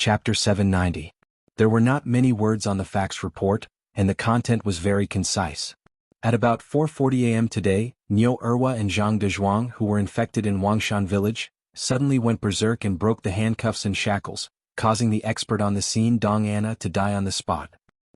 Chapter 790. There were not many words on the facts report, and the content was very concise. At about 4:40 a.m. today, Niu Erhua and Zhang Dezhuang, who were infected in Wangshan village, suddenly went berserk and broke the handcuffs and shackles, causing the expert on the scene Dong Anna to die on the spot.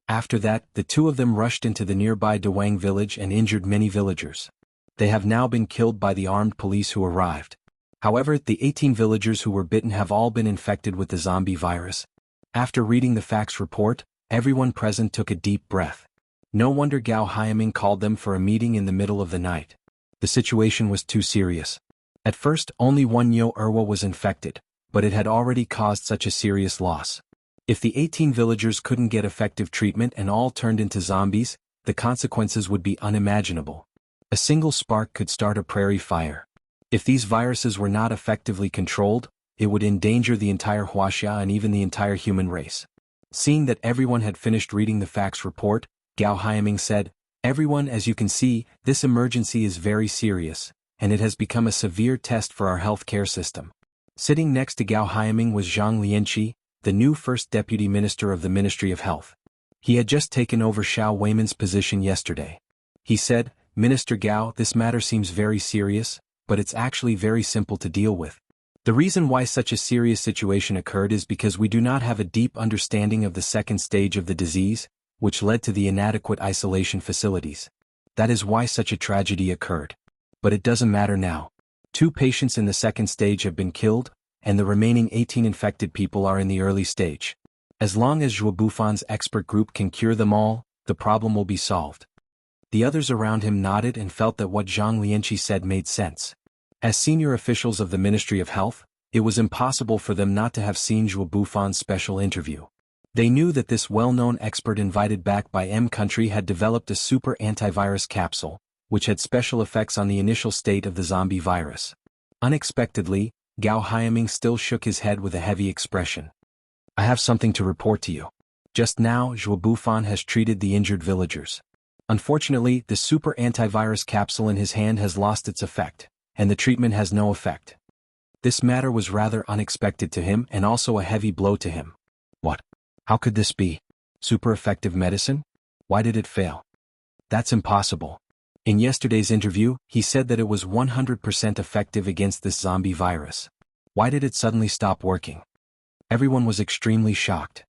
After that, the two of them rushed into the nearby Dawang village and injured many villagers. They have now been killed by the armed police who arrived. However, the 18 villagers who were bitten have all been infected with the zombie virus. After reading the facts report, everyone present took a deep breath. No wonder Gao Haiming called them for a meeting in the middle of the night. The situation was too serious. At first, only one Niu Erhua was infected, but it had already caused such a serious loss. If the 18 villagers couldn't get effective treatment and all turned into zombies, the consequences would be unimaginable. A single spark could start a prairie fire. If these viruses were not effectively controlled, it would endanger the entire Wuxia and even the entire human race. Seeing that everyone had finished reading the facts report, Gao Haiming said, "Everyone, as you can see, this emergency is very serious, and it has become a severe test for our healthcare system." Sitting next to Gao Haiming was Zhang Lianqi, the new first deputy minister of the Ministry of Health. He had just taken over Xiao Weiman's position yesterday. He said, "Minister Gao, this matter seems very serious, but it's actually very simple to deal with. The reason why such a serious situation occurred is because we do not have a deep understanding of the second stage of the disease, which led to the inadequate isolation facilities. That is why such a tragedy occurred. But it doesn't matter now. 2 patients in the second stage have been killed, and the remaining 18 infected people are in the early stage. As long as Zhuo Bufan's expert group can cure them all, the problem will be solved." The others around him nodded and felt that what Zhang Lianqi said made sense. As senior officials of the Ministry of Health, it was impossible for them not to have seen Zhuo Bufan's special interview. They knew that this well-known expert invited back by M country had developed a super antivirus capsule, which had special effects on the initial state of the zombie virus. Unexpectedly, Gao Haiming still shook his head with a heavy expression. "I have something to report to you. Just now, Zhuo Bufan has treated the injured villagers. Unfortunately, the super antivirus capsule in his hand has lost its effect, and the treatment has no effect." This matter was rather unexpected to him and also a heavy blow to him. What? How could this be? Super effective medicine? Why did it fail? That's impossible. In yesterday's interview, he said that it was 100% effective against this zombie virus. Why did it suddenly stop working? Everyone was extremely shocked.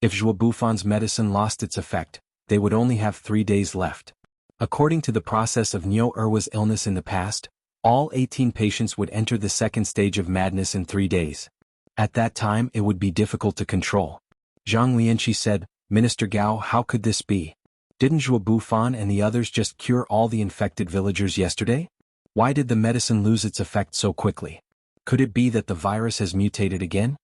If Zhuo Bufan's medicine lost its effect, they would only have 3 days left. According to the process of Niu Erhua's illness in the past, all 18 patients would enter the second stage of madness in 3 days. At that time, it would be difficult to control. Zhang Lianqi said, "Minister Gao, how could this be? Didn't Zhuo Bufan and the others just cure all the infected villagers yesterday? Why did the medicine lose its effect so quickly? Could it be that the virus has mutated again?"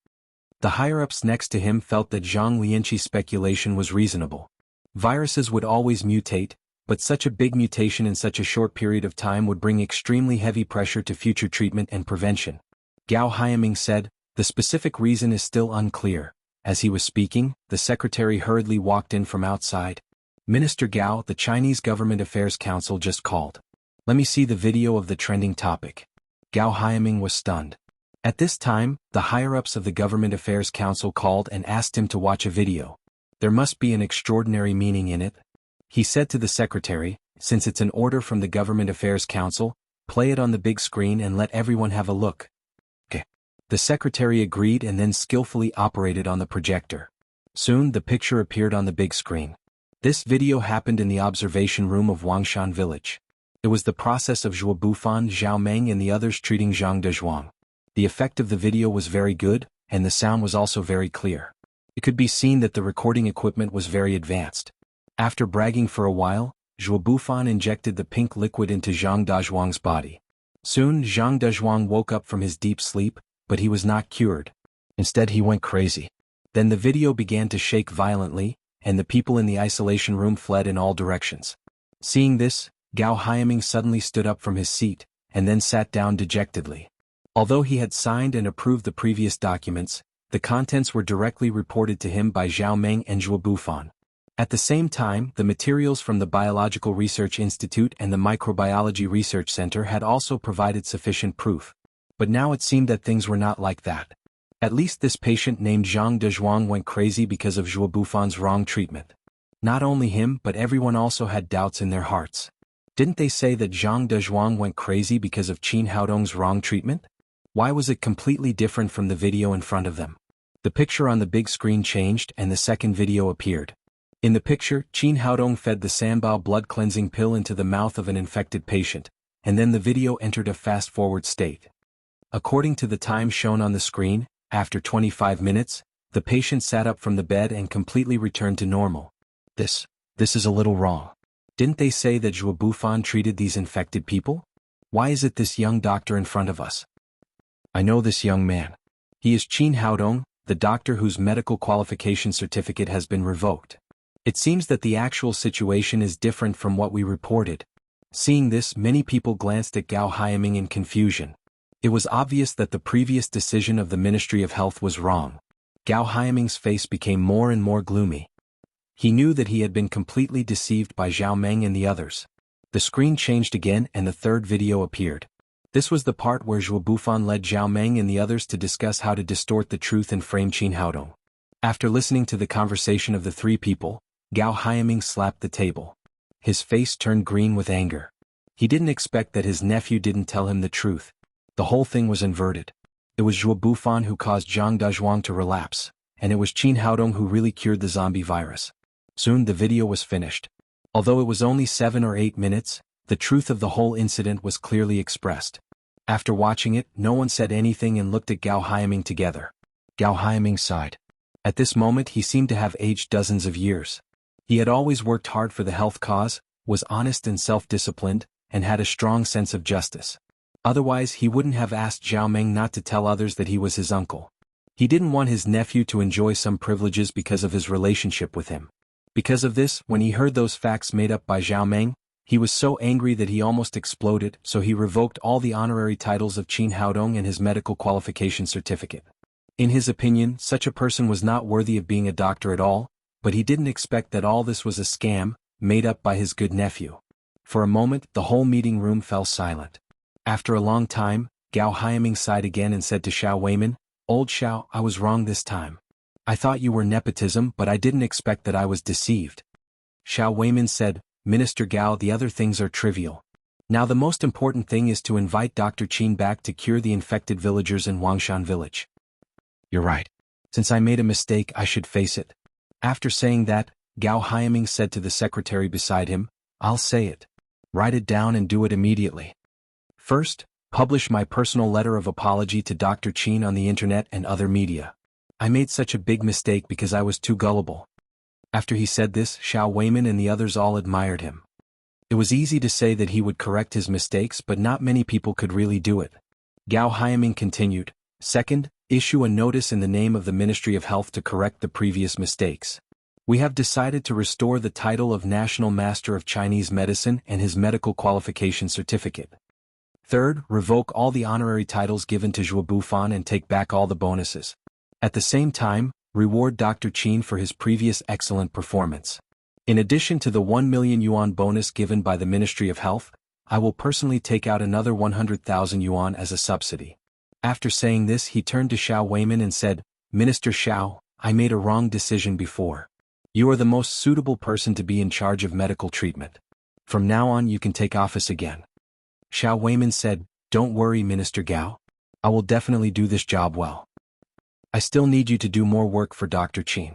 The higher-ups next to him felt that Zhang Lianqi's speculation was reasonable. Viruses would always mutate, but such a big mutation in such a short period of time would bring extremely heavy pressure to future treatment and prevention. Gao Haiming said, "The specific reason is still unclear." As he was speaking, the secretary hurriedly walked in from outside. "Minister Gao, the Chinese Government Affairs Council just called. Let me see the video of the trending topic." Gao Haiming was stunned. At this time, the higher-ups of the Government Affairs Council called and asked him to watch a video. There must be an extraordinary meaning in it. He said to the secretary, "Since it's an order from the Government Affairs Council, play it on the big screen and let everyone have a look." Okay. The secretary agreed and then skillfully operated on the projector. Soon the picture appeared on the big screen. This video happened in the observation room of Wangshan village. It was the process of Zhuo Bufan, Zhao Meng and the others treating Zhang Dezhuang. The effect of the video was very good, and the sound was also very clear. It could be seen that the recording equipment was very advanced. After bragging for a while, Zhuo Bufan injected the pink liquid into Zhang Dezhuang's body. Soon Zhang Dezhuang woke up from his deep sleep, but he was not cured. Instead he went crazy. Then the video began to shake violently, and the people in the isolation room fled in all directions. Seeing this, Gao Haiming suddenly stood up from his seat, and then sat down dejectedly. Although he had signed and approved the previous documents, the contents were directly reported to him by Zhao Meng and Zhuo Bufan. At the same time, the materials from the Biological Research Institute and the Microbiology Research Center had also provided sufficient proof. But now it seemed that things were not like that. At least this patient named Zhang Dezhuang went crazy because of Zhuo Bufan's wrong treatment. Not only him but everyone also had doubts in their hearts. Didn't they say that Zhang Dezhuang went crazy because of Qin Haodong's wrong treatment? Why was it completely different from the video in front of them? The picture on the big screen changed and the second video appeared. In the picture, Qin Haodong fed the Sanbao blood-cleansing pill into the mouth of an infected patient, and then the video entered a fast-forward state. According to the time shown on the screen, after 25 minutes, the patient sat up from the bed and completely returned to normal. This is a little wrong. Didn't they say that Zhuo Bufan treated these infected people? Why is it this young doctor in front of us? I know this young man. He is Qin Haodong, the doctor whose medical qualification certificate has been revoked. It seems that the actual situation is different from what we reported. Seeing this, many people glanced at Gao Haiming in confusion. It was obvious that the previous decision of the Ministry of Health was wrong. Gao Haiming's face became more and more gloomy. He knew that he had been completely deceived by Zhao Meng and the others. The screen changed again and the third video appeared. This was the part where Zhuo Bufan led Zhao Meng and the others to discuss how to distort the truth and frame Qin Haodong. After listening to the conversation of the three people, Gao Haiming slapped the table. His face turned green with anger. He didn't expect that his nephew didn't tell him the truth. The whole thing was inverted. It was Zhuo Bufan who caused Zhang Dezhuang to relapse, and it was Qin Haodong who really cured the zombie virus. Soon the video was finished. Although it was only 7 or 8 minutes, the truth of the whole incident was clearly expressed. After watching it, no one said anything and looked at Gao Haiming together. Gao Haiming sighed. At this moment he seemed to have aged dozens of years. He had always worked hard for the health cause, was honest and self-disciplined, and had a strong sense of justice. Otherwise he wouldn't have asked Zhao Meng not to tell others that he was his uncle. He didn't want his nephew to enjoy some privileges because of his relationship with him. Because of this, when he heard those facts made up by Zhao Meng, he was so angry that he almost exploded, so he revoked all the honorary titles of Qin Haodong and his medical qualification certificate. In his opinion, such a person was not worthy of being a doctor at all, but he didn't expect that all this was a scam, made up by his good nephew. For a moment, the whole meeting room fell silent. After a long time, Gao Haiming sighed again and said to Xiao Weiman, "Old Xiao, I was wrong this time. I thought you were nepotism, but I didn't expect that I was deceived." Xiao Weiman said, "Minister Gao, the other things are trivial. Now the most important thing is to invite Dr. Qin back to cure the infected villagers in Wangshan village." "You're right. Since I made a mistake, I should face it." After saying that, Gao Haiming said to the secretary beside him, "I'll say it. Write it down and do it immediately. First, publish my personal letter of apology to Dr. Qin on the internet and other media. I made such a big mistake because I was too gullible." After he said this, Xiao Weiman and the others all admired him. It was easy to say that he would correct his mistakes, but not many people could really do it. Gao Haiming continued, "Second, issue a notice in the name of the Ministry of Health to correct the previous mistakes. We have decided to restore the title of National Master of Chinese Medicine and his medical qualification certificate. Third, revoke all the honorary titles given to Zhuo Bufan and take back all the bonuses. At the same time, reward Dr. Qin for his previous excellent performance. In addition to the 1 million yuan bonus given by the Ministry of Health, I will personally take out another 100,000 yuan as a subsidy." After saying this, he turned to Xiao Weiman and said, "Minister Xiao, I made a wrong decision before. You are the most suitable person to be in charge of medical treatment. From now on you can take office again." Xiao Weiman said, "Don't worry, Minister Gao. I will definitely do this job well. I still need you to do more work for Dr. Qin.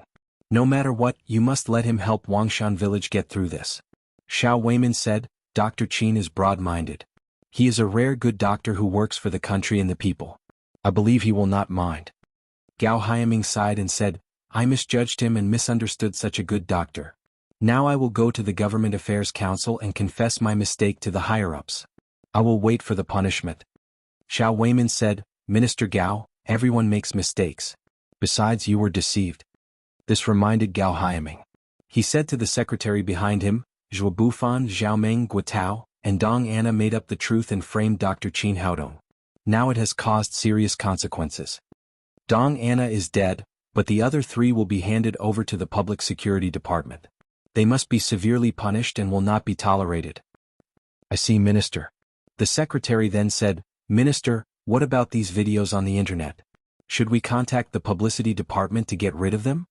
No matter what, you must let him help Wangshan village get through this." Xiao Weiman said, "Dr. Qin is broad-minded. He is a rare good doctor who works for the country and the people. I believe he will not mind." Gao Haiming sighed and said, "I misjudged him and misunderstood such a good doctor. Now I will go to the Government Affairs Council and confess my mistake to the higher-ups. I will wait for the punishment." Xiao Weiman said, "Minister Gao, everyone makes mistakes. Besides, you were deceived." This reminded Gao Haiming. He said to the secretary behind him, "Zhuo Bufan, Zhao Meng, Guotao, and Dong Anna made up the truth and framed Dr. Qin Haodong. Now it has caused serious consequences. Dong Anna is dead, but the other three will be handed over to the Public Security Department. They must be severely punished and will not be tolerated." "I see, Minister." The secretary then said, "Minister, what about these videos on the internet? Should we contact the publicity department to get rid of them?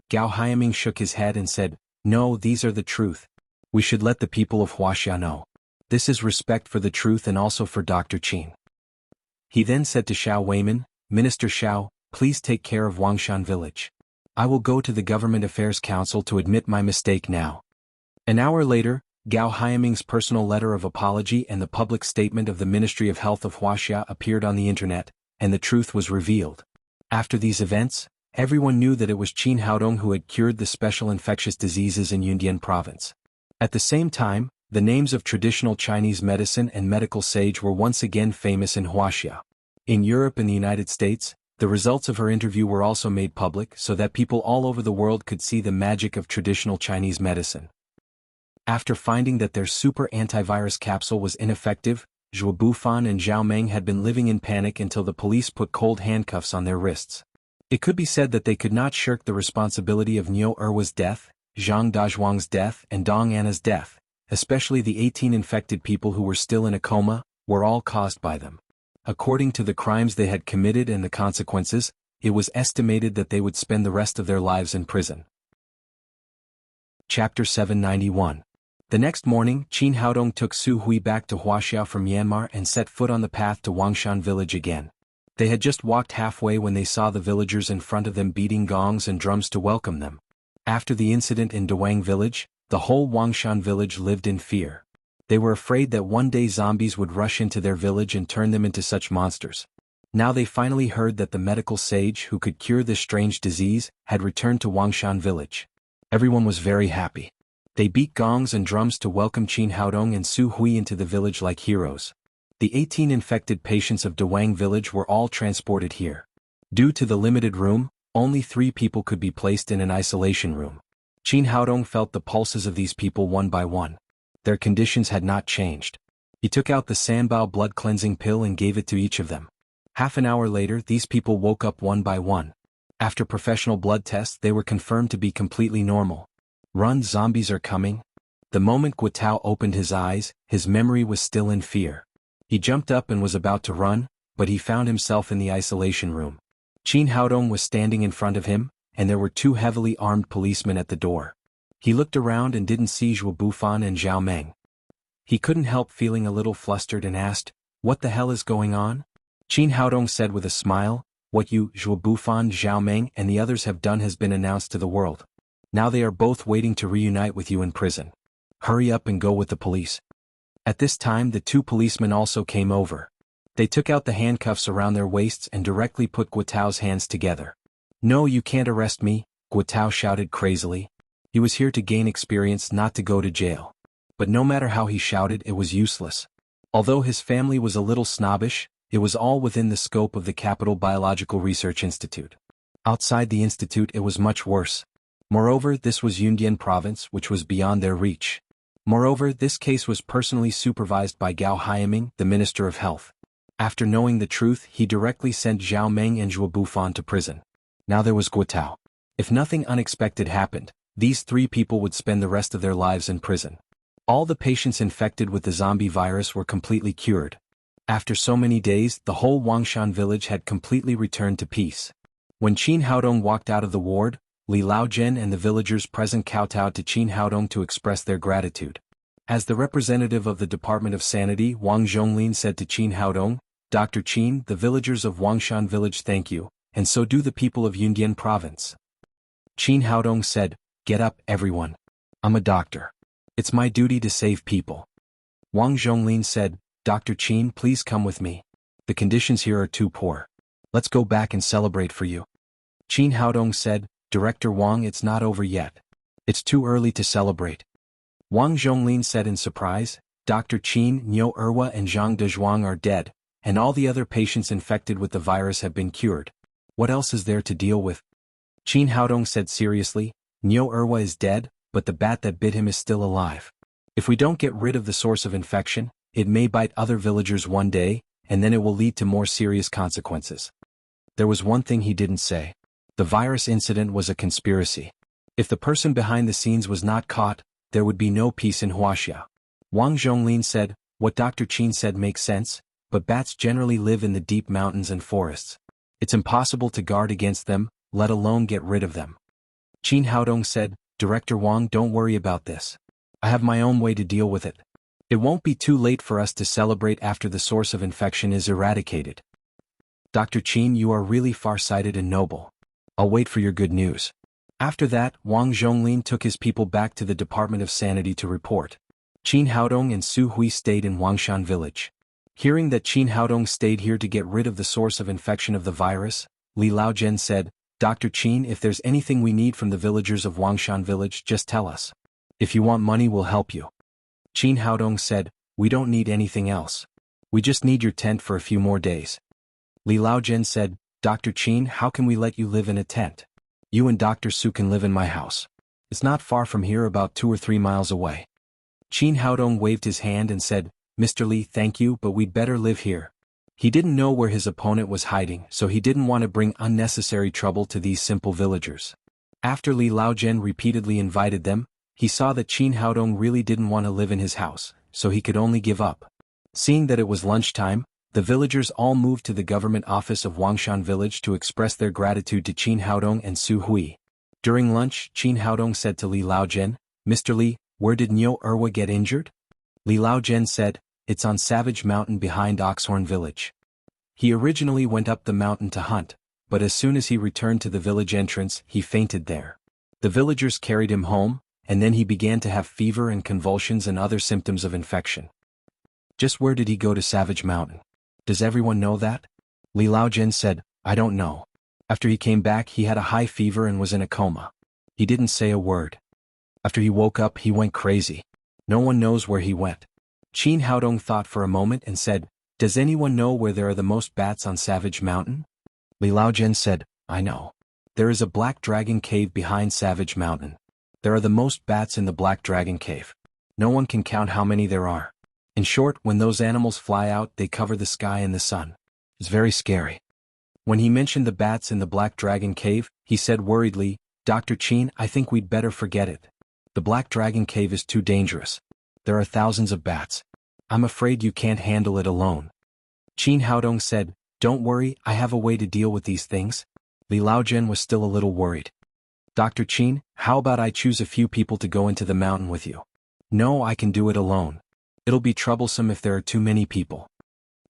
Gao Haiming shook his head and said, no, these are the truth. We should let the people of Wuxia know. This is respect for the truth and also for Dr. Qin. He then said to Xiao Weiman, Minister Xiao, please take care of Wangshan village. I will go to the Government Affairs Council to admit my mistake now. An hour later, Gao Haiming's personal letter of apology and the public statement of the Ministry of Health of Wuxia appeared on the internet, and the truth was revealed. After these events, everyone knew that it was Qin Haodong who had cured the special infectious diseases in Yundian province. At the same time, the names of traditional Chinese medicine and medical sage were once again famous in Wuxia. In Europe and the United States, the results of her interview were also made public so that people all over the world could see the magic of traditional Chinese medicine. After finding that their super antivirus capsule was ineffective, Zhuo Bufan and Zhao Meng had been living in panic until the police put cold handcuffs on their wrists. It could be said that they could not shirk the responsibility of Niu Erwa's death, Zhang Dazhuang's death and Dong Anna's death, especially the 18 infected people who were still in a coma, were all caused by them. According to the crimes they had committed and the consequences, it was estimated that they would spend the rest of their lives in prison. Chapter 791. The next morning, Qin Haodong took Su Hui back to Huaxiao from Myanmar and set foot on the path to Wangshan village again. They had just walked halfway when they saw the villagers in front of them beating gongs and drums to welcome them. After the incident in Dawang village, the whole Wangshan village lived in fear. They were afraid that one day zombies would rush into their village and turn them into such monsters. Now they finally heard that the medical sage who could cure this strange disease had returned to Wangshan village. Everyone was very happy. They beat gongs and drums to welcome Qin Haodong and Su Hui into the village like heroes. The 18 infected patients of Dawang village were all transported here. Due to the limited room, only 3 people could be placed in an isolation room. Qin Haodong felt the pulses of these people one by one. Their conditions had not changed. He took out the Sanbao blood-cleansing pill and gave it to each of them. Half an hour later, these people woke up one by one. After professional blood tests, they were confirmed to be completely normal. Run, zombies are coming. The moment Guotao opened his eyes, his memory was still in fear. He jumped up and was about to run, but he found himself in the isolation room. Qin Haodong was standing in front of him, and there were 2 heavily armed policemen at the door. He looked around and didn't see Zhuo Bufan and Zhao Meng. He couldn't help feeling a little flustered and asked, "What the hell is going on?" Qin Haodong said with a smile, "What you, Zhuo Bufan, Zhao Meng and the others have done has been announced to the world. Now they are both waiting to reunite with you in prison. Hurry up and go with the police." At this time the 2 policemen also came over. They took out the handcuffs around their waists and directly put Guotao's hands together. "No, you can't arrest me," Guotao shouted crazily. He was here to gain experience, not to go to jail. But no matter how he shouted, it was useless. Although his family was a little snobbish, it was all within the scope of the Capital Biological Research Institute. Outside the institute it was much worse. Moreover, this was Yundian province, which was beyond their reach. Moreover, this case was personally supervised by Gao Haiming, the Minister of Health. After knowing the truth, he directly sent Zhao Meng and Zhuo Bufan to prison. Now there was Guotao. If nothing unexpected happened, these 3 people would spend the rest of their lives in prison. All the patients infected with the zombie virus were completely cured. After so many days, the whole Wangshan village had completely returned to peace. When Qin Haodong walked out of the ward, Li Laozhen and the villagers present kowtowed to Qin Haodong to express their gratitude. As the representative of the Department of Sanity, Wang Zhonglin said to Qin Haodong, "Dr. Qin, the villagers of Wangshan village thank you, and so do the people of Yundian province." Qin Haodong said, "Get up, everyone. I'm a doctor. It's my duty to save people." Wang Zhonglin said, "Dr. Qin, please come with me. The conditions here are too poor. Let's go back and celebrate for you." Qin Haodong said, "Director Wang, it's not over yet. It's too early to celebrate." Wang Zhonglin said in surprise, "Dr. Qin, Niu Erwa and Zhang Dezhuang are dead, and all the other patients infected with the virus have been cured. What else is there to deal with?" Qin Haodong said seriously, "Niu Erwa is dead, but the bat that bit him is still alive. If we don't get rid of the source of infection, it may bite other villagers one day, and then it will lead to more serious consequences." There was one thing he didn't say. The virus incident was a conspiracy. If the person behind the scenes was not caught, there would be no peace in Huaxia. Wang Zhonglin said, "What Dr. Qin said makes sense, but bats generally live in the deep mountains and forests. It's impossible to guard against them, let alone get rid of them. Qin Haodong said, Director Wang, don't worry about this. I have my own way to deal with it. It won't be too late for us to celebrate after the source of infection is eradicated. Dr. Qin, you are really far-sighted and noble. I'll wait for your good news. After that, Wang Zhonglin took his people back to the Department of Sanity to report. Qin Haodong and Su Hui stayed in Wangshan village. Hearing that Qin Haodong stayed here to get rid of the source of infection of the virus, Li Laozhen said, Dr. Qin, if there's anything we need from the villagers of Wangshan village, just tell us. If you want money, we'll help you. Qin Haodong said, we don't need anything else. We just need your tent for a few more days. Li Laozhen said, Dr. Qin, how can we let you live in a tent? You and Dr. Su can live in my house. It's not far from here, about 2 or 3 miles away. Qin Haodong waved his hand and said, Mr. Li, thank you, but we'd better live here. He didn't know where his opponent was hiding, so he didn't want to bring unnecessary trouble to these simple villagers. After Li Laozhen repeatedly invited them, he saw that Qin Haodong really didn't want to live in his house, so he could only give up. Seeing that it was lunchtime, the villagers all moved to the government office of Wangshan village to express their gratitude to Qin Haodong and Su Hui. During lunch, Qin Haodong said to Li Laozhen, Mr. Li, where did Niu Erwa get injured? Li Laozhen said, it's on Savage Mountain behind Oxhorn village. He originally went up the mountain to hunt, but as soon as he returned to the village entrance, he fainted there. The villagers carried him home, and then he began to have fever and convulsions and other symptoms of infection. Just where did he go to Savage Mountain? Does everyone know that? Li Laozhen said, I don't know. After he came back, he had a high fever and was in a coma. He didn't say a word. After he woke up, he went crazy. No one knows where he went. Qin Haodong thought for a moment and said, does anyone know where there are the most bats on Savage Mountain? Li Laozhen said, I know. There is a Black Dragon Cave behind Savage Mountain. There are the most bats in the Black Dragon Cave. No one can count how many there are. In short, when those animals fly out, they cover the sky and the sun. It's very scary. When he mentioned the bats in the Black Dragon Cave, he said worriedly, Dr. Qin, I think we'd better forget it. The Black Dragon Cave is too dangerous. There are thousands of bats. I'm afraid you can't handle it alone. Qin Haodong said, don't worry, I have a way to deal with these things. Li Laozhen was still a little worried. Dr. Qin, how about I choose a few people to go into the mountain with you? No, I can do it alone. It'll be troublesome if there are too many people.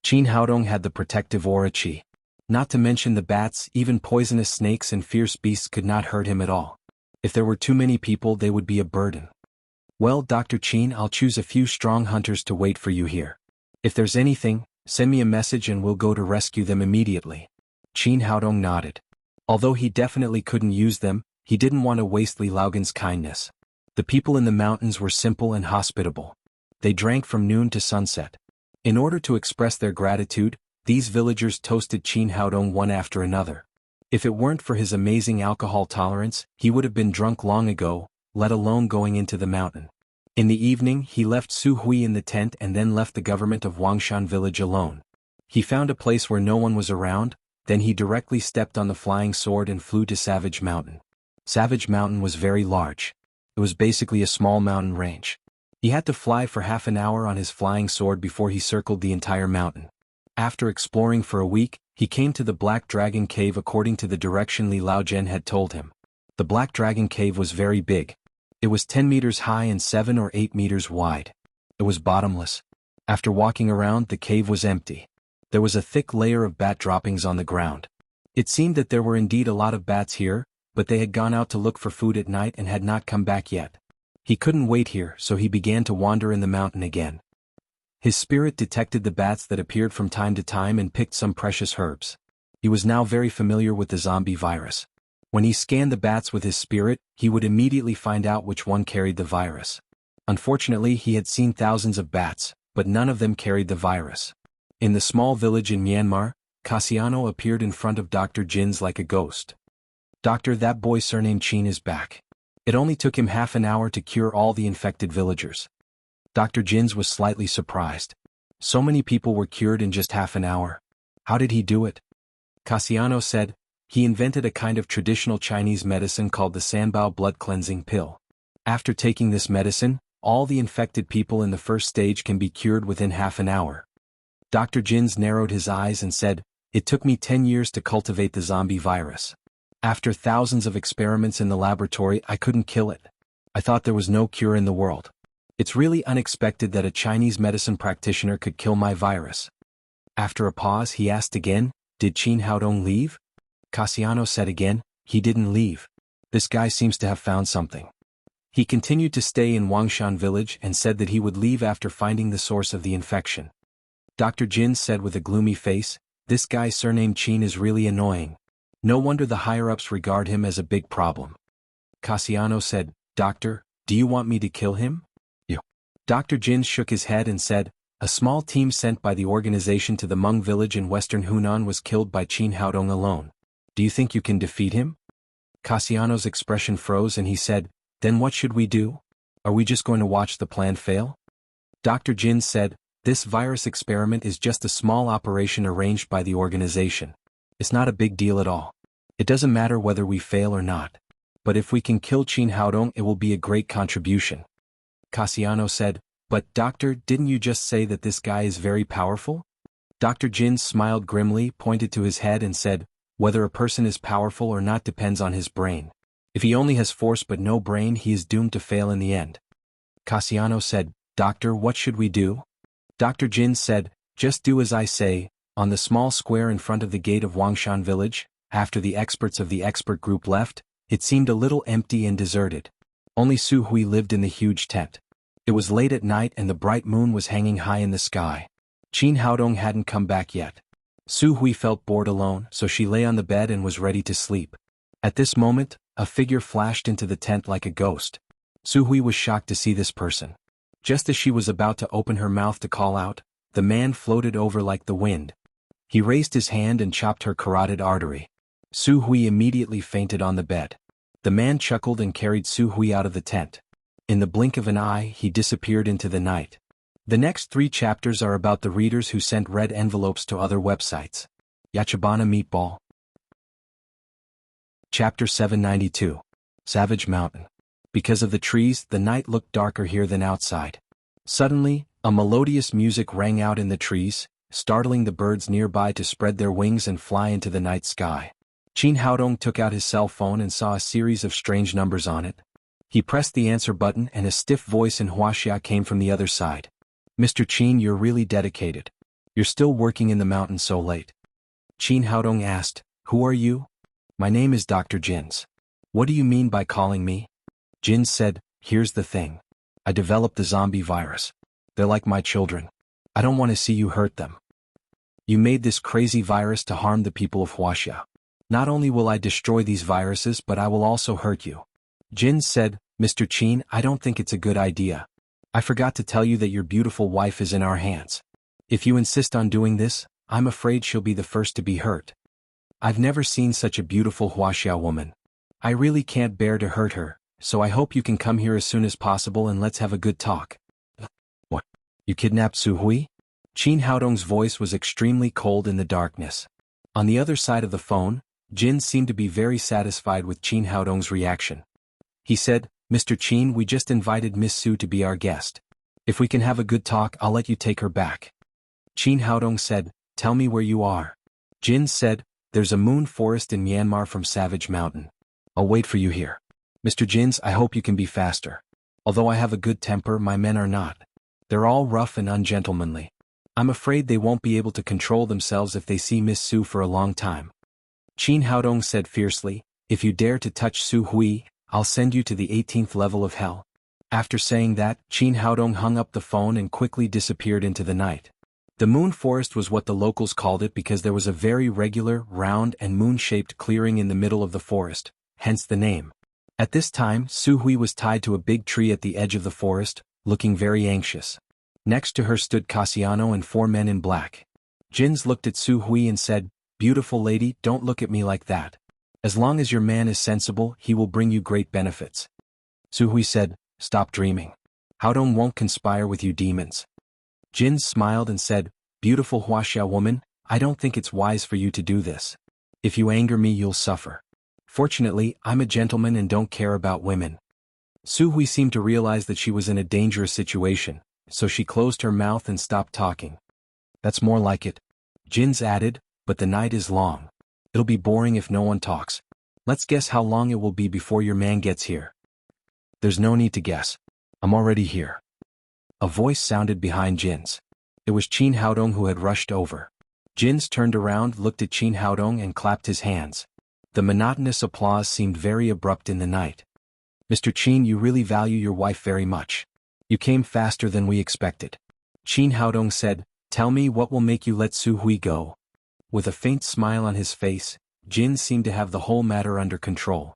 Qin Haodong had the protective aura qi. Not to mention the bats, even poisonous snakes and fierce beasts could not hurt him at all. If there were too many people, they would be a burden. Well, Dr. Qin, I'll choose a few strong hunters to wait for you here. If there's anything, send me a message and we'll go to rescue them immediately. Qin Haodong nodded. Although he definitely couldn't use them, he didn't want to waste Li Laogan's kindness. The people in the mountains were simple and hospitable. They drank from noon to sunset. In order to express their gratitude, these villagers toasted Qin Haodong one after another. If it weren't for his amazing alcohol tolerance, he would have been drunk long ago, let alone going into the mountain. In the evening, he left Su Hui in the tent and then left the government of Wangshan village alone. He found a place where no one was around, then he directly stepped on the flying sword and flew to Savage Mountain. Savage Mountain was very large. It was basically a small mountain range. He had to fly for half an hour on his flying sword before he circled the entire mountain. After exploring for a week, he came to the Black Dragon Cave according to the direction Li Laozhen had told him. The Black Dragon Cave was very big. It was 10 meters high and 7 or 8 meters wide. It was bottomless. After walking around, the cave was empty. There was a thick layer of bat droppings on the ground. It seemed that there were indeed a lot of bats here, but they had gone out to look for food at night and had not come back yet. He couldn't wait here, so he began to wander in the mountain again. His spirit detected the bats that appeared from time to time and picked some precious herbs. He was now very familiar with the zombie virus. When he scanned the bats with his spirit, he would immediately find out which one carried the virus. Unfortunately, he had seen thousands of bats, but none of them carried the virus. In the small village in Myanmar, Cassiano appeared in front of Dr. Jin's like a ghost. Doctor, that boy surnamed Qin is back. It only took him half an hour to cure all the infected villagers. Dr. Jin's was slightly surprised. So many people were cured in just half an hour. How did he do it? Cassiano said, he invented a kind of traditional Chinese medicine called the Sanbao blood cleansing pill. After taking this medicine, all the infected people in the first stage can be cured within half an hour. Dr. Jin's narrowed his eyes and said, It took me 10 years to cultivate the zombie virus. After thousands of experiments in the laboratory, I couldn't kill it. I thought there was no cure in the world. It's really unexpected that a Chinese medicine practitioner could kill my virus. After a pause, he asked again, did Qin Haodong leave? Cassiano said again, he didn't leave. This guy seems to have found something. He continued to stay in Wangshan village and said that he would leave after finding the source of the infection. Dr. Jin said with a gloomy face, this guy surnamed Qin is really annoying. No wonder the higher-ups regard him as a big problem. Cassiano said, Doctor, do you want me to kill him? You. Dr. Jin shook his head and said, a small team sent by the organization to the Hmong village in western Hunan was killed by Qin Haodong alone. Do you think you can defeat him? Cassiano's expression froze and he said, then what should we do? Are we just going to watch the plan fail? Dr. Jin said, this virus experiment is just a small operation arranged by the organization. It's not a big deal at all. It doesn't matter whether we fail or not. But if we can kill Qin Haodong, it will be a great contribution. Cassiano said, but doctor, didn't you just say that this guy is very powerful? Dr. Jin smiled grimly, pointed to his head and said, whether a person is powerful or not depends on his brain. If he only has force but no brain, he is doomed to fail in the end. Cassiano said, Doctor, what should we do? Dr. Jin said, just do as I say. On the small square in front of the gate of Wangshan village, after the experts of the expert group left, it seemed a little empty and deserted. Only Su Hui lived in the huge tent. It was late at night and the bright moon was hanging high in the sky. Qin Haodong hadn't come back yet. Su Hui felt bored alone, so she lay on the bed and was ready to sleep. At this moment, a figure flashed into the tent like a ghost. Su Hui was shocked to see this person. Just as she was about to open her mouth to call out, the man floated over like the wind. He raised his hand and chopped her carotid artery. Su Hui immediately fainted on the bed. The man chuckled and carried Su Hui out of the tent. In the blink of an eye, he disappeared into the night. The next 3 chapters are about the readers who sent red envelopes to other websites. Yachibana Meatball. Chapter 792. Savage Mountain. Because of the trees, the night looked darker here than outside. Suddenly, a melodious music rang out in the trees, startling the birds nearby to spread their wings and fly into the night sky. Qin Haodong took out his cell phone and saw a series of strange numbers on it. He pressed the answer button and a stiff voice in Wuxia came from the other side. Mr. Qin, you're really dedicated. You're still working in the mountain so late. Qin Haodong asked, who are you? My name is Dr. Jins. What do you mean by calling me? Jins said, here's the thing. I developed the zombie virus. They're like my children. I don't want to see you hurt them. You made this crazy virus to harm the people of Wuxia. Not only will I destroy these viruses, but I will also hurt you. Jins said, Mr. Qin, I don't think it's a good idea. I forgot to tell you that your beautiful wife is in our hands. If you insist on doing this, I'm afraid she'll be the first to be hurt. I've never seen such a beautiful Wuxia woman. I really can't bear to hurt her, so I hope you can come here as soon as possible and let's have a good talk. What? You kidnapped Su Hui? Qin Haodong's voice was extremely cold in the darkness. On the other side of the phone, Jin seemed to be very satisfied with Qin Haodong's reaction. He said, Mr. Qin, we just invited Miss Su to be our guest. If we can have a good talk, I'll let you take her back. Qin Haodong said, tell me where you are. Jin said, there's a moon forest in Myanmar from Savage Mountain. I'll wait for you here. Mr. Jins, I hope you can be faster. Although I have a good temper, my men are not. They're all rough and ungentlemanly. I'm afraid they won't be able to control themselves if they see Miss Su for a long time. Qin Haodong said fiercely, if you dare to touch Su Hui, I'll send you to the 18th level of hell. After saying that, Qin Haodong hung up the phone and quickly disappeared into the night. The moon forest was what the locals called it because there was a very regular, round and moon-shaped clearing in the middle of the forest, hence the name. At this time, Su Hui was tied to a big tree at the edge of the forest, looking very anxious. Next to her stood Cassiano and 4 men in black. Jins looked at Su Hui and said, beautiful lady, don't look at me like that. As long as your man is sensible, he will bring you great benefits. Su Hui said, stop dreaming. Haodong won't conspire with you demons. Jins smiled and said, beautiful Wuxia woman, I don't think it's wise for you to do this. If you anger me, you'll suffer. Fortunately, I'm a gentleman and don't care about women. Su Hui seemed to realize that she was in a dangerous situation, so she closed her mouth and stopped talking. That's more like it. Jins added, but the night is long. It'll be boring if no one talks. Let's guess how long it will be before your man gets here. There's no need to guess. I'm already here. A voice sounded behind Jin's. It was Qin Haodong who had rushed over. Jins turned around, looked at Qin Haodong and clapped his hands. The monotonous applause seemed very abrupt in the night. Mr. Qin, you really value your wife very much. You came faster than we expected. Qin Haodong said, tell me what will make you let Su Hui go. With a faint smile on his face, Jin seemed to have the whole matter under control.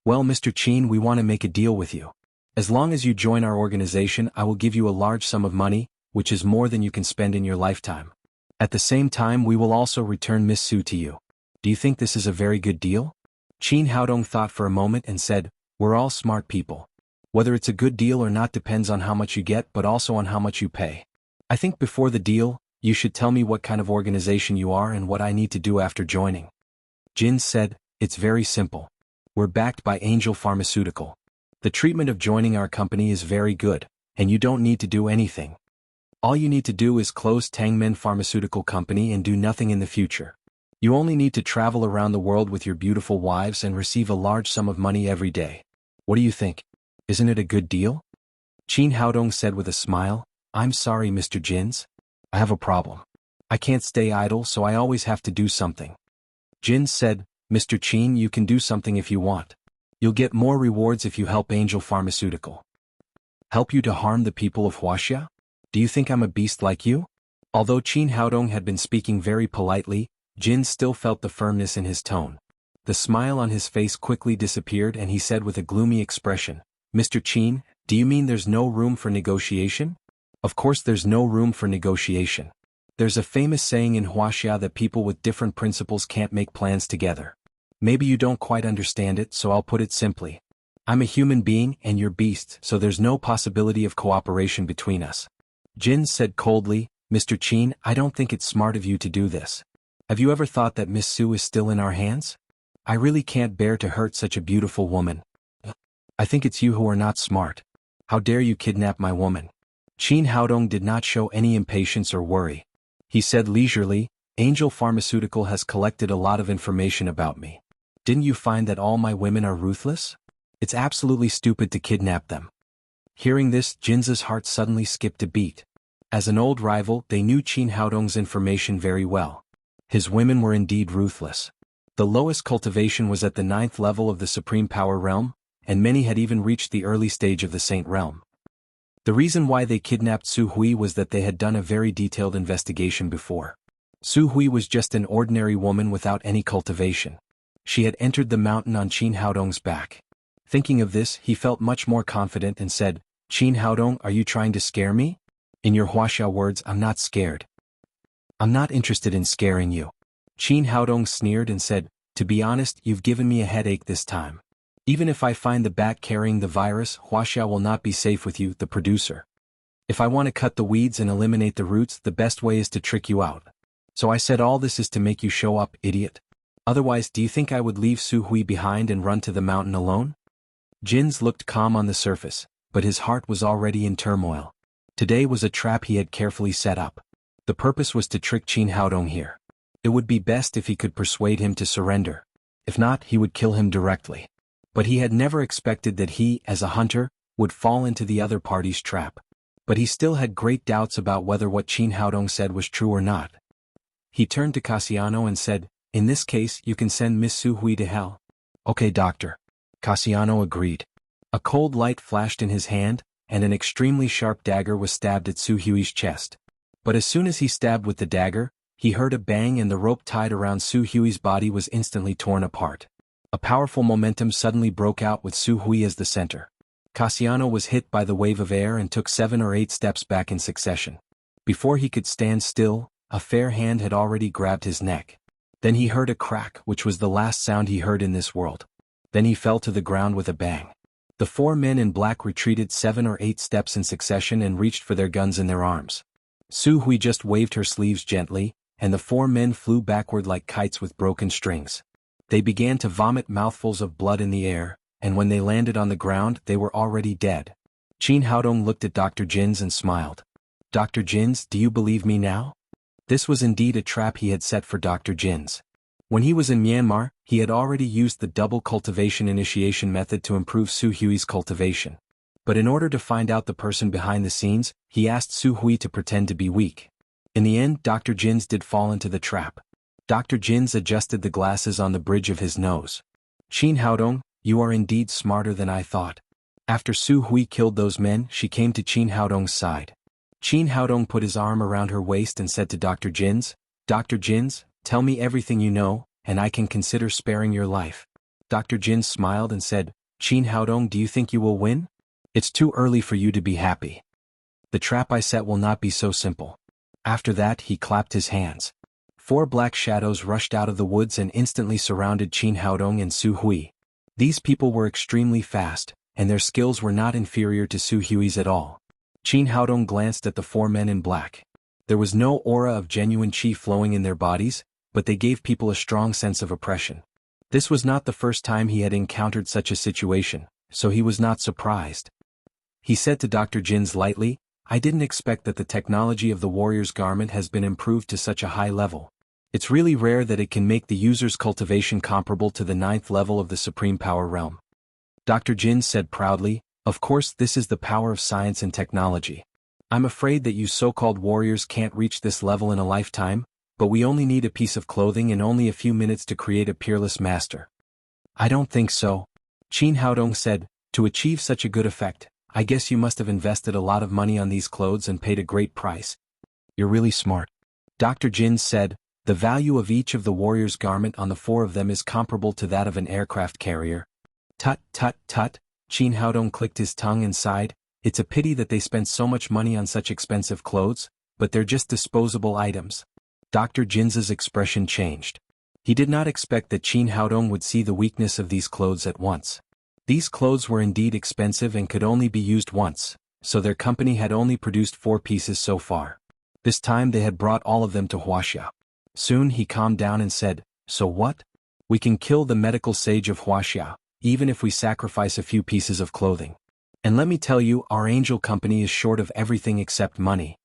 Well, Mr. Qin, we want to make a deal with you. As long as you join our organization, I will give you a large sum of money, which is more than you can spend in your lifetime. At the same time, we will also return Miss Su to you. Do you think this is a very good deal? Qin Haodong thought for a moment and said, we're all smart people. Whether it's a good deal or not depends on how much you get, but also on how much you pay. I think before the deal, you should tell me what kind of organization you are and what I need to do after joining. Jin said, it's very simple. We're backed by Angel Pharmaceutical. The treatment of joining our company is very good, and you don't need to do anything. All you need to do is close Tangmen Pharmaceutical Company and do nothing in the future. You only need to travel around the world with your beautiful wives and receive a large sum of money every day. What do you think? Isn't it a good deal? Qin Haodong said with a smile, I'm sorry, Mr. Jins. I have a problem. I can't stay idle, so I always have to do something. Jins said, Mr. Qin, you can do something if you want. You'll get more rewards if you help Angel Pharmaceutical. Help you to harm the people of Wuxia? Do you think I'm a beast like you? Although Qin Haodong had been speaking very politely, Jin still felt the firmness in his tone. The smile on his face quickly disappeared and he said with a gloomy expression, Mr. Qin, do you mean there's no room for negotiation? Of course there's no room for negotiation. There's a famous saying in Wuxia that people with different principles can't make plans together. Maybe you don't quite understand it, so I'll put it simply. I'm a human being and you're beasts, so there's no possibility of cooperation between us. Jin said coldly, Mr. Qin, I don't think it's smart of you to do this. Have you ever thought that Miss Su is still in our hands? I really can't bear to hurt such a beautiful woman. I think it's you who are not smart. How dare you kidnap my woman? Qin Haodong did not show any impatience or worry. He said leisurely, Angel Pharmaceutical has collected a lot of information about me. Didn't you find that all my women are ruthless? It's absolutely stupid to kidnap them. Hearing this, Jin's heart suddenly skipped a beat. As an old rival, they knew Qin Haodong's information very well. His women were indeed ruthless. The lowest cultivation was at the 9th level of the Supreme Power Realm, and many had even reached the early stage of the Saint Realm. The reason why they kidnapped Su Hui was that they had done a very detailed investigation before. Su Hui was just an ordinary woman without any cultivation. She had entered the mountain on Qin Haodong's back. Thinking of this, he felt much more confident and said, Qin Haodong, are you trying to scare me? In your Wuxia words, I'm not scared. I'm not interested in scaring you. Qin Haodong sneered and said, to be honest, you've given me a headache this time. Even if I find the bat carrying the virus, Wuxia will not be safe with you, the producer. If I want to cut the weeds and eliminate the roots, the best way is to trick you out. So I said all this is to make you show up, idiot. Otherwise, do you think I would leave Su Hui behind and run to the mountain alone? Jins looked calm on the surface, but his heart was already in turmoil. Today was a trap he had carefully set up. The purpose was to trick Qin Haodong here. It would be best if he could persuade him to surrender. If not, he would kill him directly. But he had never expected that he, as a hunter, would fall into the other party's trap. But he still had great doubts about whether what Qin Haodong said was true or not. He turned to Cassiano and said, in this case, you can send Miss Su Hui to hell. Okay, doctor. Cassiano agreed. A cold light flashed in his hand, and an extremely sharp dagger was stabbed at Su Hui's chest. But as soon as he stabbed with the dagger, he heard a bang and the rope tied around Su Hui's body was instantly torn apart. A powerful momentum suddenly broke out with Su Hui as the center. Cassiano was hit by the wave of air and took 7 or 8 steps back in succession. Before he could stand still, a fair hand had already grabbed his neck. Then he heard a crack, which was the last sound he heard in this world. Then he fell to the ground with a bang. The 4 men in black retreated 7 or 8 steps in succession and reached for their guns in their arms. Su Hui just waved her sleeves gently, and the 4 men flew backward like kites with broken strings. They began to vomit mouthfuls of blood in the air, and when they landed on the ground, they were already dead. Qin Haodong looked at Dr. Jins and smiled. Dr. Jins, do you believe me now? This was indeed a trap he had set for Dr. Jin's. When he was in Myanmar, he had already used the double cultivation initiation method to improve Su Hui's cultivation. But in order to find out the person behind the scenes, he asked Su Hui to pretend to be weak. In the end, Dr. Jin's did fall into the trap. Dr. Jin's adjusted the glasses on the bridge of his nose. Qin Haodong, you are indeed smarter than I thought. After Su Hui killed those men, she came to Qin Haodong's side. Qin Haodong put his arm around her waist and said to Dr. Jin's, Dr. Jin's, tell me everything you know, and I can consider sparing your life. Dr. Jin smiled and said, Qin Haodong, do you think you will win? It's too early for you to be happy. The trap I set will not be so simple. After that, he clapped his hands. 4 black shadows rushed out of the woods and instantly surrounded Qin Haodong and Su Hui. These people were extremely fast, and their skills were not inferior to Su Hui's at all. Qin Haodong glanced at the 4 men in black. There was no aura of genuine qi flowing in their bodies, but they gave people a strong sense of oppression. This was not the first time he had encountered such a situation, so he was not surprised. He said to Dr. Jin's lightly, I didn't expect that the technology of the warrior's garment has been improved to such a high level. It's really rare that it can make the user's cultivation comparable to the 9th level of the Supreme Power realm. Dr. Jin said proudly, of course this is the power of science and technology. I'm afraid that you so-called warriors can't reach this level in a lifetime, but we only need a piece of clothing and only a few minutes to create a peerless master. I don't think so. Qin Haodong said, to achieve such a good effect, I guess you must have invested a lot of money on these clothes and paid a great price. You're really smart. Dr. Jin said, the value of each of the warrior's garment on the 4 of them is comparable to that of an aircraft carrier. Tut, tut, tut, Qin Haodong clicked his tongue and sighed, it's a pity that they spent so much money on such expensive clothes, but they're just disposable items. Dr. Jin's expression changed. He did not expect that Qin Haodong would see the weakness of these clothes at once. These clothes were indeed expensive and could only be used once, so their company had only produced 4 pieces so far. This time they had brought all of them to Wuxia. Soon he calmed down and said, so what? We can kill the medical sage of Wuxia, even if we sacrifice a few pieces of clothing. And let me tell you, our angel company is short of everything except money.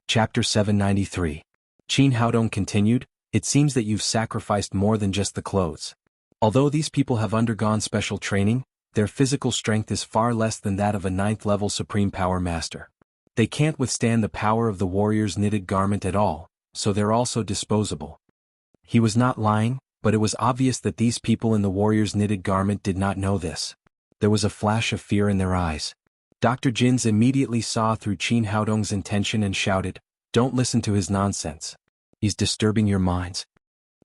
Chapter 793. Qin Haodong continued, it seems that you've sacrificed more than just the clothes. Although these people have undergone special training, their physical strength is far less than that of a 9th level Supreme Power Master. They can't withstand the power of the warrior's knitted garment at all, so they're also disposable. He was not lying, but it was obvious that these people in the warrior's knitted garment did not know this. There was a flash of fear in their eyes. Dr. Jin's immediately saw through Qin Haodong's intention and shouted, don't listen to his nonsense. He's disturbing your minds.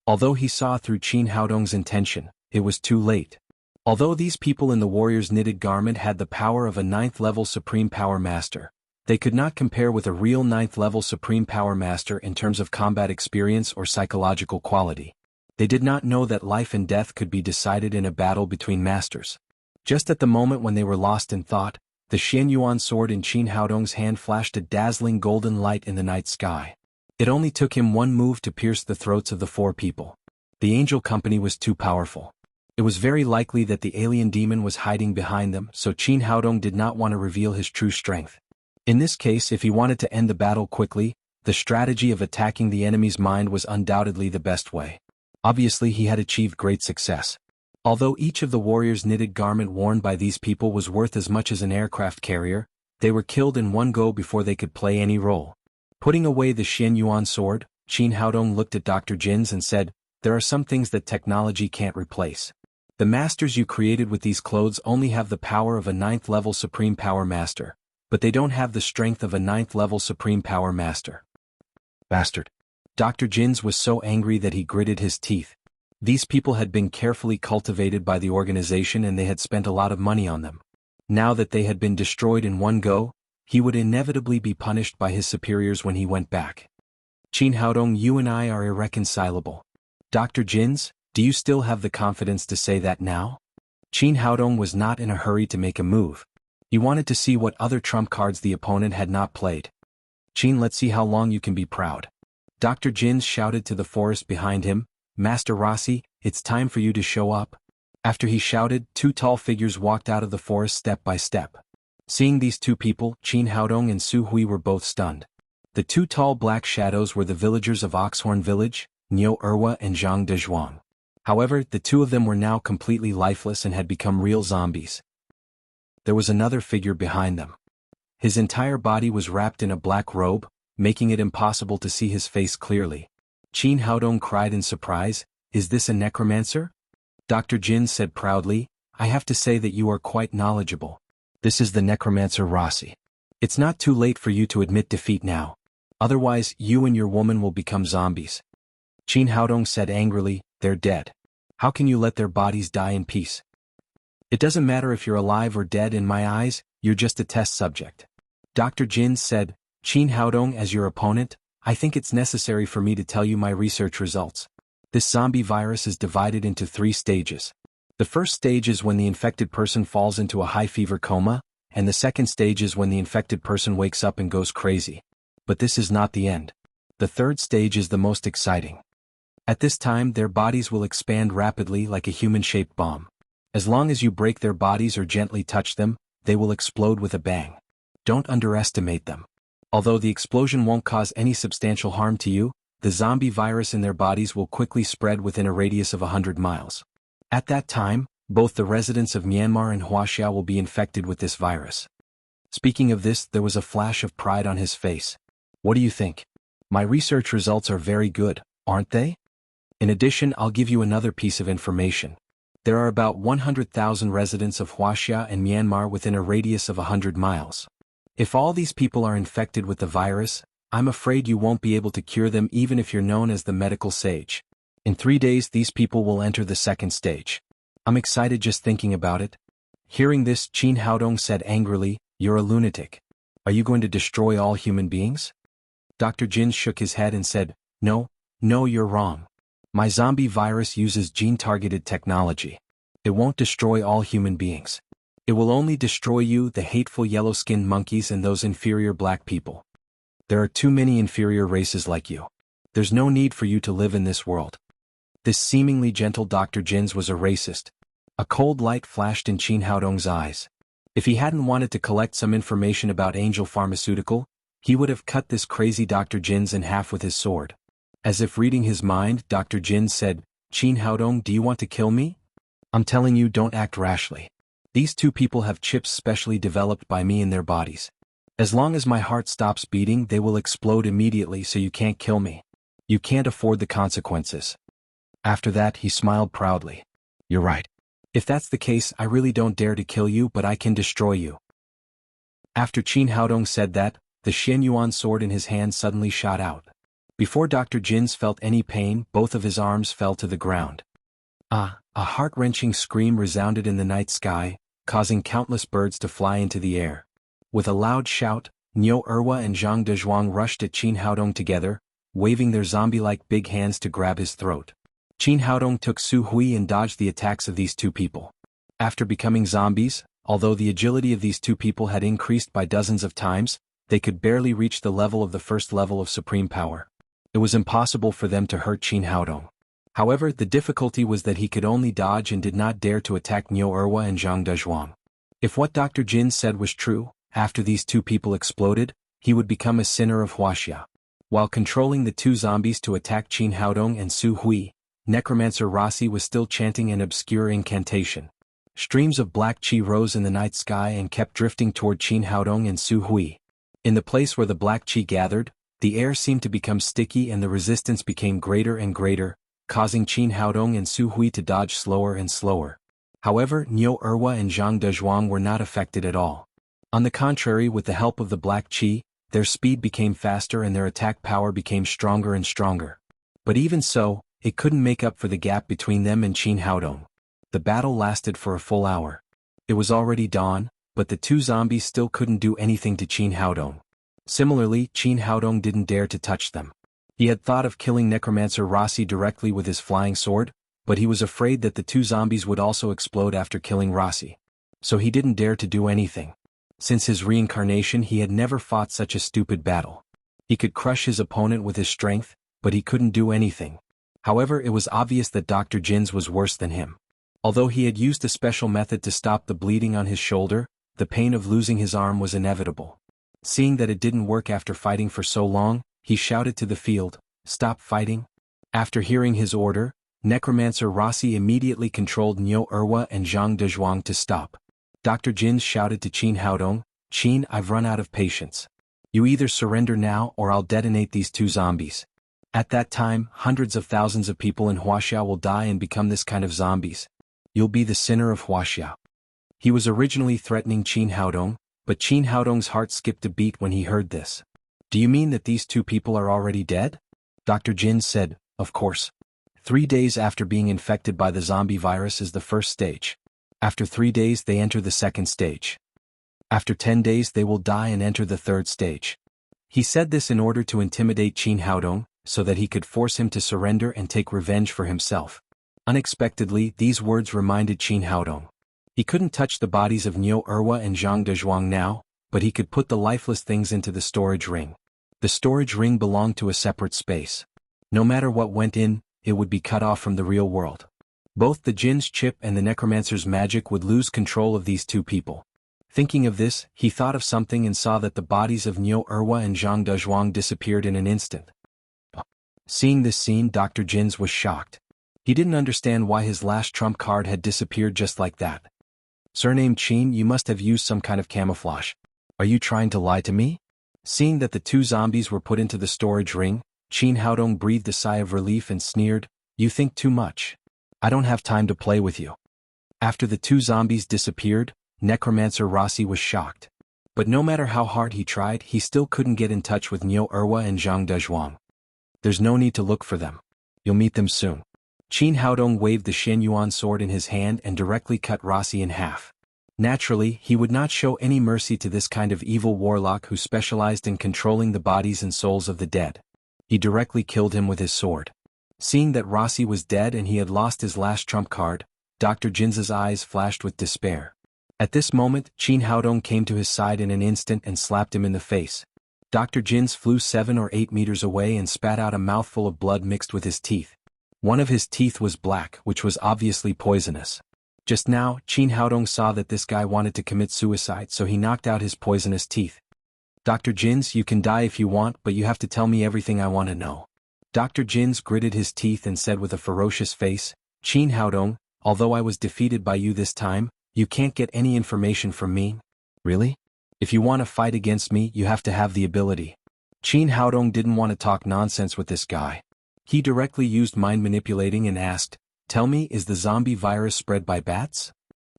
Although he saw through Qin Haodong's intention, it was too late. Although these people in the warrior's knitted garment had the power of a 9th level Supreme Power Master, they could not compare with a real 9th level Supreme Power Master in terms of combat experience or psychological quality. They did not know that life and death could be decided in a battle between masters. Just at the moment when they were lost in thought, the Xianyuan sword in Qin Haodong's hand flashed a dazzling golden light in the night sky. It only took him one move to pierce the throats of the 4 people. The angel company was too powerful. It was very likely that the alien demon was hiding behind them, so Qin Haodong did not want to reveal his true strength. In this case, if he wanted to end the battle quickly, the strategy of attacking the enemy's mind was undoubtedly the best way. Obviously he had achieved great success. Although each of the warrior's knitted garment worn by these people was worth as much as an aircraft carrier, they were killed in one go before they could play any role. Putting away the Xianyuan sword, Qin Haodong looked at Dr. Jin's and said, there are some things that technology can't replace. The masters you created with these clothes only have the power of a 9th level Supreme Power Master, but they don't have the strength of a 9th level Supreme Power Master. Bastard. Dr. Jin's was so angry that he gritted his teeth. These people had been carefully cultivated by the organization and they had spent a lot of money on them. Now that they had been destroyed in one go, he would inevitably be punished by his superiors when he went back. Qin Haodong, you and I are irreconcilable. Dr. Jin's, do you still have the confidence to say that now? Qin Haodong was not in a hurry to make a move. He wanted to see what other trump cards the opponent had not played. Qin, let's see how long you can be proud. Dr. Jin's shouted to the forest behind him, Master Rossi, it's time for you to show up. After he shouted, 2 tall figures walked out of the forest step by step. Seeing these 2 people, Qin Haodong and Su Hui were both stunned. The two tall black shadows were the villagers of Oxhorn Village, Niu Erwa and Zhang Dezhuang. However, the two of them were now completely lifeless and had become real zombies. There was another figure behind them. His entire body was wrapped in a black robe, making it impossible to see his face clearly. Qin Haodong cried in surprise, "Is this a necromancer?" Dr. Jin said proudly, "I have to say that you are quite knowledgeable. This is the necromancer Rossi. It's not too late for you to admit defeat now. Otherwise, you and your woman will become zombies." Qin Haodong said angrily, "They're dead. How can you let their bodies die in peace? It doesn't matter if you're alive or dead in my eyes, you're just a test subject." Dr. Jin said, "Qin Haodong, as your opponent, I think it's necessary for me to tell you my research results. This zombie virus is divided into 3 stages. The first stage is when the infected person falls into a high fever coma, and the second stage is when the infected person wakes up and goes crazy. But this is not the end. The third stage is the most exciting. At this time, their bodies will expand rapidly like a human-shaped bomb. As long as you break their bodies or gently touch them, they will explode with a bang. Don't underestimate them. Although the explosion won't cause any substantial harm to you, the zombie virus in their bodies will quickly spread within a radius of 100 miles. At that time, both the residents of Myanmar and Wuxia will be infected with this virus." Speaking of this, there was a flash of pride on his face. "What do you think? My research results are very good, aren't they? In addition, I'll give you another piece of information. There are about 100,000 residents of Wuxia and Myanmar within a radius of 100 miles. If all these people are infected with the virus, I'm afraid you won't be able to cure them even if you're known as the medical sage. In 3 days these people will enter the second stage. I'm excited just thinking about it." Hearing this, Qin Haodong said angrily, "You're a lunatic. Are you going to destroy all human beings?" Dr. Jin shook his head and said, No, you're wrong. My zombie virus uses gene-targeted technology. It won't destroy all human beings. It will only destroy you, the hateful yellow-skinned monkeys and those inferior black people. There are too many inferior races like you. There's no need for you to live in this world." This seemingly gentle Dr. Jin's was a racist. A cold light flashed in Qin Haodong's eyes. If he hadn't wanted to collect some information about Angel Pharmaceutical, he would have cut this crazy Dr. Jin's in half with his sword. As if reading his mind, Dr. Jin said, "Qin Haodong, do you want to kill me? I'm telling you, don't act rashly. These 2 people have chips specially developed by me in their bodies. As long as my heart stops beating, they will explode immediately, so you can't kill me. You can't afford the consequences." After that, he smiled proudly. "You're right. If that's the case, I really don't dare to kill you, but I can destroy you." After Qin Haodong said that, the Xianyuan sword in his hand suddenly shot out. Before Dr. Jin's felt any pain, both of his arms fell to the ground. A heart-wrenching scream resounded in the night sky, causing countless birds to fly into the air. With a loud shout, Niu Erwa and Zhang Dezhuang rushed at Qin Haodong together, waving their zombie-like big hands to grab his throat. Qin Haodong took Su Hui and dodged the attacks of these 2 people. After becoming zombies, although the agility of these 2 people had increased by dozens of times, they could barely reach the level of the first level of supreme power. It was impossible for them to hurt Qin Haodong. However, the difficulty was that he could only dodge and did not dare to attack Niu Erwa and Zhang Dezhuang. If what Dr. Jin said was true, after these 2 people exploded, he would become a sinner of Wuxia. While controlling the 2 zombies to attack Qin Haodong and Su Hui, Necromancer Rossi was still chanting an obscure incantation. Streams of black chi rose in the night sky and kept drifting toward Qin Haodong and Su Hui. In the place where the black chi gathered, the air seemed to become sticky and the resistance became greater and greater, causing Qin Haodong and Su Hui to dodge slower and slower. However, Niu Erwa and Zhang Dezhuang were not affected at all. On the contrary, with the help of the black chi, their speed became faster and their attack power became stronger and stronger. But even so, it couldn't make up for the gap between them and Qin Haodong. The battle lasted for a full hour. It was already dawn, but the 2 zombies still couldn't do anything to Qin Haodong. Similarly, Qin Haodong didn't dare to touch them. He had thought of killing Necromancer Rossi directly with his flying sword, but he was afraid that the 2 zombies would also explode after killing Rossi. So he didn't dare to do anything. Since his reincarnation, he had never fought such a stupid battle. He could crush his opponent with his strength, but he couldn't do anything. However, it was obvious that Dr. Jin's was worse than him. Although he had used a special method to stop the bleeding on his shoulder, the pain of losing his arm was inevitable. Seeing that it didn't work after fighting for so long, he shouted to the field, "Stop fighting!" After hearing his order, Necromancer Rossi immediately controlled Niu Erwa and Zhang Dezhuang to stop. Dr. Jin shouted to Qin Haodong, "Qin, I've run out of patience. You either surrender now or I'll detonate these two zombies." At that time, hundreds of thousands of people in Wuxia will die and become this kind of zombies. You'll be the sinner of Wuxia. He was originally threatening Qin Haodong, but Qin Haodong's heart skipped a beat when he heard this. "Do you mean that these two people are already dead?" Dr. Jin said, "Of course. 3 days after being infected by the zombie virus is the first stage. After 3 days they enter the second stage. After 10 days they will die and enter the third stage." He said this in order to intimidate Qin Haodong, so that he could force him to surrender and take revenge for himself. Unexpectedly, these words reminded Qin Haodong. He couldn't touch the bodies of Niu Erwa and Zhang Dezhuang now, but he could put the lifeless things into the storage ring. The storage ring belonged to a separate space. No matter what went in, it would be cut off from the real world. Both the Jin's chip and the Necromancer's magic would lose control of these two people. Thinking of this, he thought of something and saw that the bodies of Niu Erwa and Zhang Dezhuang disappeared in an instant. Seeing this scene, Dr. Jin's was shocked. He didn't understand why his last trump card had disappeared just like that. "Surnamed Qin, you must have used some kind of camouflage. Are you trying to lie to me?" Seeing that the two zombies were put into the storage ring, Qin Haodong breathed a sigh of relief and sneered, "You think too much. I don't have time to play with you." After the two zombies disappeared, Necromancer Rossi was shocked. But no matter how hard he tried, he still couldn't get in touch with Niu Erwa and Zhang Dezhuang. "There's no need to look for them. You'll meet them soon." Qin Haodong waved the Shenyuan sword in his hand and directly cut Rossi in half. Naturally, he would not show any mercy to this kind of evil warlock who specialized in controlling the bodies and souls of the dead. He directly killed him with his sword. Seeing that Rossi was dead and he had lost his last trump card, Dr. Jin's eyes flashed with despair. At this moment, Qin Haodong came to his side in an instant and slapped him in the face. Dr. Jin's flew 7 or 8 meters away and spat out a mouthful of blood mixed with his teeth. One of his teeth was black, which was obviously poisonous. Just now, Qin Haodong saw that this guy wanted to commit suicide, so he knocked out his poisonous teeth. "Dr. Jins, you can die if you want, but you have to tell me everything I want to know." Dr. Jins gritted his teeth and said with a ferocious face, "Qin Haodong, although I was defeated by you this time, you can't get any information from me." "Really? If you want to fight against me, you have to have the ability." Qin Haodong didn't want to talk nonsense with this guy. He directly used mind manipulating and asked, "Tell me, is the zombie virus spread by bats?"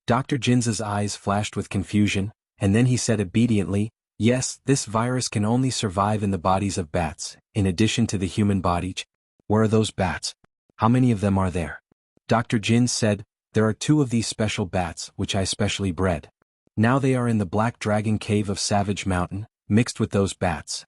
Dr. Jin's eyes flashed with confusion, and then he said obediently, "Yes, this virus can only survive in the bodies of bats, in addition to the human body." "Where are those bats? How many of them are there?" Dr. Jin said, "There are 2 of these special bats, which I specially bred. Now they are in the Black Dragon Cave of Savage Mountain, mixed with those bats.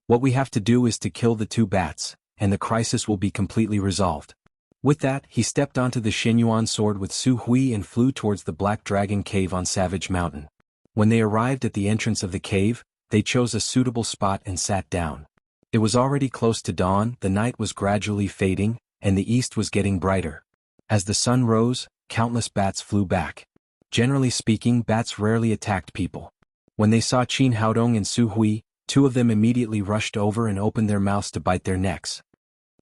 What we have to do is to kill the 2 bats, and the crisis will be completely resolved." With that, he stepped onto the Shenyuan sword with Su Hui and flew towards the Black Dragon Cave on Savage Mountain. When they arrived at the entrance of the cave, they chose a suitable spot and sat down. It was already close to dawn, the night was gradually fading, and the east was getting brighter. As the sun rose, countless bats flew back. Generally speaking, bats rarely attacked people. When they saw Qin Haodong and Su Hui, 2 of them immediately rushed over and opened their mouths to bite their necks.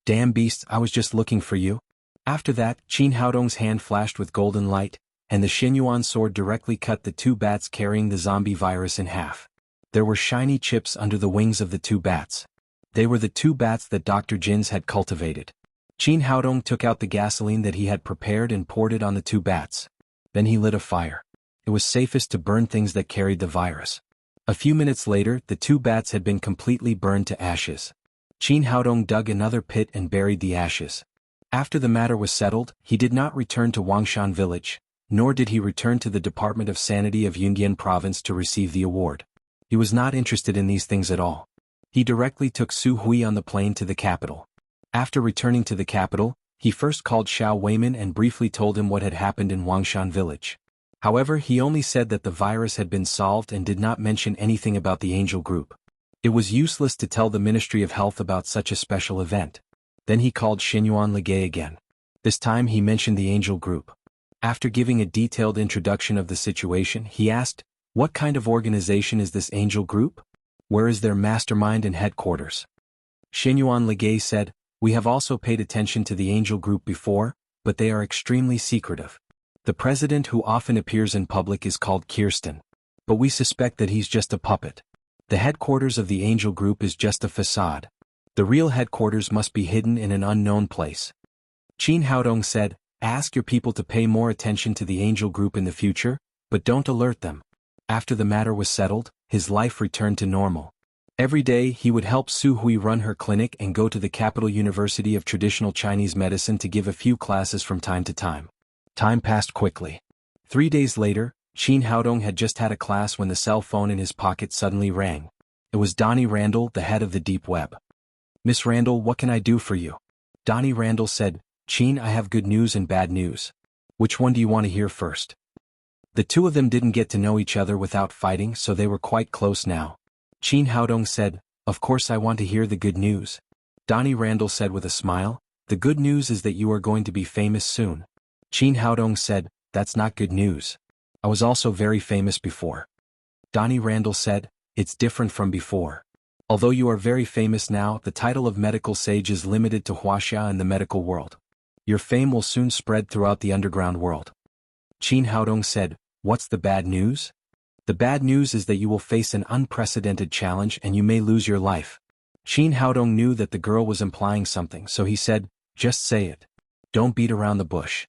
"Damn beasts, I was just looking for you." After that, Qin Haodong's hand flashed with golden light, and the Shenyuan sword directly cut the 2 bats carrying the zombie virus in half. There were shiny chips under the wings of the 2 bats. They were the 2 bats that Dr. Jins had cultivated. Qin Haodong took out the gasoline that he had prepared and poured it on the 2 bats. Then he lit a fire. It was safest to burn things that carried the virus. A few minutes later, the 2 bats had been completely burned to ashes. Qin Haodong dug another pit and buried the ashes. After the matter was settled, he did not return to Wangshan village, nor did he return to the Department of Sanity of Yundian province to receive the award. He was not interested in these things at all. He directly took Su Hui on the plane to the capital. After returning to the capital, he first called Xiao Weiman and briefly told him what had happened in Wangshan village. However, he only said that the virus had been solved and did not mention anything about the Angel Group. It was useless to tell the Ministry of Health about such a special event. Then he called Shenyuan Ligay again. This time he mentioned the Angel Group. After giving a detailed introduction of the situation, he asked, What kind of organization is this angel group? Where is their mastermind and headquarters? Shenyuan Legay said, we have also paid attention to the angel group before, but they are extremely secretive. The president who often appears in public is called Kirsten. But we suspect that he's just a puppet. The headquarters of the angel group is just a facade. The real headquarters must be hidden in an unknown place. Qin Haodong said, ask your people to pay more attention to the angel group in the future, but don't alert them. After the matter was settled, his life returned to normal. Every day he would help Su Hui run her clinic and go to the Capital University of Traditional Chinese Medicine to give a few classes from time to time. Time passed quickly. 3 days later, Qin Haodong had just had a class when the cell phone in his pocket suddenly rang. It was Donnie Randall, the head of the Deep Web. Miss Randall, what can I do for you? Donnie Randall said, Qin, I have good news and bad news. Which one do you want to hear first? The two of them didn't get to know each other without fighting, so they were quite close now. Qin Haodong said, of course I want to hear the good news. Donnie Randall said with a smile, the good news is that you are going to be famous soon. Qin Haodong said, that's not good news. I was also very famous before. Donnie Randall said, it's different from before. Although you are very famous now, the title of medical sage is limited to Wuxia and the medical world. Your fame will soon spread throughout the underground world. Qin Haodong said, what's the bad news? The bad news is that you will face an unprecedented challenge and you may lose your life. Qin Haodong knew that the girl was implying something, so he said, just say it. Don't beat around the bush.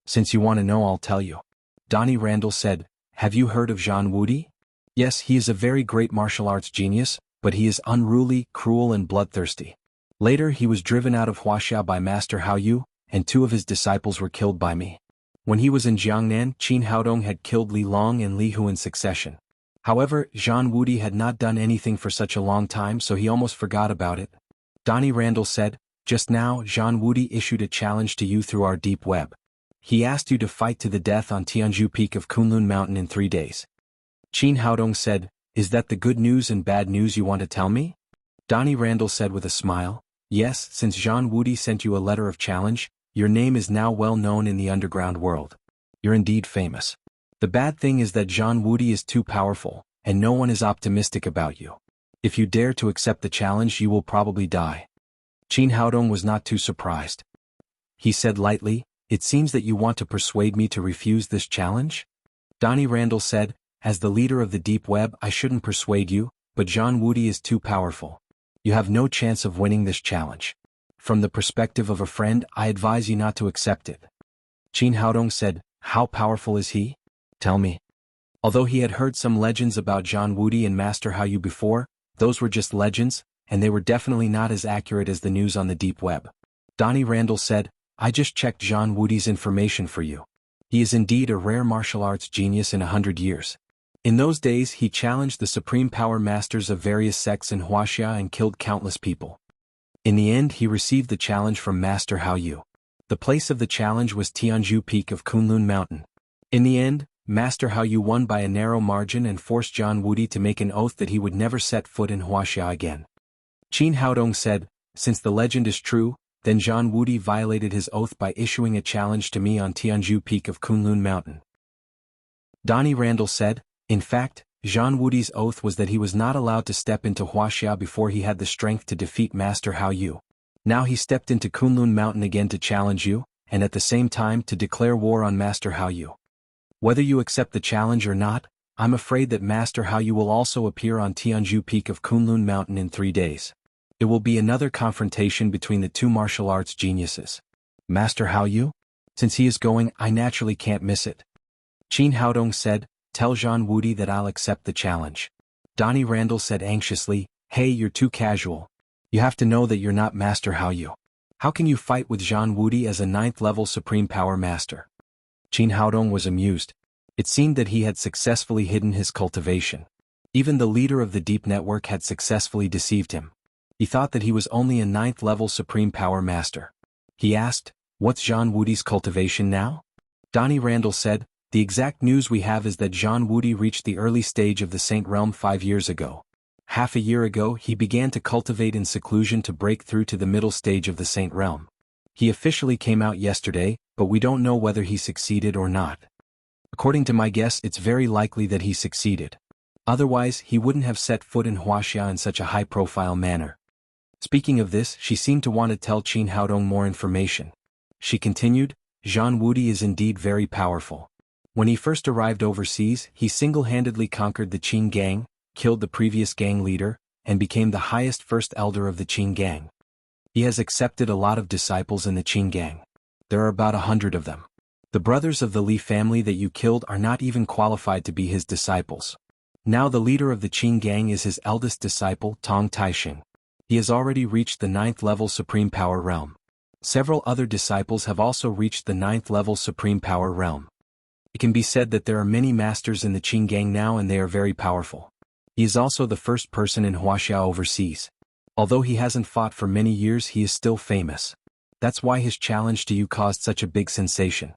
Since you want to know, I'll tell you. Donnie Randall said, have you heard of Zhang Wudi? Yes, he is a very great martial arts genius, but he is unruly, cruel and bloodthirsty. Later he was driven out of Huaxia by Master Hao Yu, and 2 of his disciples were killed by me. When he was in Jiangnan, Qin Haodong had killed Li Long and Li Hu in succession. However, Zhang Wudi had not done anything for such a long time, so he almost forgot about it. Donnie Randall said, just now Zhang Wudi issued a challenge to you through our deep web. He asked you to fight to the death on Tianzhu Peak of Kunlun Mountain in 3 days. Qin Haodong said, is that the good news and bad news you want to tell me? Donnie Randall said with a smile, yes, since Zhang Wudi sent you a letter of challenge, your name is now well known in the underground world. You're indeed famous. The bad thing is that Zhang Wudi is too powerful, and no one is optimistic about you. If you dare to accept the challenge, you will probably die. Qin Haodong was not too surprised. He said lightly, it seems that you want to persuade me to refuse this challenge? Donnie Randall said, as the leader of the deep web, I shouldn't persuade you, but Zhang Wudi is too powerful. You have no chance of winning this challenge. From the perspective of a friend, I advise you not to accept it. Qin Haodong said, how powerful is he? Tell me. Although he had heard some legends about Zhang Wudi and Master Hao Yu before, those were just legends, and they were definitely not as accurate as the news on the deep web. Donnie Randall said, I just checked Zhang Wudi's information for you. He is indeed a rare martial arts genius in 100 years. In those days he challenged the supreme power masters of various sects in Huaxia and killed countless people. In the end he received the challenge from Master Hao Yu. The place of the challenge was Tianzhu Peak of Kunlun Mountain. In the end, Master Hao Yu won by a narrow margin and forced Zhang Wudi to make an oath that he would never set foot in Huaxia again. Qin Haodong said, since the legend is true, then Zhang Wudi violated his oath by issuing a challenge to me on Tianzhu Peak of Kunlun Mountain. Donnie Randall said, in fact, Zhang Wudi's oath was that he was not allowed to step into Huaxia before he had the strength to defeat Master Hao Yu. Now he stepped into Kunlun Mountain again to challenge you, and at the same time to declare war on Master Hao Yu. Whether you accept the challenge or not, I'm afraid that Master Hao Yu will also appear on Tianzhu Peak of Kunlun Mountain in 3 days. It will be another confrontation between the 2 martial arts geniuses. Master Hao Yu? Since he is going, I naturally can't miss it. Qin Haodong said, tell Zhang Wudi that I'll accept the challenge. Donnie Randall said anxiously, hey, you're too casual. You have to know that you're not Master Hao Yu. How can you fight with Zhang Wudi as a 9th-level Supreme Power Master? Qin Haodong was amused. It seemed that he had successfully hidden his cultivation. Even the leader of the Deep Network had successfully deceived him. He thought that he was only a 9th-level Supreme Power Master. He asked, what's Zhang Wudi's cultivation now? Donnie Randall said, the exact news we have is that Zhang Wudi reached the early stage of the Saint Realm 5 years ago. Half a year ago he began to cultivate in seclusion to break through to the middle stage of the Saint Realm. He officially came out yesterday, but we don't know whether he succeeded or not. According to my guess, it's very likely that he succeeded. Otherwise, he wouldn't have set foot in Wuxia in such a high-profile manner. Speaking of this, she seemed to want to tell Qin Haodong more information. She continued, Zhang Wudi is indeed very powerful. When he first arrived overseas, he single-handedly conquered the Qin gang, killed the previous gang leader, and became the highest first elder of the Qin gang. He has accepted a lot of disciples in the Qin gang. There are about 100 of them. The brothers of the Li family that you killed are not even qualified to be his disciples. Now the leader of the Qin gang is his eldest disciple, Tong Taixing. He has already reached the 9th level Supreme Power Realm. Several other disciples have also reached the 9th level Supreme Power Realm. It can be said that there are many masters in the Qin gang now and they are very powerful. He is also the first person in Wuxia overseas. Although he hasn't fought for many years, he is still famous. That's why his challenge to you caused such a big sensation.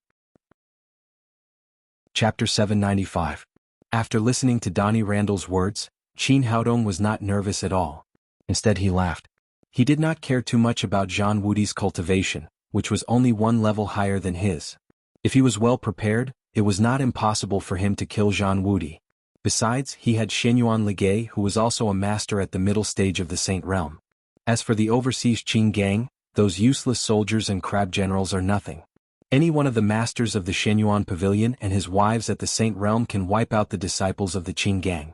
Chapter 795. After listening to Donnie Randall's words, Qin Haodong was not nervous at all. Instead he laughed. He did not care too much about Zhang Wudi's cultivation, which was only one level higher than his. If he was well prepared, it was not impossible for him to kill Zhang Wudi. Besides, he had Shenyuan Ligay, who was also a master at the middle stage of the Saint Realm. As for the overseas Qin gang, those useless soldiers and crab generals are nothing. Any one of the masters of the Shenyuan Pavilion and his wives at the Saint Realm can wipe out the disciples of the Qin gang.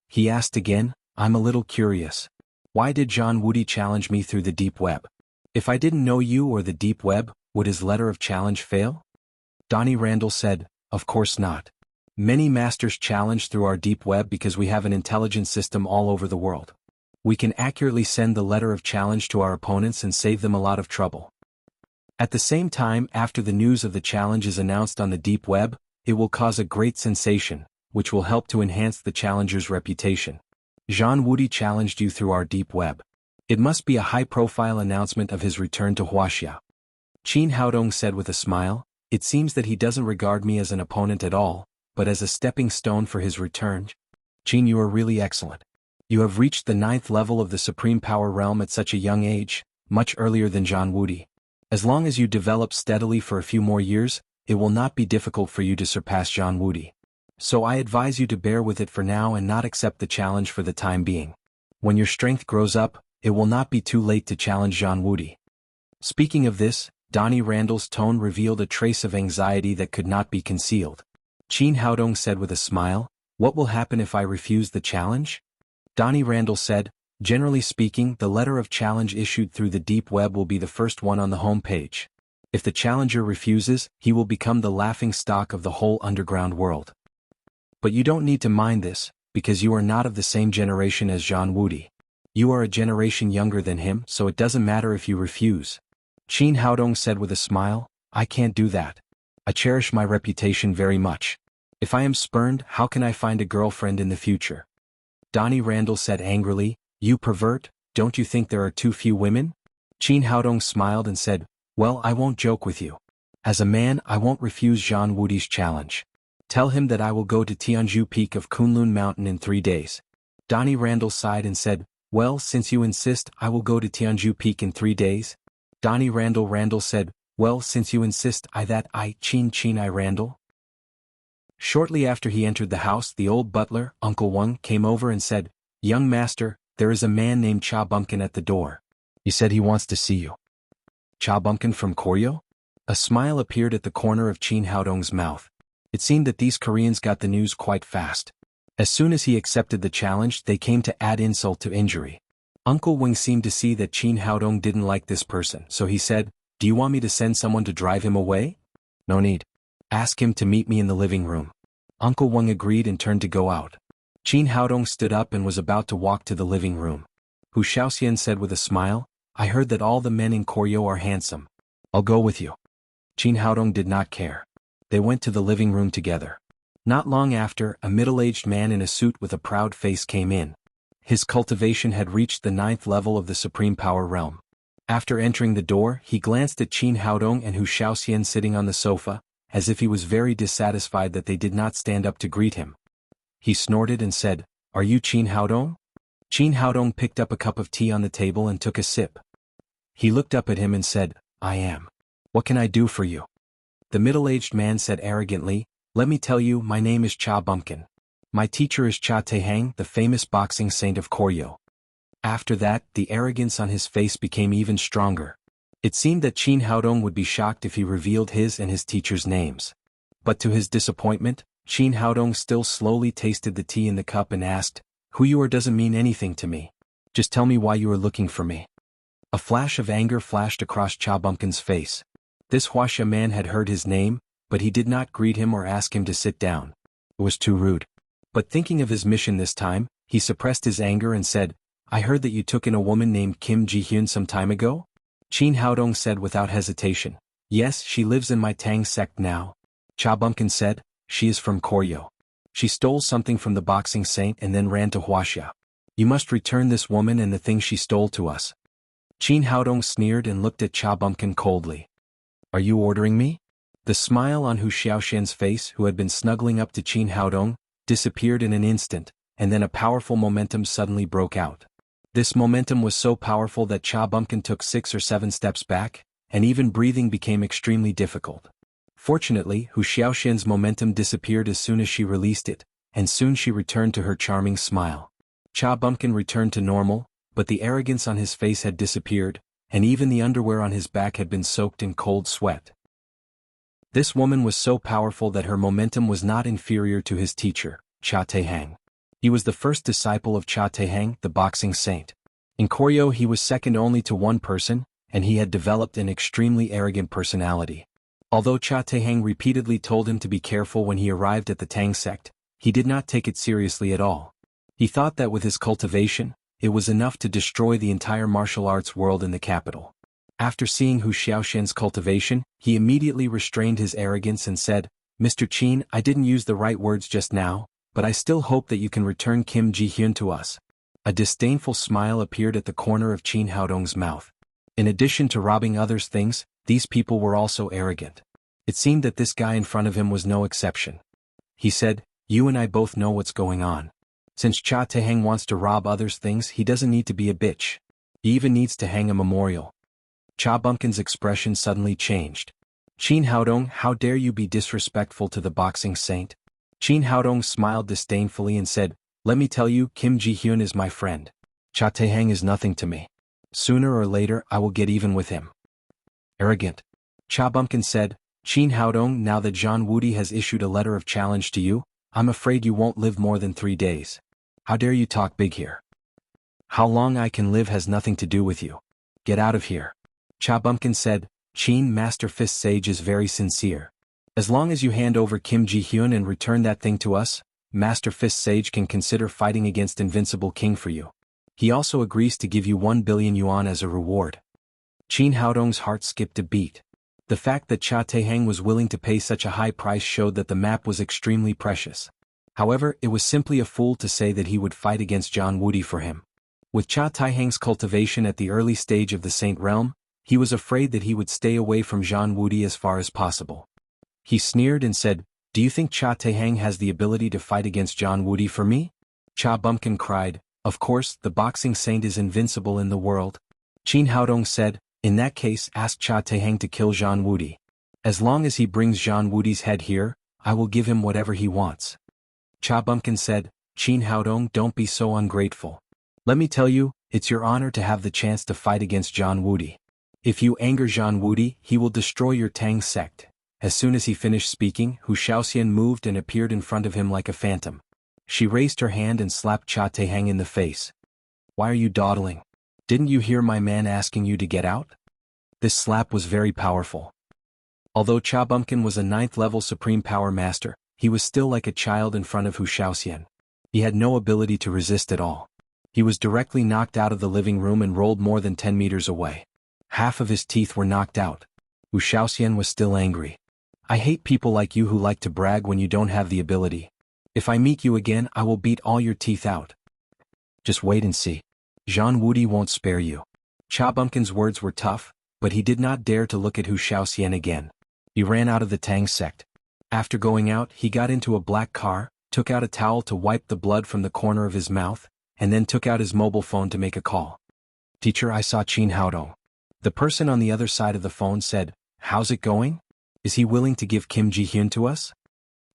He asked again, I'm a little curious. Why did Zhang Wudi challenge me through the deep web? If I didn't know you or the deep web, would his letter of challenge fail? Donnie Randall said, Of course not. Many masters challenge through our deep web because we have an intelligence system all over the world. We can accurately send the letter of challenge to our opponents and save them a lot of trouble. At the same time, after the news of the challenge is announced on the deep web, it will cause a great sensation, which will help to enhance the challenger's reputation. Zhang Wudi challenged you through our deep web. It must be a high-profile announcement of his return to Wuxia. Qin Haodong said with a smile, It seems that he doesn't regard me as an opponent at all, but as a stepping stone for his return. Qin, you are really excellent. You have reached the 9th level of the Supreme Power Realm at such a young age, much earlier than Zhang Wudi. As long as you develop steadily for a few more years, it will not be difficult for you to surpass Zhang Wudi. So I advise you to bear with it for now and not accept the challenge for the time being. When your strength grows up, it will not be too late to challenge Zhang Wudi. Speaking of this, Donnie Randall's tone revealed a trace of anxiety that could not be concealed. Qin Haodong said with a smile, What will happen if I refuse the challenge? Donnie Randall said, Generally speaking, the letter of challenge issued through the deep web will be the first one on the home page. If the challenger refuses, he will become the laughing stock of the whole underground world. But you don't need to mind this, because you are not of the same generation as Zhang Wudi. You are a generation younger than him, so it doesn't matter if you refuse. Qin Haodong said with a smile, I can't do that. I cherish my reputation very much. If I am spurned, how can I find a girlfriend in the future? Donnie Randall said angrily, You pervert, don't you think there are too few women? Qin Haodong smiled and said, Well, I won't joke with you. As a man, I won't refuse Zhang Wudi's challenge. Tell him that I will go to Tianzhu Peak of Kunlun Mountain in 3 days. Donnie Randall sighed and said, Well, since you insist, I will go to Tianzhu Peak in 3 days. Donnie Randall said, Well, since you insist, I Randall. Shortly after he entered the house, the old butler, Uncle Wang, came over and said, Young master, there is a man named Cha Bumpkin at the door. He said he wants to see you. Cha Bumpkin from Koryo? A smile appeared at the corner of Qin Haodong's mouth. It seemed that these Koreans got the news quite fast. As soon as he accepted the challenge, they came to add insult to injury. Uncle Wang seemed to see that Qin Haodong didn't like this person, so he said, Do you want me to send someone to drive him away? No need. Ask him to meet me in the living room. Uncle Wang agreed and turned to go out. Qin Haodong stood up and was about to walk to the living room. Hu Shaoxian said with a smile, I heard that all the men in Koryo are handsome. I'll go with you. Qin Haodong did not care. They went to the living room together. Not long after, a middle-aged man in a suit with a proud face came in. His cultivation had reached the 9th level of the Supreme Power Realm. After entering the door, he glanced at Qin Haodong and Hu Shaoxian sitting on the sofa, as if he was very dissatisfied that they did not stand up to greet him. He snorted and said, Are you Qin Haodong? Qin Haodong picked up a cup of tea on the table and took a sip. He looked up at him and said, I am. What can I do for you? The middle-aged man said arrogantly, Let me tell you, my name is Cha Bumpkin. My teacher is Cha Taehang, the famous boxing saint of Koryo. After that, the arrogance on his face became even stronger. It seemed that Qin Haodong would be shocked if he revealed his and his teacher's names. But to his disappointment, Qin Haodong still slowly tasted the tea in the cup and asked, "Who you are doesn't mean anything to me. Just tell me why you are looking for me." A flash of anger flashed across Cha Bumpkin's face. This Wuxia man had heard his name, but he did not greet him or ask him to sit down. It was too rude. But thinking of his mission this time, he suppressed his anger and said, "I heard that you took in a woman named Kim Ji-hyun some time ago?" Qin Haodong said without hesitation, "Yes, she lives in my Tang sect now." Cha Bumpkin said, "She is from Koryo. She stole something from the boxing saint and then ran to Wuxia. You must return this woman and the things she stole to us." Qin Haodong sneered and looked at Cha Bumpkin coldly. "Are you ordering me?" The smile on Hu Xiaoxian's face, who had been snuggling up to Qin Haodong, disappeared in an instant, and then a powerful momentum suddenly broke out. This momentum was so powerful that Cha Bumpkin took 6 or 7 steps back, and even breathing became extremely difficult. Fortunately, Hu Xiaoxian's momentum disappeared as soon as she released it, and soon she returned to her charming smile. Cha Bumpkin returned to normal, but the arrogance on his face had disappeared, and even the underwear on his back had been soaked in cold sweat. This woman was so powerful that her momentum was not inferior to his teacher, Cha Taehang. He was the first disciple of Cha Taehang, the boxing saint. In Koryo he was second only to one person, and he had developed an extremely arrogant personality. Although Cha Taehang repeatedly told him to be careful when he arrived at the Tang sect, he did not take it seriously at all. He thought that with his cultivation, it was enough to destroy the entire martial arts world in the capital. After seeing Hu Xiaoxian's cultivation, he immediately restrained his arrogance and said, "Mr. Qin, I didn't use the right words just now, but I still hope that you can return Kim Ji-hyun to us." A disdainful smile appeared at the corner of Qin Haodong's mouth. In addition to robbing others' things, these people were also arrogant. It seemed that this guy in front of him was no exception. He said, "You and I both know what's going on. Since Cha Taehang wants to rob others' things, he doesn't need to be a bitch. He even needs to hang a memorial." Cha Bumpkin's expression suddenly changed. "Qin Haodong, how dare you be disrespectful to the boxing saint?" Qin Haodong smiled disdainfully and said, "Let me tell you, Kim Ji-hyun is my friend. Cha Taehang is nothing to me. Sooner or later I will get even with him." Arrogant. Cha Bumpkin said, "Qin Haodong, now that Zhang Wudi has issued a letter of challenge to you, I'm afraid you won't live more than 3 days. How dare you talk big here? How long I can live has nothing to do with you. Get out of here." Cha Bumpkin said, "Qin, Master Fist Sage is very sincere. As long as you hand over Kim Ji-hyun and return that thing to us, Master Fist Sage can consider fighting against Invincible King for you. He also agrees to give you 1 billion yuan as a reward." Qin Haodong's heart skipped a beat. The fact that Cha Taehang was willing to pay such a high price showed that the map was extremely precious. However, it was simply a fool to say that he would fight against Zhang Wudi for him. With Cha Taehang's cultivation at the early stage of the Saint Realm, he was afraid that he would stay away from Zhang Wudi as far as possible. He sneered and said, "Do you think Cha Taehang has the ability to fight against Zhang Wudi for me?" Cha Bumpkin cried, "Of course, the boxing saint is invincible in the world." Qin Haodong said, "In that case, ask Cha Taehang to kill Zhang Wudi. As long as he brings Zhang Wudi's head here, I will give him whatever he wants." Cha Bumpkin said, "Qin Haodong, don't be so ungrateful. Let me tell you, it's your honor to have the chance to fight against Zhang Wudi. If you anger Zhang Wudi, he will destroy your Tang sect." As soon as he finished speaking, Hu Xiaoxian moved and appeared in front of him like a phantom. She raised her hand and slapped Cha Taehang in the face. "Why are you dawdling? Didn't you hear my man asking you to get out?" This slap was very powerful. Although Cha Bumpkin was a 9th-level Supreme Power Master, he was still like a child in front of Hu Xiaoxian. He had no ability to resist at all. He was directly knocked out of the living room and rolled more than 10 meters away. Half of his teeth were knocked out. Hu Xiaoxian was still angry. "I hate people like you who like to brag when you don't have the ability. If I meet you again, I will beat all your teeth out. Just wait and see. Zhang Wudi won't spare you." Cha Bumpkin's words were tough, but he did not dare to look at Hu Xiaoxian again. He ran out of the Tang sect. After going out, he got into a black car, took out a towel to wipe the blood from the corner of his mouth, and then took out his mobile phone to make a call. "Teacher, I saw Qin Haodong." The person on the other side of the phone said, "How's it going? Is he willing to give Kim Ji-hyun to us?"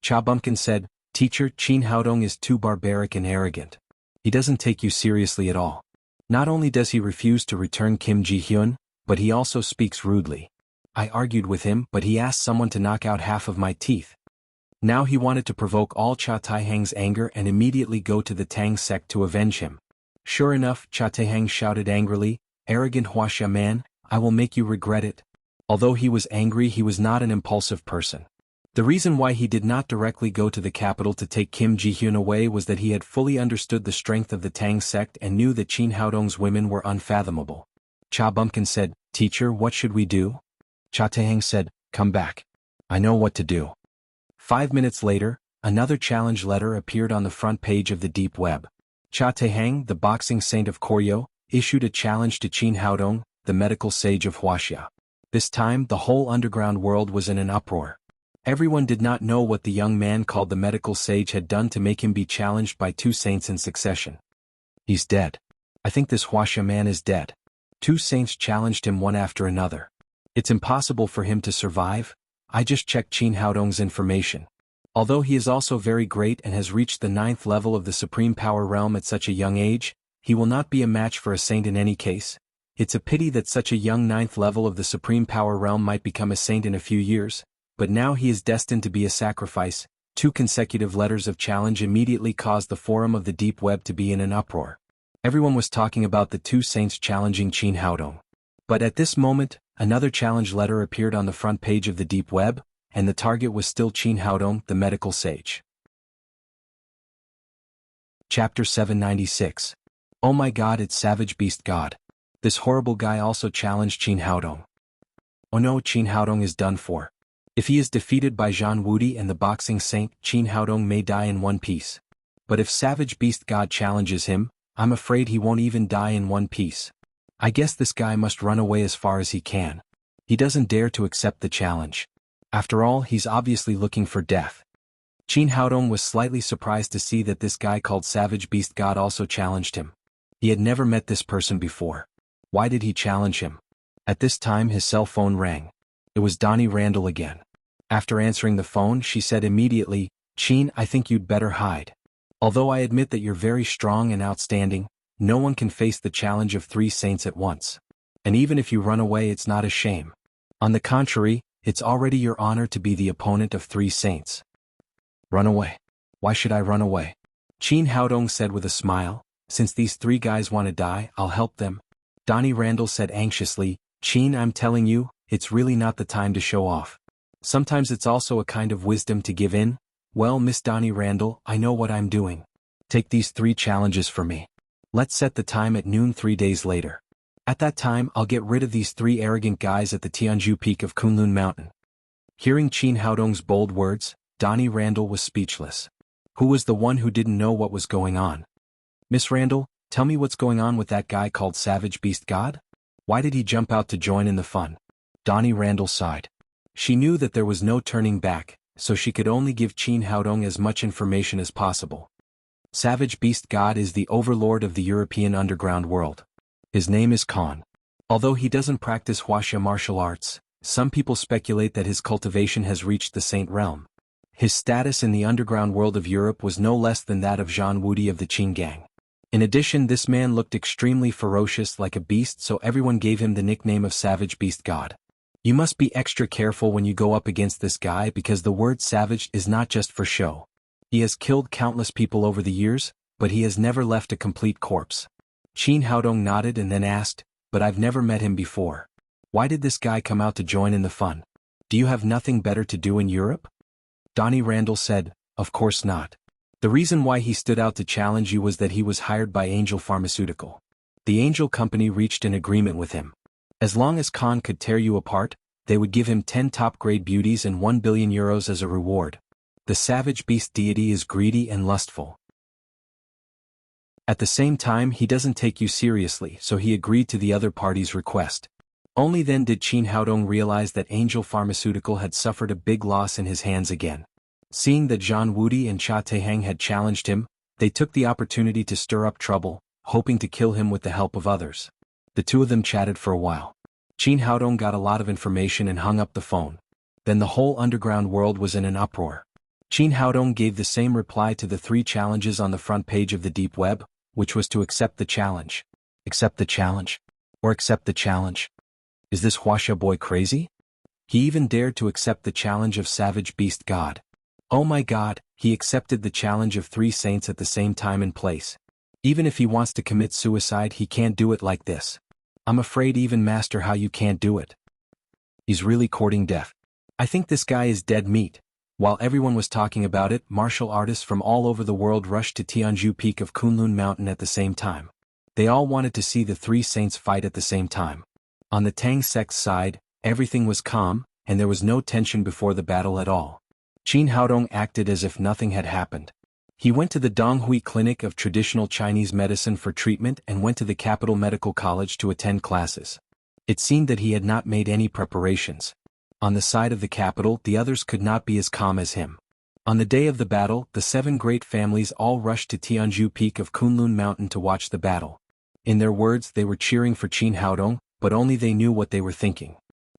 Cha Bumpkin said, "Teacher, Qin Haodong is too barbaric and arrogant. He doesn't take you seriously at all. Not only does he refuse to return Kim Ji-hyun, but he also speaks rudely. I argued with him, but he asked someone to knock out half of my teeth. Now he wanted to provoke all Cha Taihang's anger and immediately go to the Tang sect to avenge him." Sure enough, Cha Taihang shouted angrily, "Arrogant Wuxia man, I will make you regret it." Although he was angry, he was not an impulsive person. The reason why he did not directly go to the capital to take Kim Ji-hyun away was that he had fully understood the strength of the Tang sect and knew that Qin Haodong's women were unfathomable. Cha Bumpkin said, "Teacher, what should we do?" Cha Taihang said, "Come back. I know what to do." 5 minutes later, another challenge letter appeared on the front page of the deep web. Cha Taihang, the boxing saint of Koryo, issued a challenge to Qin Haodong, the medical sage of Wuxia. This time, the whole underground world was in an uproar. Everyone did not know what the young man called the medical sage had done to make him be challenged by two saints in succession. "He's dead. I think this Wuxia man is dead." Two saints challenged him one after another. "It's impossible for him to survive. I just checked Qin Haodong's information. Although he is also very great and has reached the 9th level of the supreme power realm at such a young age, he will not be a match for a saint in any case. It's a pity that such a young 9th level of the supreme power realm might become a saint in a few years, but now he is destined to be a sacrifice." Two consecutive letters of challenge immediately caused the forum of the deep web to be in an uproar. Everyone was talking about the two saints challenging Qin Haodong. But at this moment, another challenge letter appeared on the front page of the deep web, and the target was still Qin Haodong, the medical sage. Chapter 796. Oh my god, it's Savage Beast God. This horrible guy also challenged Qin Haodong. Oh no, Qin Haodong is done for. If he is defeated by Zhan Wudi and the boxing saint, Qin Haodong may die in one piece. But if Savage Beast God challenges him, I'm afraid he won't even die in one piece. I guess this guy must run away as far as he can. He doesn't dare to accept the challenge. After all, he's obviously looking for death. Qin Haodong was slightly surprised to see that this guy called Savage Beast God also challenged him. He had never met this person before. Why did he challenge him? At this time his cell phone rang. It was Donnie Randall again. After answering the phone, she said immediately, "Qin, I think you'd better hide. Although I admit that you're very strong and outstanding, no one can face the challenge of 3 saints at once. And even if you run away, it's not a shame. On the contrary, it's already your honor to be the opponent of 3 saints." "Run away? Why should I run away?" Qin Haodong said with a smile, "Since these 3 guys want to die, I'll help them." Donnie Randall said anxiously, "Qin, I'm telling you, it's really not the time to show off. Sometimes it's also a kind of wisdom to give in." "Well, Miss Donnie Randall, I know what I'm doing. Take these 3 challenges for me. Let's set the time at noon 3 days later. At that time, I'll get rid of these 3 arrogant guys at the Tianju peak of Kunlun Mountain." Hearing Qin Haodong's bold words, Donnie Randall was speechless. Who was the one who didn't know what was going on? "Miss Randall, tell me what's going on with that guy called Savage Beast God? Why did he jump out to join in the fun?" Donnie Randall sighed. She knew that there was no turning back, so she could only give Qin Haodong as much information as possible. Savage Beast God is the overlord of the European underground world. His name is Khan. Although he doesn't practice Wuxia martial arts, some people speculate that his cultivation has reached the saint realm. His status in the underground world of Europe was no less than that of Zhan Wudi of the Qin gang. In addition, this man looked extremely ferocious like a beast, so everyone gave him the nickname of Savage Beast God. You must be extra careful when you go up against this guy because the word savage is not just for show. He has killed countless people over the years, but he has never left a complete corpse. Qin Haodong nodded and then asked, "But I've never met him before. Why did this guy come out to join in the fun? Do you have nothing better to do in Europe?" Donnie Randall said, "Of course not. The reason why he stood out to challenge you was that he was hired by Angel Pharmaceutical. The Angel Company reached an agreement with him. As long as Khan could tear you apart, they would give him 10 top-grade beauties and 1 billion euros as a reward. The Savage Beast deity is greedy and lustful. At the same time, he doesn't take you seriously, so he agreed to the other party's request." Only then did Qin Haodong realize that Angel Pharmaceutical had suffered a big loss in his hands again. Seeing that Zhan Wudi and Cha Taihang had challenged him, they took the opportunity to stir up trouble, hoping to kill him with the help of others. The two of them chatted for a while. Qin Haodong got a lot of information and hung up the phone. Then the whole underground world was in an uproar. Qin Haodong gave the same reply to the 3 challenges on the front page of the deep web, which was to accept the challenge. Accept the challenge? Or accept the challenge? Is this Wuxia boy crazy? He even dared to accept the challenge of Savage Beast God. Oh my god, he accepted the challenge of 3 saints at the same time and place. Even if he wants to commit suicide, he can't do it like this. I'm afraid even Master How You can't do it. He's really courting death. I think this guy is dead meat. While everyone was talking about it, martial artists from all over the world rushed to Tianzhu Peak of Kunlun Mountain at the same time. They all wanted to see the 3 saints fight at the same time. On the Tang sect's side, everything was calm, and there was no tension before the battle at all. Qin Haodong acted as if nothing had happened. He went to the Donghui Clinic of Traditional Chinese Medicine for treatment and went to the Capital Medical College to attend classes. It seemed that he had not made any preparations. On the side of the capital, the others could not be as calm as him. On the day of the battle, the 7 great families all rushed to Tianzhu Peak of Kunlun Mountain to watch the battle. In their words, they were cheering for Qin Haodong, but only they knew what they were thinking.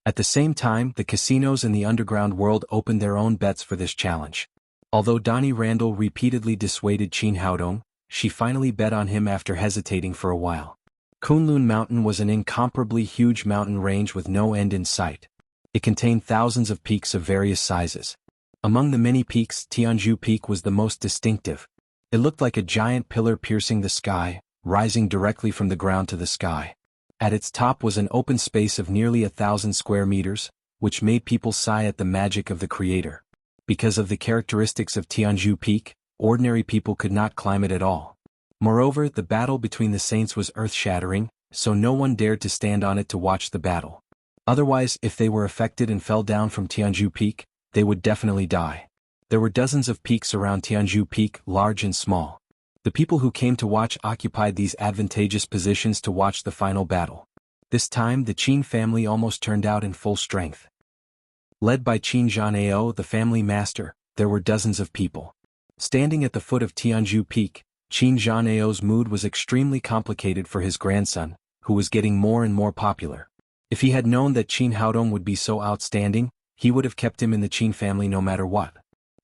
At the same time, the casinos in the underground world opened their own bets for this challenge. Although Donnie Randall repeatedly dissuaded Qin Haodong, she finally bet on him after hesitating for a while. Kunlun Mountain was an incomparably huge mountain range with no end in sight. It contained thousands of peaks of various sizes. Among the many peaks, Tianzhu Peak was the most distinctive. It looked like a giant pillar piercing the sky, rising directly from the ground to the sky. At its top was an open space of nearly 1,000 square meters, which made people sigh at the magic of the Creator. Because of the characteristics of Tianzhu Peak, ordinary people could not climb it at all. Moreover, the battle between the saints was earth-shattering, so no one dared to stand on it to watch the battle. Otherwise, if they were affected and fell down from Tianzhu Peak, they would definitely die. There were dozens of peaks around Tianzhu Peak, large and small. The people who came to watch occupied these advantageous positions to watch the final battle. This time, the Qin family almost turned out in full strength. Led by Qin Zhanao, the family master, there were dozens of people. Standing at the foot of Tianzhu Peak, Qin Zhanao's mood was extremely complicated for his grandson, who was getting more and more popular. If he had known that Qin Haodong would be so outstanding, he would have kept him in the Qin family no matter what.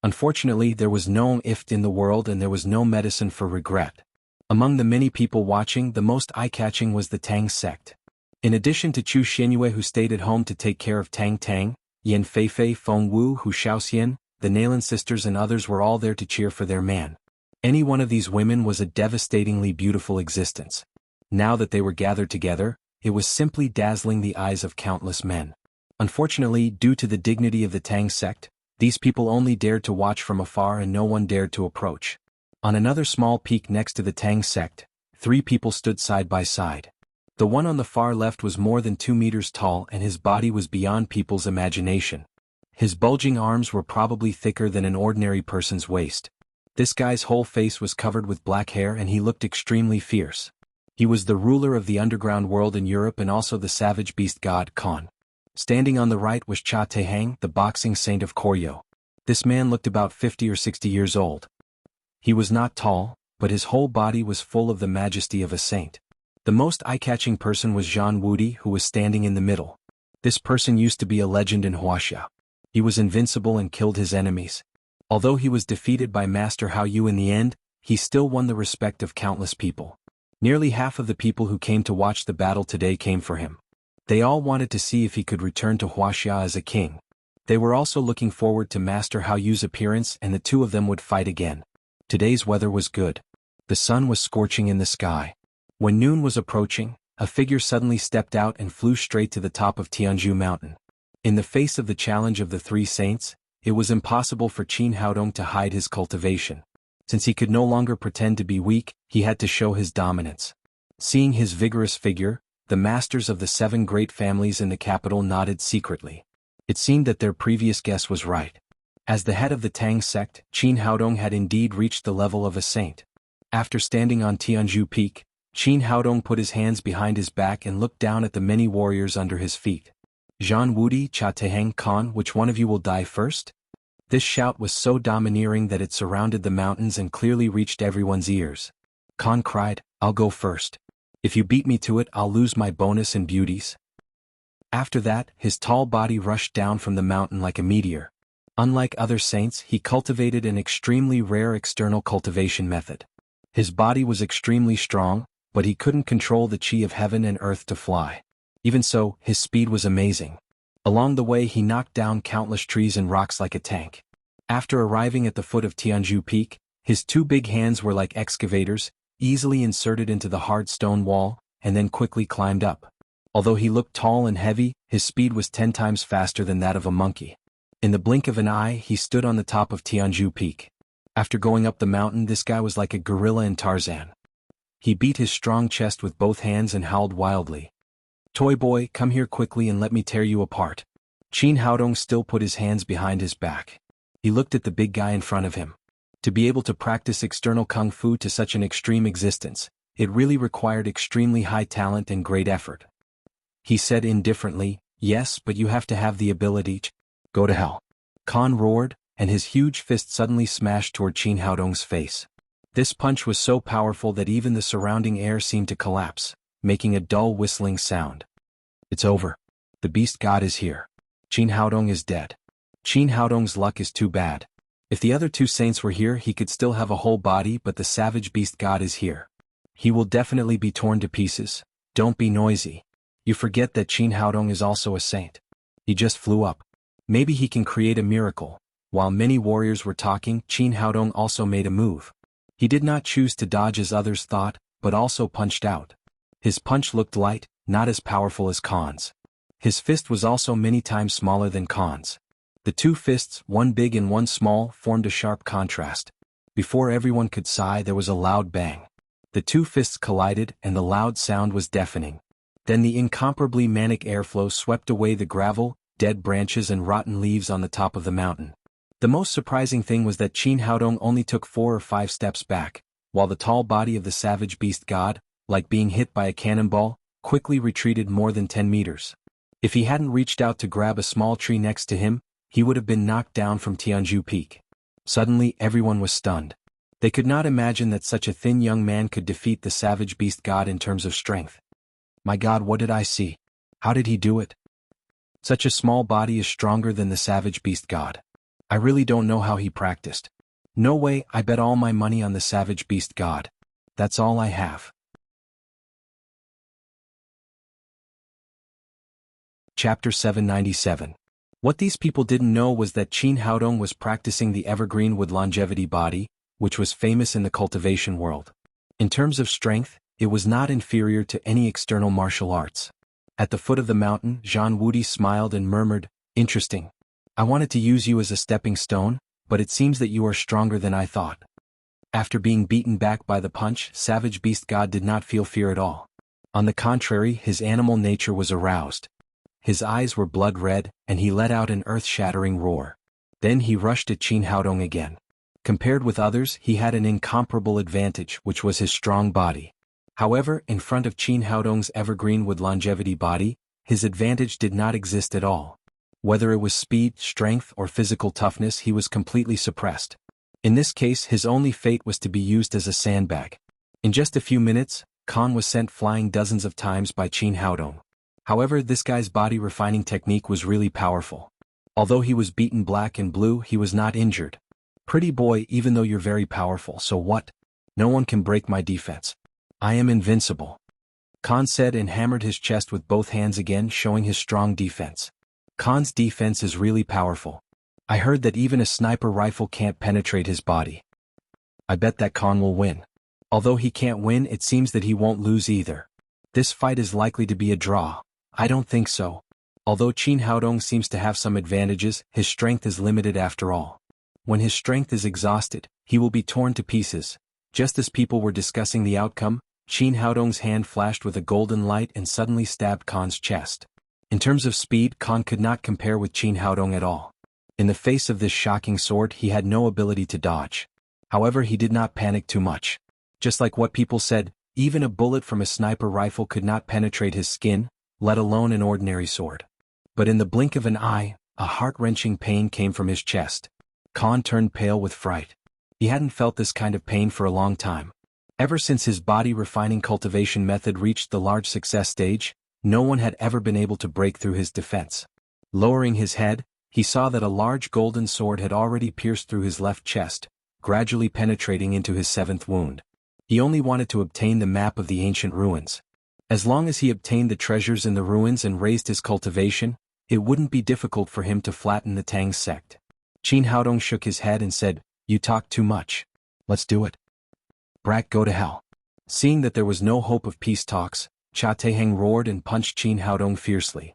Unfortunately, there was no ift in the world and there was no medicine for regret. Among the many people watching, the most eye-catching was the Tang sect. In addition to Chu Xianyue, who stayed at home to take care of Tang Tang, Yan Feifei, Feng Wu, Hu Shaoxian, the Nailan sisters and others were all there to cheer for their man. Any one of these women was a devastatingly beautiful existence. Now that they were gathered together, it was simply dazzling the eyes of countless men. Unfortunately, due to the dignity of the Tang sect, these people only dared to watch from afar and no one dared to approach. On another small peak next to the Tang sect, 3 people stood side by side. The one on the far left was more than 2 meters tall and his body was beyond people's imagination. His bulging arms were probably thicker than an ordinary person's waist. This guy's whole face was covered with black hair and he looked extremely fierce. He was the ruler of the underground world in Europe and also the savage beast god Khan. Standing on the right was Cha Tehang, the boxing saint of Koryo. This man looked about 50 or 60 years old. He was not tall, but his whole body was full of the majesty of a saint. The most eye-catching person was Zhang Wudi, who was standing in the middle. This person used to be a legend in Wuxia. He was invincible and killed his enemies. Although he was defeated by Master Hao Yu in the end, he still won the respect of countless people. Nearly half of the people who came to watch the battle today came for him. They all wanted to see if he could return to Wuxia as a king. They were also looking forward to Master Hao Yu's appearance and the 2 of them would fight again. Today's weather was good. The sun was scorching in the sky. When noon was approaching, a figure suddenly stepped out and flew straight to the top of Tianzhu Mountain. In the face of the challenge of the 3 saints, it was impossible for Qin Haodong to hide his cultivation. Since he could no longer pretend to be weak, he had to show his dominance. Seeing his vigorous figure, the masters of the 7 great families in the capital nodded secretly. It seemed that their previous guess was right. As the head of the Tang sect, Qin Haodong had indeed reached the level of a saint. After standing on Tianzhu Peak, Qin Haodong put his hands behind his back and looked down at the many warriors under his feet. Zhan Wudi, Cha Tehang, Khan, which one of you will die first? This shout was so domineering that it surrounded the mountains and clearly reached everyone's ears. Khan cried, "I'll go first. If you beat me to it, I'll lose my bonus and beauties." After that, his tall body rushed down from the mountain like a meteor. Unlike other saints, he cultivated an extremely rare external cultivation method. His body was extremely strong, but he couldn't control the chi of heaven and earth to fly. Even so, his speed was amazing. Along the way he knocked down countless trees and rocks like a tank. After arriving at the foot of Tianzhu Peak, his two big hands were like excavators, easily inserted into the hard stone wall, and then quickly climbed up. Although he looked tall and heavy, his speed was 10 times faster than that of a monkey. In the blink of an eye, he stood on the top of Tianzhu Peak. After going up the mountain, this guy was like a gorilla in Tarzan. He beat his strong chest with both hands and howled wildly. "Toy boy, come here quickly and let me tear you apart." Qin Haodong still put his hands behind his back. He looked at the big guy in front of him. To be able to practice external kung fu to such an extreme existence, it really required extremely high talent and great effort. He said indifferently, "Yes, but you have to have the ability to go to hell." Khan roared, and his huge fist suddenly smashed toward Qin Haodong's face. This punch was so powerful that even the surrounding air seemed to collapse, making a dull whistling sound. "It's over. The beast god is here. Qin Haodong is dead. Qin Haodong's luck is too bad. If the other two saints were here, he could still have a whole body, but the savage beast god is here. He will definitely be torn to pieces. Don't be noisy. You forget that Qin Haodong is also a saint. He just flew up. Maybe he can create a miracle." While many warriors were talking, Qin Haodong also made a move. He did not choose to dodge as others thought, but also punched out. His punch looked light, not as powerful as Khan's. His fist was also many times smaller than Khan's. The two fists, one big and one small, formed a sharp contrast. Before everyone could sigh, there was a loud bang. The two fists collided, and the loud sound was deafening. Then the incomparably manic airflow swept away the gravel, dead branches and rotten leaves on the top of the mountain. The most surprising thing was that Qin Haodong only took 4 or 5 steps back, while the tall body of the savage beast god, like being hit by a cannonball, quickly retreated more than 10 meters. If he hadn't reached out to grab a small tree next to him, he would have been knocked down from Tianzhu Peak. Suddenly everyone was stunned. They could not imagine that such a thin young man could defeat the savage beast god in terms of strength. My God, what did I see? How did he do it? Such a small body is stronger than the savage beast god. I really don't know how he practiced. No way, I bet all my money on the savage beast god. That's all I have. Chapter 797. What these people didn't know was that Qin Haodong was practicing the evergreen wood longevity body, which was famous in the cultivation world. In terms of strength, it was not inferior to any external martial arts. At the foot of the mountain, Zhang Wudi smiled and murmured, "Interesting. I wanted to use you as a stepping stone, but it seems that you are stronger than I thought." After being beaten back by the punch, savage beast god did not feel fear at all. On the contrary, his animal nature was aroused. His eyes were blood red, and he let out an earth-shattering roar. Then he rushed at Qin Haodong again. Compared with others, he had an incomparable advantage, which was his strong body. However, in front of Qin Haodong's evergreen wood longevity body, his advantage did not exist at all. Whether it was speed, strength, or physical toughness, he was completely suppressed. In this case, his only fate was to be used as a sandbag. In just a few minutes, Khan was sent flying dozens of times by Qin Haodong. However, this guy's body refining technique was really powerful. Although he was beaten black and blue, he was not injured. "Pretty boy, even though you're very powerful, so what? No one can break my defense. I am invincible," Khan said and hammered his chest with both hands again, showing his strong defense. Khan's defense is really powerful. I heard that even a sniper rifle can't penetrate his body. I bet that Khan will win. Although he can't win, it seems that he won't lose either. This fight is likely to be a draw. I don't think so. Although Qin Haodong seems to have some advantages, his strength is limited after all. When his strength is exhausted, he will be torn to pieces. Just as people were discussing the outcome, Qin Haodong's hand flashed with a golden light and suddenly stabbed Khan's chest. In terms of speed, Khan could not compare with Qin Haodong at all. In the face of this shocking sword, he had no ability to dodge. However, he did not panic too much. Just like what people said, even a bullet from a sniper rifle could not penetrate his skin, let alone an ordinary sword. But in the blink of an eye, a heart-wrenching pain came from his chest. Khan turned pale with fright. He hadn't felt this kind of pain for a long time. Ever since his body-refining cultivation method reached the large success stage, no one had ever been able to break through his defense. Lowering his head, he saw that a large golden sword had already pierced through his left chest, gradually penetrating into his seventh wound. He only wanted to obtain the map of the ancient ruins. As long as he obtained the treasures in the ruins and raised his cultivation, it wouldn't be difficult for him to flatten the Tang sect. Qin Haodong shook his head and said, "You talk too much. Let's do it." "Brat, go to hell." Seeing that there was no hope of peace talks, Cha Taiheng roared and punched Qin Haodong fiercely.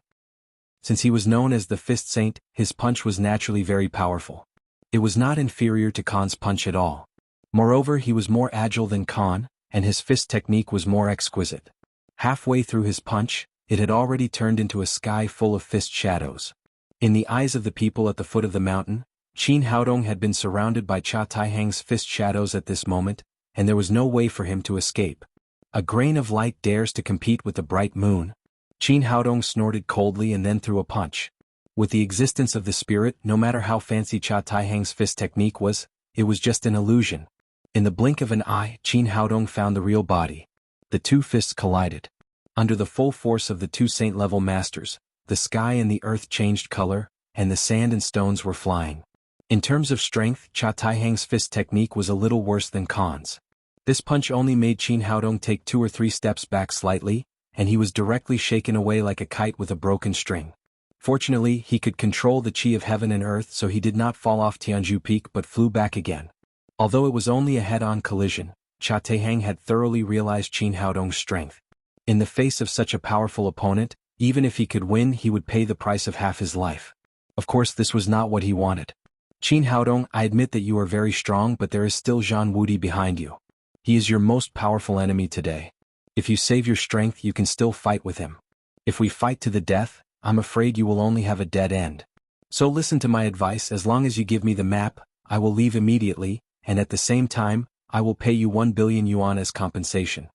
Since he was known as the Fist Saint, his punch was naturally very powerful. It was not inferior to Khan's punch at all. Moreover, he was more agile than Khan, and his fist technique was more exquisite. Halfway through his punch, it had already turned into a sky full of fist shadows. In the eyes of the people at the foot of the mountain, Qin Haodong had been surrounded by Cha Taiheng's fist shadows at this moment, and there was no way for him to escape. A grain of light dares to compete with the bright moon. Qin Haodong snorted coldly and then threw a punch. With the existence of the spirit, no matter how fancy Cha Taiheng's fist technique was, it was just an illusion. In the blink of an eye, Qin Haodong found the real body. The two fists collided. Under the full force of the two saint-level masters, the sky and the earth changed color, and the sand and stones were flying. In terms of strength, Cha Taiheng's fist technique was a little worse than Khan's. This punch only made Qin Haodong take 2 or 3 steps back slightly, and he was directly shaken away like a kite with a broken string. Fortunately, he could control the chi of heaven and earth, so he did not fall off Tianju Peak but flew back again. Although it was only a head-on collision, Cha Taiheng had thoroughly realized Qin Haodong's strength. In the face of such a powerful opponent, even if he could win, he would pay the price of half his life. Of course, this was not what he wanted. "Qin Haodong, I admit that you are very strong, but there is still Zhang Wudi behind you. He is your most powerful enemy today. If you save your strength, you can still fight with him. If we fight to the death, I'm afraid you will only have a dead end. So listen to my advice. As long as you give me the map, I will leave immediately, and at the same time, I will pay you 1 billion yuan as compensation."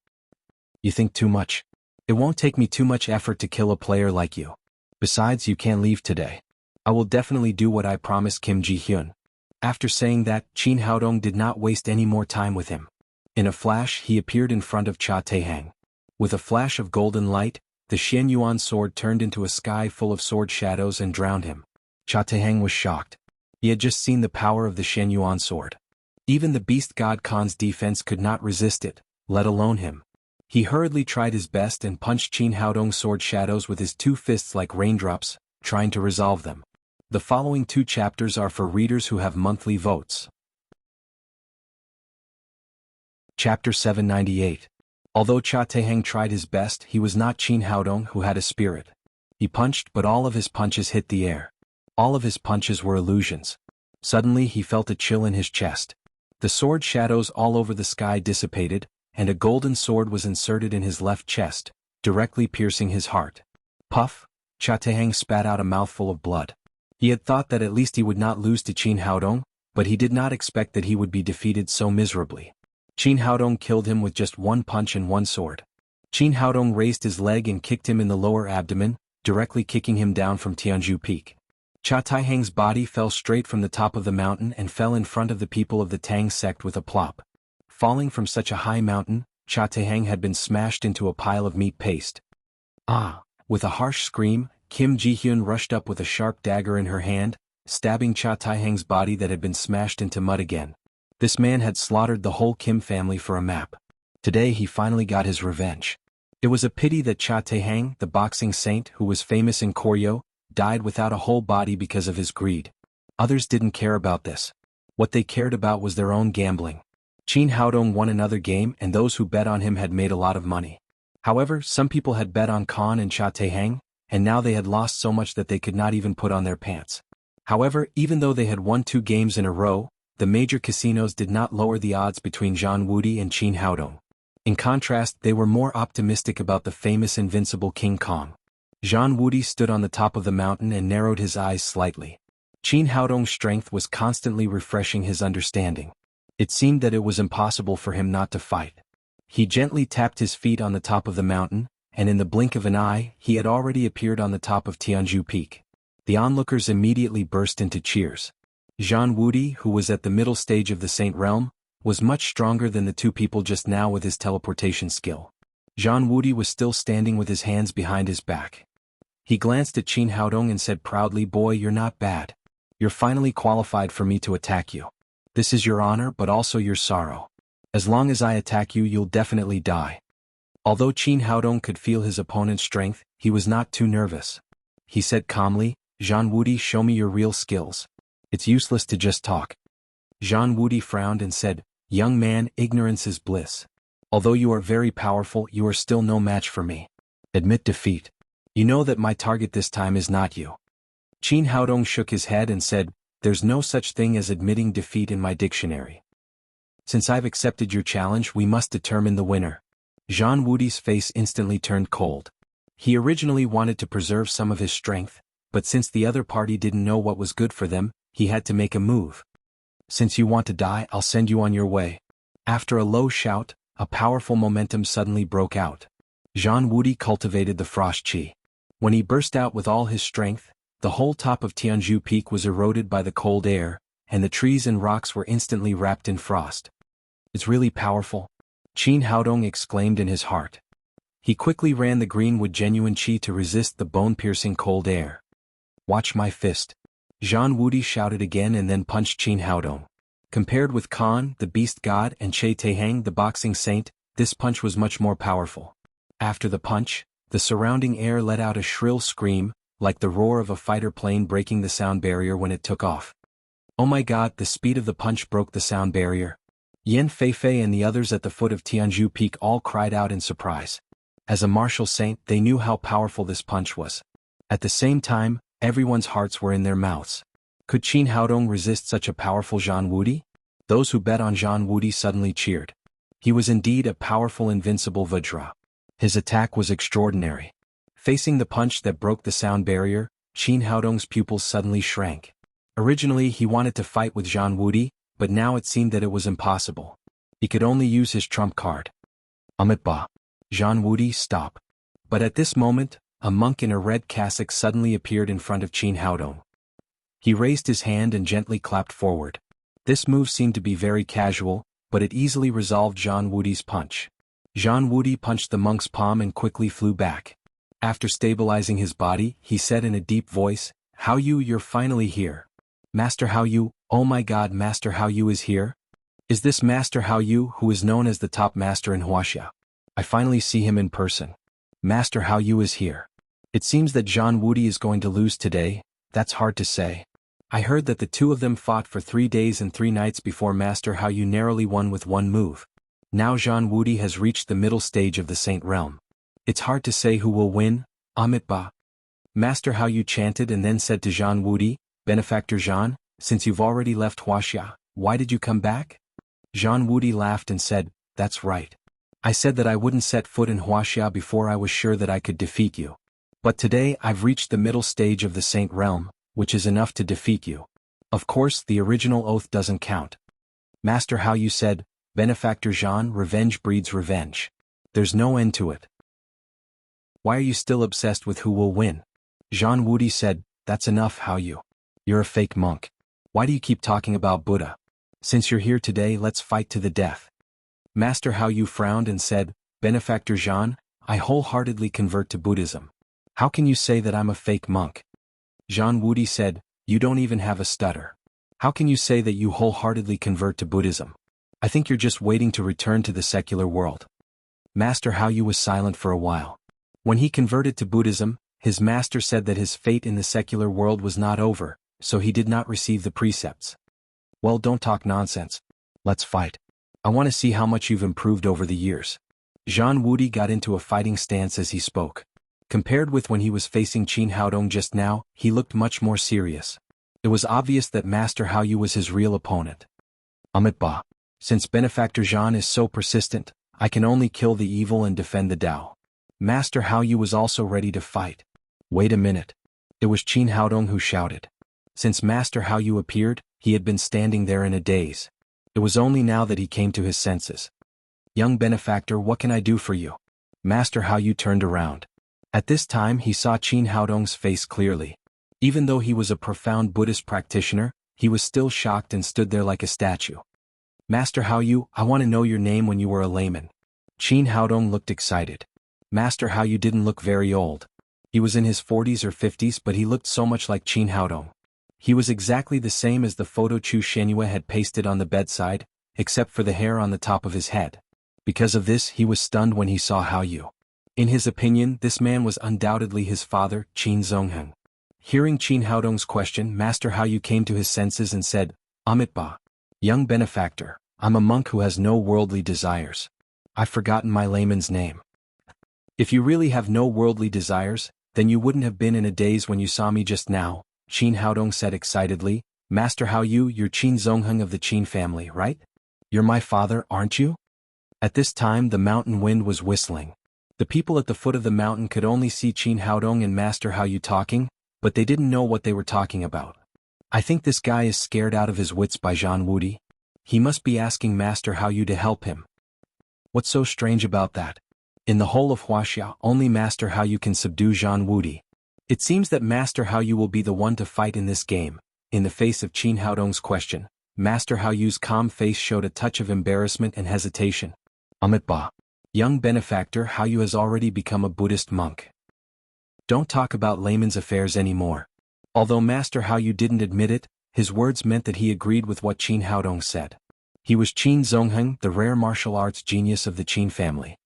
"You think too much. It won't take me too much effort to kill a player like you. Besides, you can't leave today. I will definitely do what I promised Kim Ji-hyun." After saying that, Qin Haodong did not waste any more time with him. In a flash, he appeared in front of Cha Taiheng. With a flash of golden light, the Xian Yuan sword turned into a sky full of sword shadows and drowned him. Cha Taiheng was shocked. He had just seen the power of the Xian Yuan sword. Even the beast god Khan's defense could not resist it, let alone him. He hurriedly tried his best and punched Qin Haodong's sword shadows with his 2 fists like raindrops, trying to resolve them. The following 2 chapters are for readers who have monthly votes. Chapter 798. Although Cha Taiheng tried his best, he was not Qin Haodong, who had a spirit. He punched, but all of his punches hit the air. All of his punches were illusions. Suddenly he felt a chill in his chest. The sword shadows all over the sky dissipated, and a golden sword was inserted in his left chest, directly piercing his heart. Puff! Cha Taiheng spat out a mouthful of blood. He had thought that at least he would not lose to Qin Haodong, but he did not expect that he would be defeated so miserably. Qin Haodong killed him with just 1 punch and 1 sword. Qin Haodong raised his leg and kicked him in the lower abdomen, directly kicking him down from Tianju Peak. Cha Taiheng's body fell straight from the top of the mountain and fell in front of the people of the Tang sect with a plop. Falling from such a high mountain, Cha Taiheng had been smashed into a pile of meat paste. Ah! With a harsh scream, Kim Ji-hyun rushed up with a sharp dagger in her hand, stabbing Cha Taiheng's body that had been smashed into mud again. This man had slaughtered the whole Kim family for a map. Today he finally got his revenge. It was a pity that Cha Taiheng, the boxing saint who was famous in Koryo, died without a whole body because of his greed. Others didn't care about this. What they cared about was their own gambling. Qin Haodong won another game, and those who bet on him had made a lot of money. However, some people had bet on Khan and Cha Taiheng, and now they had lost so much that they could not even put on their pants. However, even though they had won 2 games in a row, the major casinos did not lower the odds between Zhang Wudi and Qin Haodong. In contrast, they were more optimistic about the famous invincible King Kong. Zhang Wudi stood on the top of the mountain and narrowed his eyes slightly. Qin Haodong's strength was constantly refreshing his understanding. It seemed that it was impossible for him not to fight. He gently tapped his feet on the top of the mountain, and in the blink of an eye, he had already appeared on the top of Tianju Peak. The onlookers immediately burst into cheers. Zhang Wudi, who was at the middle stage of the Saint Realm, was much stronger than the 2 people just now with his teleportation skill. Zhang Wudi was still standing with his hands behind his back. He glanced at Qin Haodong and said proudly, "Boy, you're not bad. You're finally qualified for me to attack you. This is your honor but also your sorrow. As long as I attack you, you'll definitely die." Although Qin Haodong could feel his opponent's strength, he was not too nervous. He said calmly, "Zhan Wudi, show me your real skills. It's useless to just talk." Zhan Wudi frowned and said, "Young man, ignorance is bliss. Although you are very powerful, you are still no match for me. Admit defeat. You know that my target this time is not you." Qin Haodong shook his head and said, "There's no such thing as admitting defeat in my dictionary. Since I've accepted your challenge, we must determine the winner." Zhan Wudi's face instantly turned cold. He originally wanted to preserve some of his strength, but since the other party didn't know what was good for them, he had to make a move. "Since you want to die, I'll send you on your way." After a low shout, a powerful momentum suddenly broke out. Zhan Wudi cultivated the frost chi. When he burst out with all his strength, the whole top of Tianzhu Peak was eroded by the cold air, and the trees and rocks were instantly wrapped in frost. "It's really powerful," Qin Haodong exclaimed in his heart. He quickly ran the greenwood genuine chi to resist the bone-piercing cold air. "Watch my fist," Zhan Wudi shouted again and then punched Qin Haodong. Compared with Khan, the beast god, and Che Tehang, the boxing saint, this punch was much more powerful. After the punch, the surrounding air let out a shrill scream, like the roar of a fighter plane breaking the sound barrier when it took off. Oh my god, the speed of the punch broke the sound barrier. Yan Feifei and the others at the foot of Tianzhu Peak all cried out in surprise. As a martial saint, they knew how powerful this punch was. At the same time, everyone's hearts were in their mouths. Could Qin Haodong resist such a powerful Zhan Wudi? Those who bet on Zhan Wudi suddenly cheered. He was indeed a powerful invincible Vajra. His attack was extraordinary. Facing the punch that broke the sound barrier, Qin Haodong's pupils suddenly shrank. Originally he wanted to fight with Zhan Wudi, but now it seemed that it was impossible. He could only use his trump card. Amitba. Zhan Wudi, stop. But at this moment, a monk in a red cassock suddenly appeared in front of Qin Haodong. He raised his hand and gently clapped forward. This move seemed to be very casual, but it easily resolved Zhan Wudi's punch. Zhan Wudi punched the monk's palm and quickly flew back. After stabilizing his body, he said in a deep voice, "Hao Yu, you're finally here. Master Hao Yu, oh my god, Master Hao Yu is here? Is this Master Hao Yu who is known as the top master in Wuxia? I finally see him in person. Master Hao Yu is here. It seems that Zhan Wudi is going to lose today. That's hard to say. I heard that the two of them fought for 3 days and 3 nights before Master Hao Yu narrowly won with one move. Now Zhan Wudi has reached the middle stage of the Saint Realm. It's hard to say who will win, Amitba." Master Hao Yu chanted and then said to Zhan Wudi, "Benefactor Zhan, since you've already left Wuxia, why did you come back?" Zhan Wudi laughed and said, "That's right. I said that I wouldn't set foot in Wuxia before I was sure that I could defeat you. But today I've reached the middle stage of the Saint Realm, which is enough to defeat you. Of course, the original oath doesn't count." Master Hao Yu said, "Benefactor Zhan, revenge breeds revenge. There's no end to it. Why are you still obsessed with who will win?" Zhan Wudi said, "That's enough, Hao Yu. You're a fake monk. Why do you keep talking about Buddha? Since you're here today, let's fight to the death." Master Hao Yu frowned and said, "Benefactor Zhan, I wholeheartedly convert to Buddhism. How can you say that I'm a fake monk?" Zhan Wudi said, "You don't even have a stutter. How can you say that you wholeheartedly convert to Buddhism? I think you're just waiting to return to the secular world." Master Hao Yu was silent for a while. When he converted to Buddhism, his master said that his fate in the secular world was not over, so he did not receive the precepts. "Well, don't talk nonsense. Let's fight. I want to see how much you've improved over the years." Zhan Wudi got into a fighting stance as he spoke. Compared with when he was facing Qin Haodong just now, he looked much more serious. It was obvious that Master Hao Yu was his real opponent. "Amitba. Since Benefactor Zhan is so persistent, I can only kill the evil and defend the Tao." Master Hao Yu was also ready to fight. Wait a minute. It was Qin Haodong who shouted. Since Master Hao Yu appeared, he had been standing there in a daze. It was only now that he came to his senses. "Young benefactor, what can I do for you?" Master Hao Yu turned around. At this time he saw Qin Haodong's face clearly. Even though he was a profound Buddhist practitioner, he was still shocked and stood there like a statue. "Master Hao Yu, I want to know your name when you were a layman." Qin Haodong looked excited. Master Hao Yu didn't look very old. He was in his 40s or 50s, but he looked so much like Qin Haodong. He was exactly the same as the photo Chu Shenyue had pasted on the bedside, except for the hair on the top of his head. Because of this, he was stunned when he saw Hao Yu. In his opinion, this man was undoubtedly his father, Qin Zongheng. Hearing Qin Haodong's question, Master Hao Yu came to his senses and said, "Amitba, young benefactor, I'm a monk who has no worldly desires. I've forgotten my layman's name." "If you really have no worldly desires, then you wouldn't have been in a daze when you saw me just now," Qin Haodong said excitedly. "Master Hao Yu, you're Qin Zongheng of the Qin family, right? You're my father, aren't you?" At this time the mountain wind was whistling. The people at the foot of the mountain could only see Qin Haodong and Master Hao Yu talking, but they didn't know what they were talking about. "I think this guy is scared out of his wits by Zhan Wudi. He must be asking Master Hao Yu to help him. What's so strange about that? In the whole of Wuxia, only Master Hao Yu can subdue Zhan Wudi. It seems that Master Hao Yu will be the one to fight in this game." In the face of Qin Haodong's question, Master Hao Yu's calm face showed a touch of embarrassment and hesitation. "Amitba, young benefactor, Hao Yu has already become a Buddhist monk. Don't talk about layman's affairs anymore." Although Master Hao Yu didn't admit it, his words meant that he agreed with what Qin Haodong said. He was Qin Zongheng, the rare martial arts genius of the Qin family.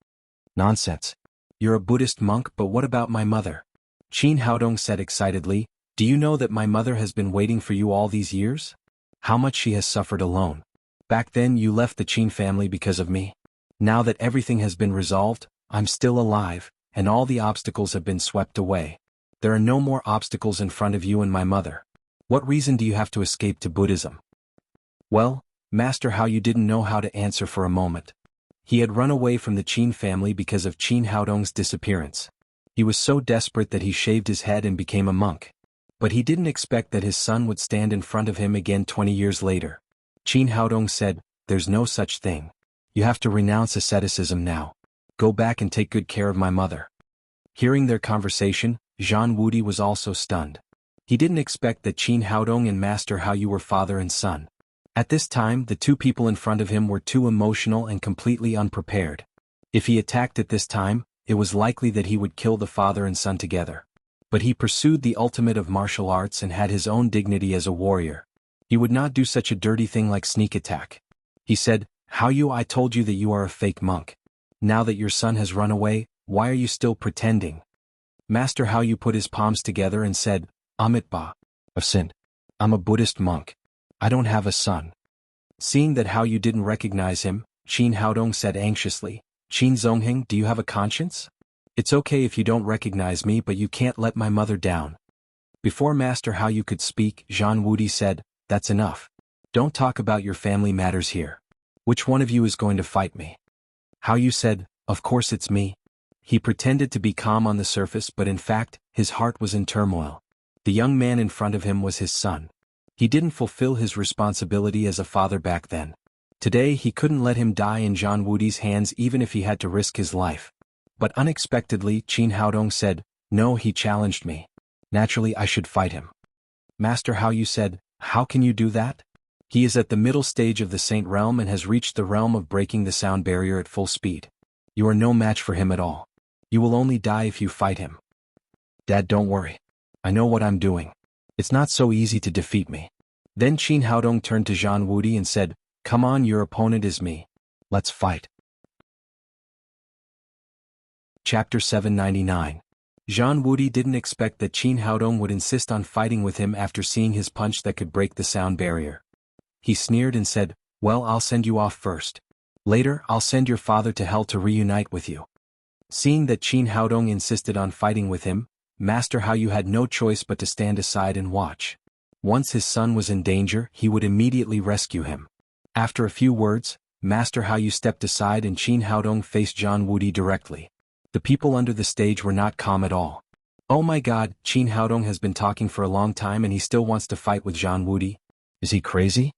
"Nonsense. You're a Buddhist monk, but what about my mother?" Qin Haodong said excitedly. "Do you know that my mother has been waiting for you all these years? How much she has suffered alone. Back then you left the Qin family because of me. Now that everything has been resolved, I'm still alive, and all the obstacles have been swept away. There are no more obstacles in front of you and my mother. What reason do you have to escape to Buddhism?" Well, Master Hao Yu didn't know how to answer for a moment. He had run away from the Qin family because of Qin Haodong's disappearance. He was so desperate that he shaved his head and became a monk. But he didn't expect that his son would stand in front of him again 20 years later. Qin Haodong said, "There's no such thing. You have to renounce asceticism now. Go back and take good care of my mother." Hearing their conversation, Zhan Wudi was also stunned. He didn't expect that Qin Haodong and Master Hao Yu were father and son. At this time, the two people in front of him were too emotional and completely unprepared. If he attacked at this time, it was likely that he would kill the father and son together. But he pursued the ultimate of martial arts and had his own dignity as a warrior. He would not do such a dirty thing like sneak attack. He said, "Hao Yu, I told you that you are a fake monk. Now that your son has run away, why are you still pretending?" Master Hao Yu put his palms together and said, "Amitba, I've sinned. I'm a Buddhist monk. I don't have a son." Seeing that Hao Yu didn't recognize him, Qin Haodong said anxiously, "Qin Zongheng, do you have a conscience? It's okay if you don't recognize me, but you can't let my mother down." Before Master Hao Yu could speak, Zhan Wudi said, "That's enough. Don't talk about your family matters here. Which one of you is going to fight me?" Hao Yu said, "Of course it's me." He pretended to be calm on the surface, but in fact, his heart was in turmoil. The young man in front of him was his son. He didn't fulfill his responsibility as a father back then. Today he couldn't let him die in Zhan Wudi's hands even if he had to risk his life. But unexpectedly Qin Haodong said, "No, he challenged me. Naturally I should fight him." Master Hao Yu said, "How can you do that? He is at the middle stage of the Saint Realm and has reached the realm of breaking the sound barrier at full speed. You are no match for him at all. You will only die if you fight him." "Dad, don't worry. I know what I'm doing. It's not so easy to defeat me." Then Qin Haodong turned to Zhan Wudi and said, "Come on, your opponent is me. Let's fight." Chapter 799. Zhan Wudi didn't expect that Qin Haodong would insist on fighting with him after seeing his punch that could break the sound barrier. He sneered and said, "Well, I'll send you off first. Later, I'll send your father to hell to reunite with you." Seeing that Qin Haodong insisted on fighting with him, Master Hao Yu had no choice but to stand aside and watch. Once his son was in danger, he would immediately rescue him. After a few words, Master Hao Yu stepped aside and Qin Haodong faced Zhan Wudi directly. The people under the stage were not calm at all. "Oh my God, Qin Haodong has been talking for a long time and he still wants to fight with Zhan Wudi. Is he crazy?"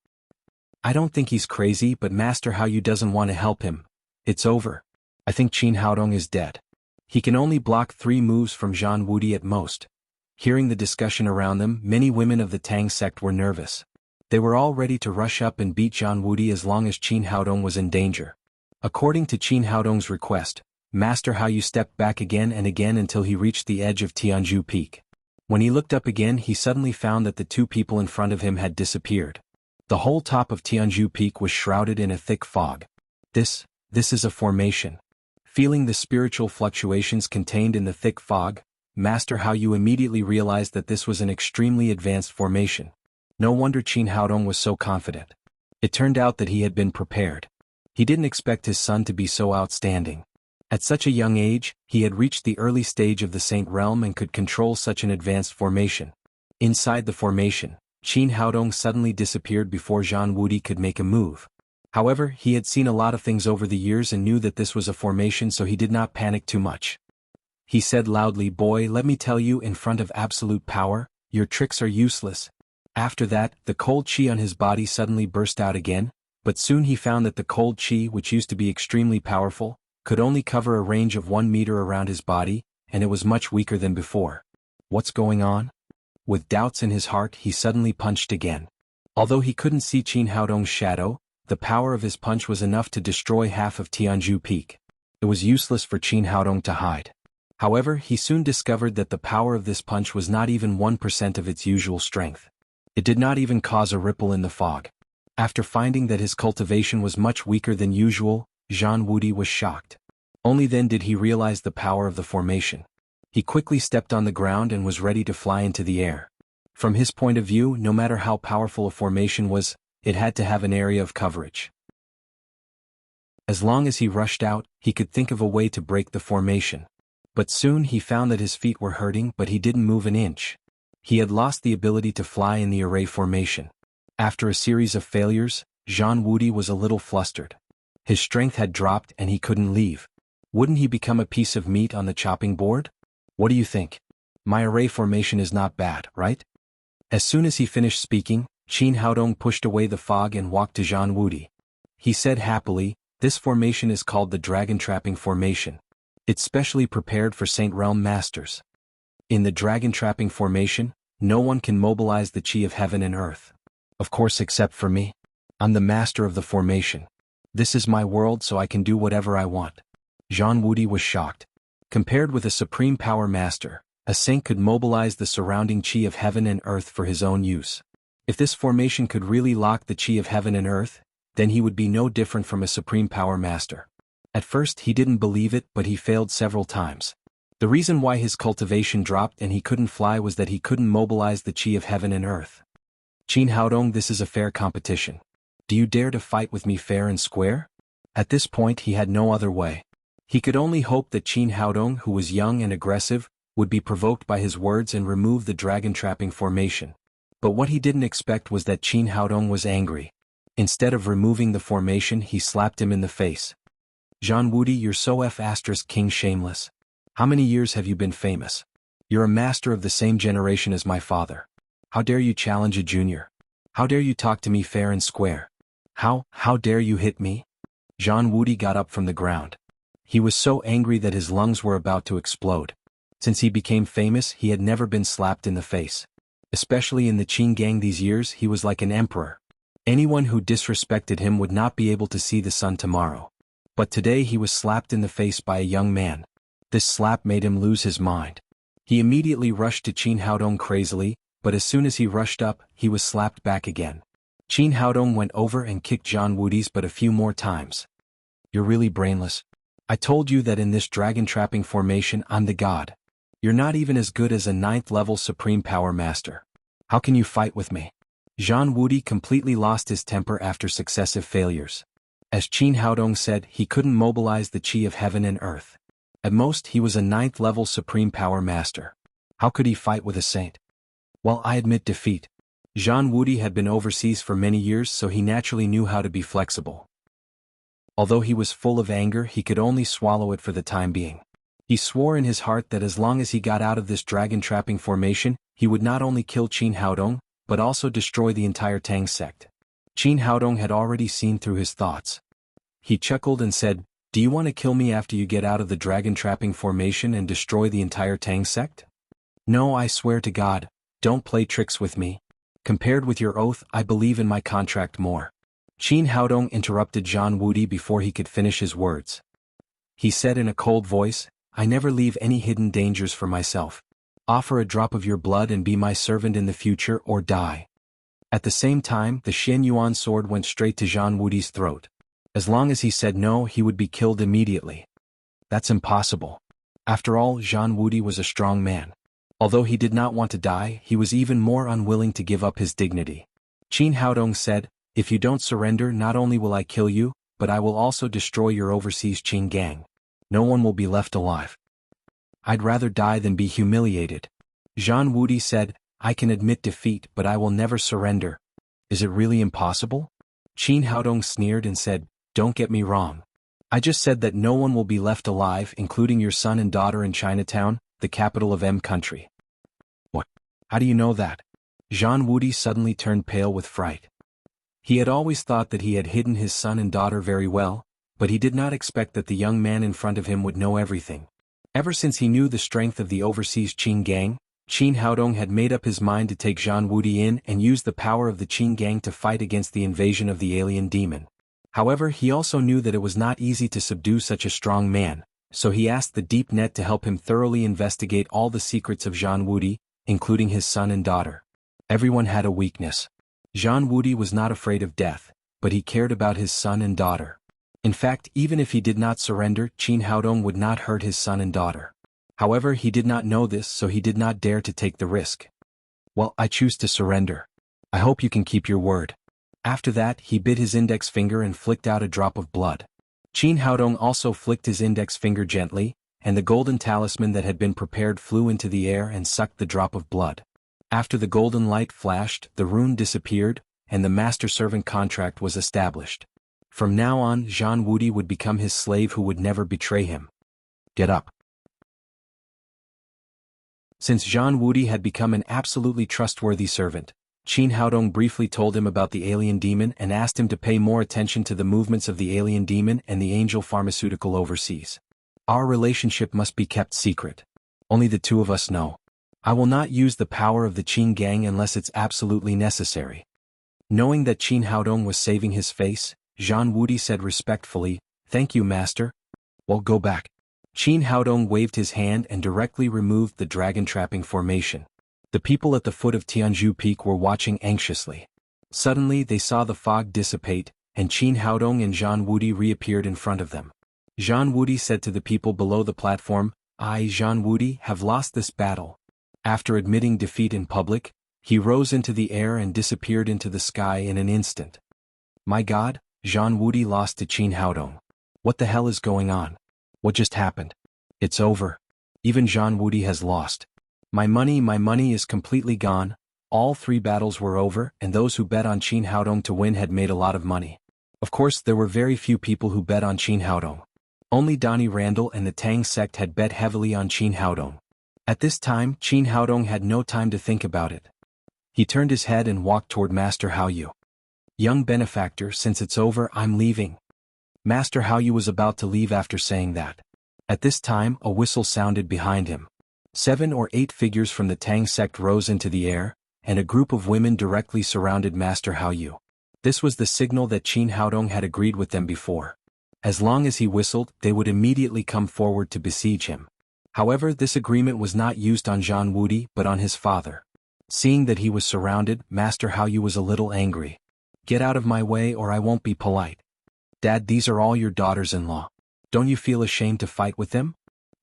"I don't think he's crazy, but Master Hao Yu doesn't want to help him. It's over. I think Qin Haodong is dead. He can only block 3 moves from Zhan Wudi at most." Hearing the discussion around them, many women of the Tang sect were nervous. They were all ready to rush up and beat Zhan Wudi as long as Qin Haodong was in danger. According to Qin Haodong's request, Master How You stepped back again and again until he reached the edge of Tianju Peak. When he looked up again he suddenly found that the two people in front of him had disappeared. The whole top of Tianju Peak was shrouded in a thick fog. This is a formation. Feeling the spiritual fluctuations contained in the thick fog, Master How You immediately realized that this was an extremely advanced formation. No wonder Qin Haodong was so confident. It turned out that he had been prepared. He didn't expect his son to be so outstanding. At such a young age, he had reached the early stage of the Saint Realm and could control such an advanced formation. Inside the formation, Qin Haodong suddenly disappeared before Zhang Wudi could make a move. However, he had seen a lot of things over the years and knew that this was a formation, so he did not panic too much. He said loudly, "Boy, let me tell you, in front of absolute power, your tricks are useless." After that, the cold qi on his body suddenly burst out again, but soon he found that the cold qi, which used to be extremely powerful, could only cover a range of 1 meter around his body, and it was much weaker than before. What's going on? With doubts in his heart, he suddenly punched again. Although he couldn't see Qin Haodong's shadow, the power of his punch was enough to destroy half of Tianju Peak. It was useless for Qin Haodong to hide. However, he soon discovered that the power of this punch was not even 1% of its usual strength. It did not even cause a ripple in the fog. After finding that his cultivation was much weaker than usual, Zhang Wudi was shocked. Only then did he realize the power of the formation. He quickly stepped on the ground and was ready to fly into the air. From his point of view, no matter how powerful a formation was, it had to have an area of coverage. As long as he rushed out, he could think of a way to break the formation. But soon he found that his feet were hurting, but he didn't move an inch. He had lost the ability to fly in the array formation. After a series of failures, Zhang Wudi was a little flustered. His strength had dropped and he couldn't leave. Wouldn't he become a piece of meat on the chopping board? What do you think? My array formation is not bad, right? As soon as he finished speaking, Qin Haodong pushed away the fog and walked to Zhang Wudi. He said happily, "This formation is called the Dragon Trapping Formation. It's specially prepared for Saint Realm Masters. In the Dragon Trapping Formation, no one can mobilize the Qi of heaven and earth. Of course except for me. I'm the master of the formation. This is my world, so I can do whatever I want." Zhang Wudi was shocked. Compared with a supreme power master, a saint could mobilize the surrounding qi of heaven and earth for his own use. If this formation could really lock the qi of heaven and earth, then he would be no different from a supreme power master. At first he didn't believe it, but he failed several times. The reason why his cultivation dropped and he couldn't fly was that he couldn't mobilize the qi of heaven and earth. "Qin Haodong, this is a fair competition. Do you dare to fight with me fair and square?" At this point he had no other way. He could only hope that Qin Haodong, who was young and aggressive, would be provoked by his words and remove the dragon trapping formation. But what he didn't expect was that Qin Haodong was angry. Instead of removing the formation, he slapped him in the face. "Zhang Wudi, you're so king shameless. How many years have you been famous? You're a master of the same generation as my father. How dare you challenge a junior? How dare you talk to me fair and square? How dare you hit me?" Zhang Wudi got up from the ground. He was so angry that his lungs were about to explode. Since he became famous, he had never been slapped in the face. Especially in the Qin gang these years, he was like an emperor. Anyone who disrespected him would not be able to see the sun tomorrow. But today he was slapped in the face by a young man. This slap made him lose his mind. He immediately rushed to Qin Haodong crazily, but as soon as he rushed up, he was slapped back again. Qin Haodong went over and kicked Zhang Wudi's but a few more times. "You're really brainless. I told you that in this dragon trapping formation I'm the god. You're not even as good as a 9th level supreme power master. How can you fight with me?" Zhang Wudi completely lost his temper after successive failures. As Qin Haodong said, he couldn't mobilize the qi of heaven and earth. At most he was a 9th level supreme power master. How could he fight with a saint? "Well, I admit defeat." Zhang Wudi had been overseas for many years, so he naturally knew how to be flexible. Although he was full of anger, he could only swallow it for the time being. He swore in his heart that as long as he got out of this dragon trapping formation, he would not only kill Qin Haodong, but also destroy the entire Tang sect. Qin Haodong had already seen through his thoughts. He chuckled and said, "Do you want to kill me after you get out of the dragon trapping formation and destroy the entire Tang sect?" "No, I swear to God, don't play tricks with me. Compared with your oath, I believe in my contract more." Qin Haodong interrupted Zhang Wudi before he could finish his words. He said in a cold voice, I never leave any hidden dangers for myself. Offer a drop of your blood and be my servant in the future or die. At the same time, the Xian Yuan sword went straight to Zhang Wudi's throat. As long as he said no, he would be killed immediately. That's impossible. After all, Zhang Wudi was a strong man. Although he did not want to die, he was even more unwilling to give up his dignity. Qin Haodong said, if you don't surrender, not only will I kill you, but I will also destroy your overseas Qin gang. No one will be left alive. I'd rather die than be humiliated. Zhang Wudi said, I can admit defeat, but I will never surrender. Is it really impossible? Qin Haodong sneered and said, don't get me wrong. I just said that no one will be left alive, including your son and daughter in Chinatown, the capital of M country. What? How do you know that? Zhang Wudi suddenly turned pale with fright. He had always thought that he had hidden his son and daughter very well, but he did not expect that the young man in front of him would know everything. Ever since he knew the strength of the overseas Qin gang, Qin Haodong had made up his mind to take Zhang Wudi in and use the power of the Qin gang to fight against the invasion of the alien demon. However, he also knew that it was not easy to subdue such a strong man, so he asked the Deep Net to help him thoroughly investigate all the secrets of Zhang Wudi, including his son and daughter. Everyone had a weakness. Zhang Wudi was not afraid of death, but he cared about his son and daughter. In fact, even if he did not surrender, Qin Haodong would not hurt his son and daughter. However, he did not know this, so he did not dare to take the risk. Well, I choose to surrender. I hope you can keep your word. After that, he bit his index finger and flicked out a drop of blood. Qin Haodong also flicked his index finger gently, and the golden talisman that had been prepared flew into the air and sucked the drop of blood. After the golden light flashed, the rune disappeared, and the master-servant contract was established. From now on, Zhang Wudi would become his slave who would never betray him. Get up. Since Zhang Wudi had become an absolutely trustworthy servant, Qin Haodong briefly told him about the alien demon and asked him to pay more attention to the movements of the alien demon and the angel pharmaceutical overseas. Our relationship must be kept secret. Only the two of us know. I will not use the power of the Qin gang unless it's absolutely necessary. Knowing that Qin Haodong was saving his face, Zhang Wudi said respectfully, thank you, master. Well, go back. Qin Haodong waved his hand and directly removed the dragon-trapping formation. The people at the foot of Tianzhu Peak were watching anxiously. Suddenly they saw the fog dissipate, and Qin Haodong and Zhang Wudi reappeared in front of them. Zhang Wudi said to the people below the platform, I, Zhang Wudi, have lost this battle. After admitting defeat in public, he rose into the air and disappeared into the sky in an instant. My God, Zhang Wudi lost to Qin Haodong. What the hell is going on? What just happened? It's over. Even Zhang Wudi has lost. My money is completely gone. All 3 battles were over, and those who bet on Qin Haodong to win had made a lot of money. Of course, there were very few people who bet on Qin Haodong. Only Donnie Randall and the Tang sect had bet heavily on Qin Haodong. At this time, Qin Haodong had no time to think about it. He turned his head and walked toward Master Haoyu. Young benefactor, since it's over, I'm leaving. Master Haoyu was about to leave after saying that. At this time, a whistle sounded behind him. 7 or 8 figures from the Tang sect rose into the air, and a group of women directly surrounded Master Haoyu. This was the signal that Qin Haodong had agreed with them before. As long as he whistled, they would immediately come forward to besiege him. However, this agreement was not used on Zhang Wudi but on his father. Seeing that he was surrounded, Master Haoyu was a little angry. Get out of my way or I won't be polite. Dad, these are all your daughters-in-law. Don't you feel ashamed to fight with them?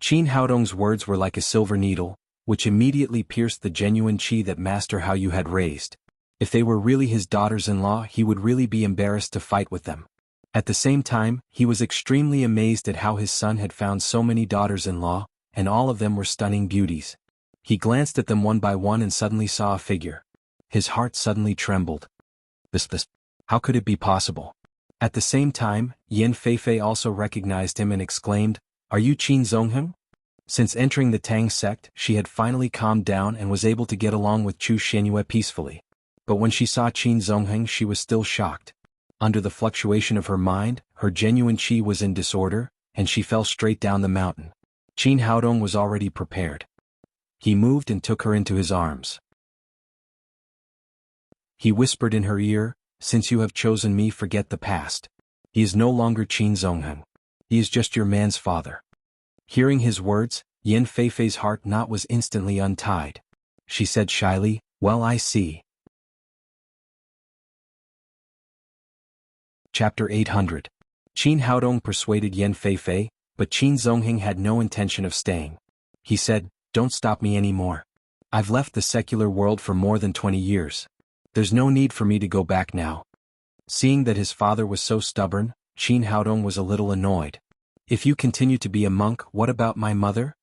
Qin Haodong's words were like a silver needle, which immediately pierced the genuine qi that Master Haoyu had raised. If they were really his daughters-in-law, he would really be embarrassed to fight with them. At the same time, he was extremely amazed at how his son had found so many daughters-in-law, and all of them were stunning beauties. He glanced at them one by one and suddenly saw a figure. His heart suddenly trembled. This, how could it be possible? At the same time, Yin Feifei also recognized him and exclaimed, Are you Qin Zongheng? Since entering the Tang sect, she had finally calmed down and was able to get along with Chu Xianyue peacefully. But when she saw Qin Zongheng, she was still shocked. Under the fluctuation of her mind, her genuine qi was in disorder, and she fell straight down the mountain. Qin Haodong was already prepared. He moved and took her into his arms. He whispered in her ear, Since you have chosen me, forget the past. He is no longer Qin Zongheng. He is just your man's father. Hearing his words, Yin Feifei's heart knot was instantly untied. She said shyly, "Well, I see." Chapter 800. Qin Haodong persuaded Yin Feifei, but Qin Zongheng had no intention of staying. He said, "Don't stop me anymore. I've left the secular world for more than 20 years. There's no need for me to go back now." Seeing that his father was so stubborn, Qin Haodong was a little annoyed. "If you continue to be a monk, what about my mother?"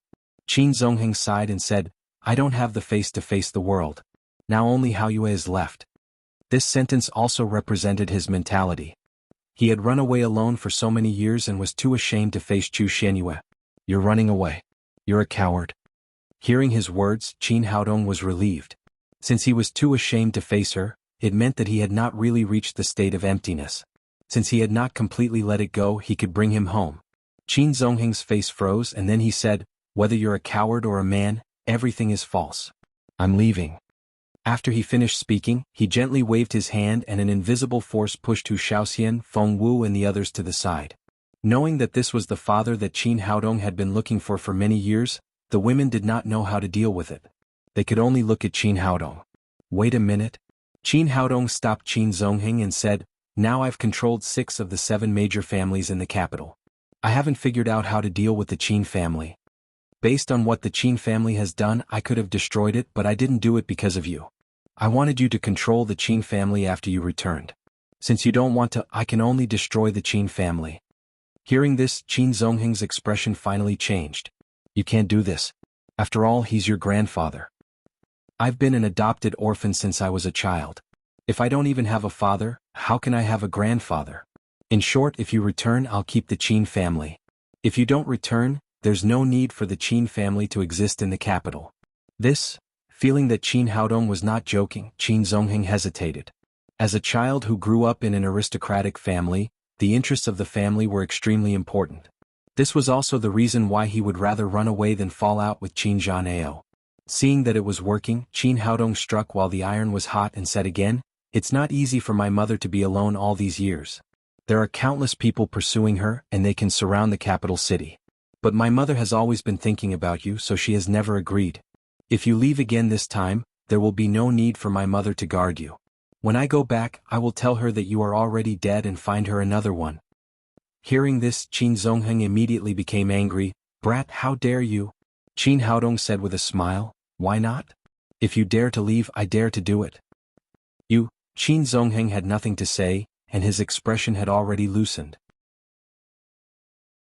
Qin Zongheng sighed and said, "I don't have the face to face the world. Now only Haoyue is left." This sentence also represented his mentality. He had run away alone for so many years and was too ashamed to face Chu Xianyue. "You're running away. You're a coward." Hearing his words, Qin Haodong was relieved. Since he was too ashamed to face her, it meant that he had not really reached the state of emptiness. Since he had not completely let it go, he could bring him home. Qin Zongheng's face froze and then he said, "Whether you're a coward or a man, everything is false. I'm leaving." After he finished speaking, he gently waved his hand and an invisible force pushed Hu Shaoxian, Feng Wu and the others to the side. Knowing that this was the father that Qin Haodong had been looking for many years, the women did not know how to deal with it. They could only look at Qin Haodong. "Wait a minute." Qin Haodong stopped Qin Zongheng and said, "Now I've controlled 6 of the 7 major families in the capital. I haven't figured out how to deal with the Qin family. Based on what the Qin family has done, I could have destroyed it, but I didn't do it because of you. I wanted you to control the Qin family after you returned. Since you don't want to, I can only destroy the Qin family." Hearing this, Qin Zongheng's expression finally changed. "You can't do this. After all, he's your grandfather. I've been an adopted orphan since I was a child. If I don't even have a father, how can I have a grandfather? In short, if you return, I'll keep the Qin family. If you don't return, there's no need for the Qin family to exist in the capital." Feeling that Qin Haodong was not joking, Qin Zongheng hesitated. As a child who grew up in an aristocratic family, the interests of the family were extremely important. This was also the reason why he would rather run away than fall out with Qin Zhanao. Seeing that it was working, Qin Haodong struck while the iron was hot and said again, "It's not easy for my mother to be alone all these years. There are countless people pursuing her and they can surround the capital city. But my mother has always been thinking about you, so she has never agreed. If you leave again this time, there will be no need for my mother to guard you. When I go back, I will tell her that you are already dead and find her another one." Hearing this, Qin Zongheng immediately became angry. "Brat, how dare you?" Qin Haodong said with a smile, "Why not? If you dare to leave, I dare to do it." Qin Zongheng had nothing to say, and his expression had already loosened.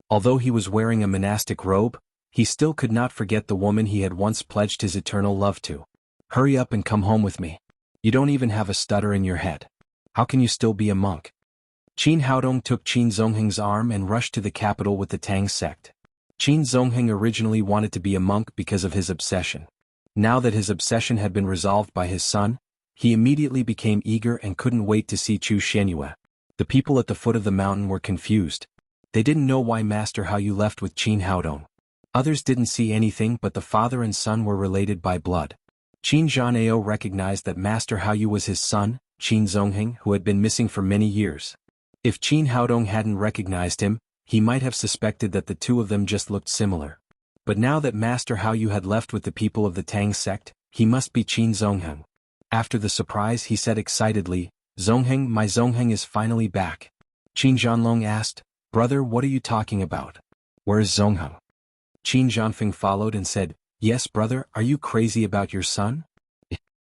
Although he was wearing a monastic robe, he still could not forget the woman he had once pledged his eternal love to. "Hurry up and come home with me. You don't even have a stutter in your head. How can you still be a monk?" Qin Haodong took Qin Zongheng's arm and rushed to the capital with the Tang sect. Qin Zongheng originally wanted to be a monk because of his obsession. Now that his obsession had been resolved by his son, he immediately became eager and couldn't wait to see Chu Xianyue. The people at the foot of the mountain were confused. They didn't know why Master Haoyu left with Qin Haodong. Others didn't see anything, but the father and son were related by blood. Qin Zhanao recognized that Master Haoyu was his son, Qin Zongheng, who had been missing for many years. If Qin Haodong hadn't recognized him, he might have suspected that the two of them just looked similar. But now that Master Haoyu had left with the people of the Tang sect, he must be Qin Zongheng. After the surprise, he said excitedly, "Zongheng, my Zongheng is finally back." Qin Zhanlong asked, "Brother, what are you talking about? Where is Zongheng?" Qin Zhanfeng followed and said, "Yes, brother, are you crazy about your son?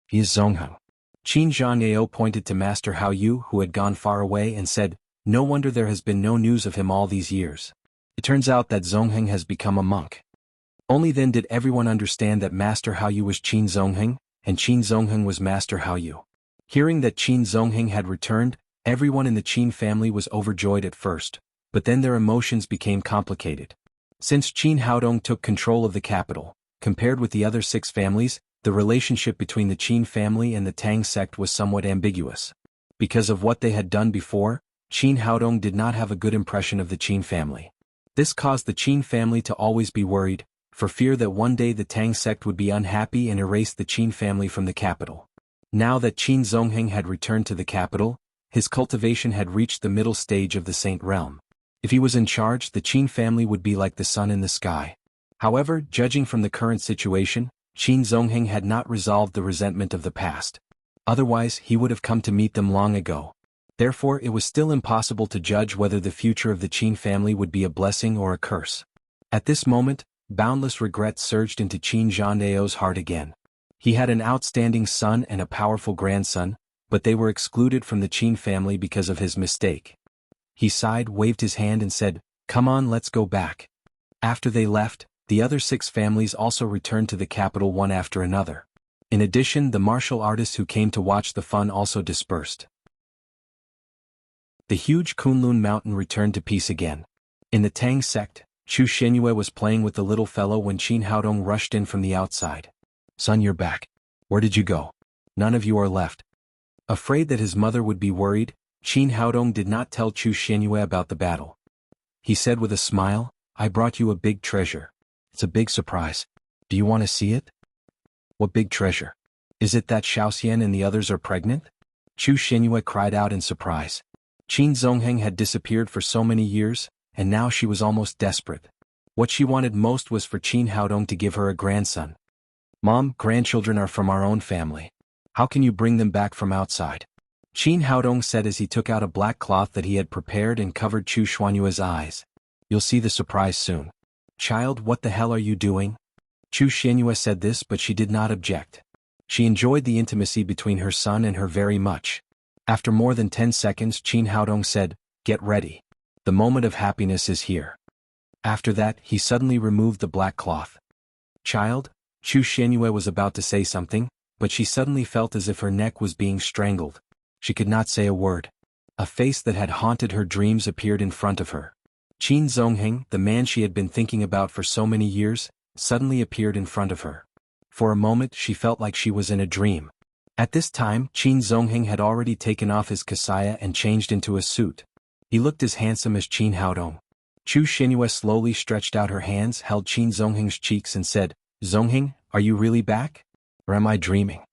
He is Zongheng." Qin Zhanao pointed to Master Haoyu, who had gone far away, and said, "No wonder there has been no news of him all these years. It turns out that Zongheng has become a monk." Only then did everyone understand that Master Haoyu was Qin Zongheng, and Qin Zongheng was Master Haoyu. Hearing that Qin Zongheng had returned, everyone in the Qin family was overjoyed at first, but then their emotions became complicated. Since Qin Haodong took control of the capital, compared with the other 6 families, the relationship between the Qin family and the Tang sect was somewhat ambiguous. Because of what they had done before, Qin Haodong did not have a good impression of the Qin family. This caused the Qin family to always be worried, for fear that one day the Tang sect would be unhappy and erase the Qin family from the capital. Now that Qin Zongheng had returned to the capital, his cultivation had reached the middle stage of the Saint realm. If he was in charge, the Qin family would be like the sun in the sky. However, judging from the current situation, Qin Zongheng had not resolved the resentment of the past. Otherwise, he would have come to meet them long ago. Therefore, it was still impossible to judge whether the future of the Qin family would be a blessing or a curse. At this moment, boundless regret surged into Qin Zhangdao's heart again. He had an outstanding son and a powerful grandson, but they were excluded from the Qin family because of his mistake. He sighed, waved his hand and said, "Come on, let's go back." After they left, the other 6 families also returned to the capital one after another. In addition, the martial artists who came to watch the fun also dispersed. The huge Kunlun mountain returned to peace again. In the Tang sect, Chu Shenyue was playing with the little fellow when Qin Haodong rushed in from the outside. "Son, you're back. Where did you go? None of you are left." Afraid that his mother would be worried, Qin Haodong did not tell Chu Shenyue about the battle. He said with a smile, "I brought you a big treasure. It's a big surprise. Do you want to see it?" "What big treasure? Is it that Xiaoxian and the others are pregnant?" Chu Shenyue cried out in surprise. Qin Zongheng had disappeared for so many years, and now she was almost desperate. What she wanted most was for Qin Haodong to give her a grandson. "Mom, grandchildren are from our own family. How can you bring them back from outside?" Qin Haodong said as he took out a black cloth that he had prepared and covered Chu Xuanyue's eyes. "You'll see the surprise soon." "Child, what the hell are you doing?" Chu Xuanyue said this, but she did not object. She enjoyed the intimacy between her son and her very much. After more than 10 seconds, Qin Haodong said, "Get ready. The moment of happiness is here." After that, he suddenly removed the black cloth. "Child?" Chu Xuanyue was about to say something, but she suddenly felt as if her neck was being strangled. She could not say a word. A face that had haunted her dreams appeared in front of her. Qin Zongheng, the man she had been thinking about for so many years, suddenly appeared in front of her. For a moment she felt like she was in a dream. At this time, Qin Zongheng had already taken off his kasaya and changed into a suit. He looked as handsome as Qin Haodong. Chu Shenyue slowly stretched out her hands, held Qin Zongheng's cheeks and said, "Zongheng, are you really back? Or am I dreaming?"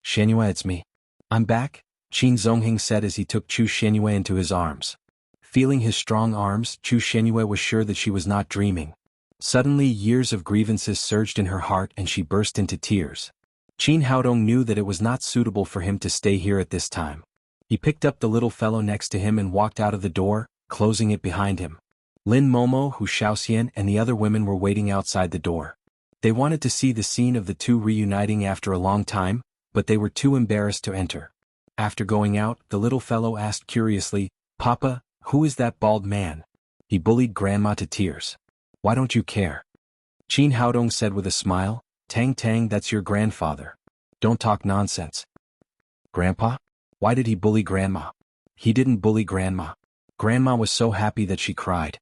"Shenyue, it's me. I'm back," Qin Zongheng said as he took Chu Shenyue into his arms. Feeling his strong arms, Chu Shenyue was sure that she was not dreaming. Suddenly years of grievances surged in her heart and she burst into tears. Qin Haodong knew that it was not suitable for him to stay here at this time. He picked up the little fellow next to him and walked out of the door, closing it behind him. Lin Momo, Hu Xiaoxian and the other women were waiting outside the door. They wanted to see the scene of the two reuniting after a long time, but they were too embarrassed to enter. After going out, the little fellow asked curiously, "Papa, who is that bald man? He bullied Grandma to tears. Why don't you care?" Qin Haodong said with a smile, "Tang Tang, that's your grandfather. Don't talk nonsense." "Grandpa? Why did he bully Grandma?" "He didn't bully Grandma. Grandma was so happy that she cried."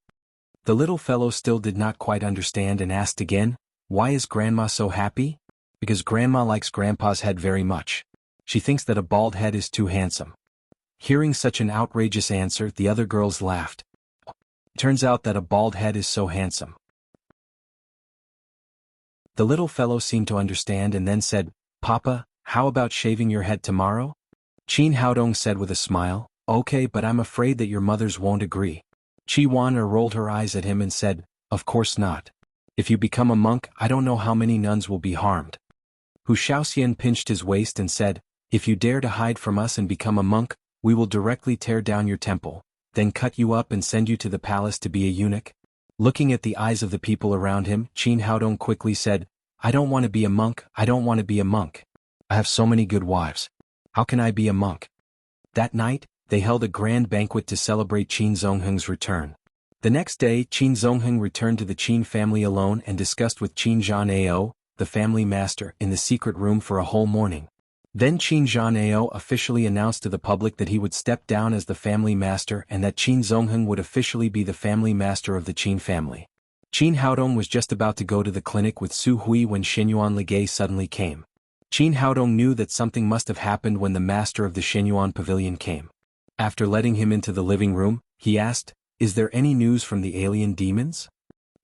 The little fellow still did not quite understand and asked again, "Why is Grandma so happy?" "Because Grandma likes Grandpa's head very much. She thinks that a bald head is too handsome." Hearing such an outrageous answer, the other girls laughed. Turns out that a bald head is so handsome. The little fellow seemed to understand and then said, "Papa, how about shaving your head tomorrow?" Qin Haodong said with a smile, "Okay, but I'm afraid that your mothers won't agree." Qi Wan rolled her eyes at him and said, "Of course not. If you become a monk, I don't know how many nuns will be harmed." Hu Xiaoxian pinched his waist and said, "If you dare to hide from us and become a monk, we will directly tear down your temple, then cut you up and send you to the palace to be a eunuch." Looking at the eyes of the people around him, Qin Haodong quickly said, "I don't want to be a monk, I don't want to be a monk. I have so many good wives. How can I be a monk?" That night, they held a grand banquet to celebrate Qin Zongheng's return. The next day, Qin Zongheng returned to the Qin family alone and discussed with Qin Zhanao, the family master, in the secret room for a whole morning. Then Qin Zhanao officially announced to the public that he would step down as the family master and that Qin Zongheng would officially be the family master of the Qin family. Qin Haodong was just about to go to the clinic with Su Hui when Shenyuan Ligay suddenly came. Qin Haodong knew that something must have happened when the master of the Shenyuan pavilion came. After letting him into the living room, he asked, "Is there any news from the alien demons?"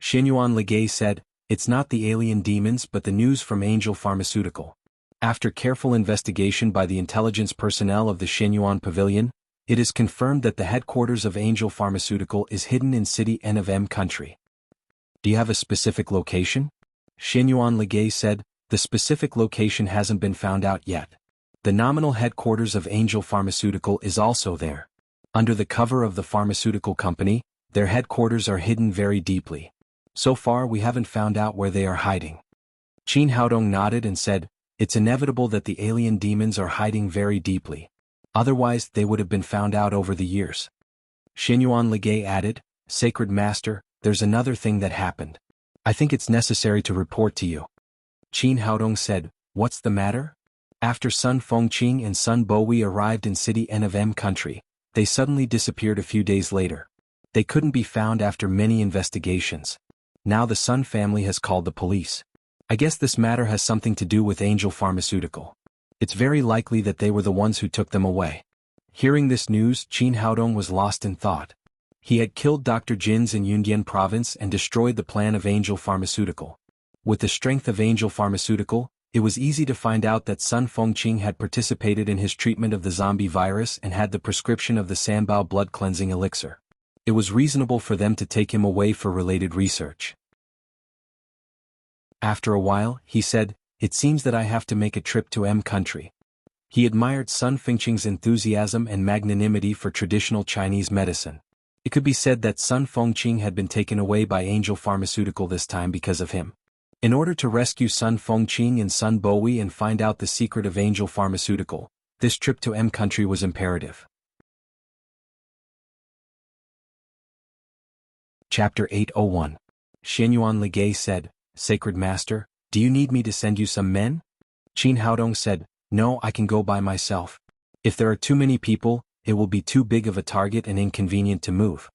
Shenyuan Ligay said, "It's not the alien demons but the news from Angel Pharmaceutical. After careful investigation by the intelligence personnel of the Shenyuan pavilion, It is confirmed that the headquarters of Angel Pharmaceutical is hidden in City N of M country. Do you have a specific location? Xinyuan Ligay said, the specific location hasn't been found out yet. The nominal headquarters of Angel Pharmaceutical is also there. Under the cover of the pharmaceutical company, their headquarters are hidden very deeply. So far we haven't found out where they are hiding. Qin Haodong nodded and said, it's inevitable that the alien demons are hiding very deeply. Otherwise they would have been found out over the years. Xinyuan Ligay added, Sacred Master, there's another thing that happened. I think it's necessary to report to you. Qin Haodong said, what's the matter? After Sun Fengqing and Sun Bowi arrived in City N of M country, they suddenly disappeared a few days later. They couldn't be found after many investigations. Now the Sun family has called the police. I guess this matter has something to do with Angel Pharmaceutical. It's very likely that they were the ones who took them away. Hearing this news, Qin Haodong was lost in thought. He had killed Dr. Jins in Yundian province and destroyed the plan of Angel Pharmaceutical. With the strength of Angel Pharmaceutical, it was easy to find out that Sun Fengqing had participated in his treatment of the zombie virus and had the prescription of the Sanbao blood cleansing elixir. It was reasonable for them to take him away for related research. After a while, he said, it seems that I have to make a trip to M country. He admired Sun Fengqing's enthusiasm and magnanimity for traditional Chinese medicine. It could be said that Sun Fengqing had been taken away by Angel Pharmaceutical this time because of him. In order to rescue Sun Fengqing and Sun Bowi and find out the secret of Angel Pharmaceutical, this trip to M country was imperative. Chapter 801. Xinyuan Ligay said, Sacred Master, do you need me to send you some men? Qin Haodong said, no, I can go by myself. If there are too many people, it will be too big of a target and inconvenient to move.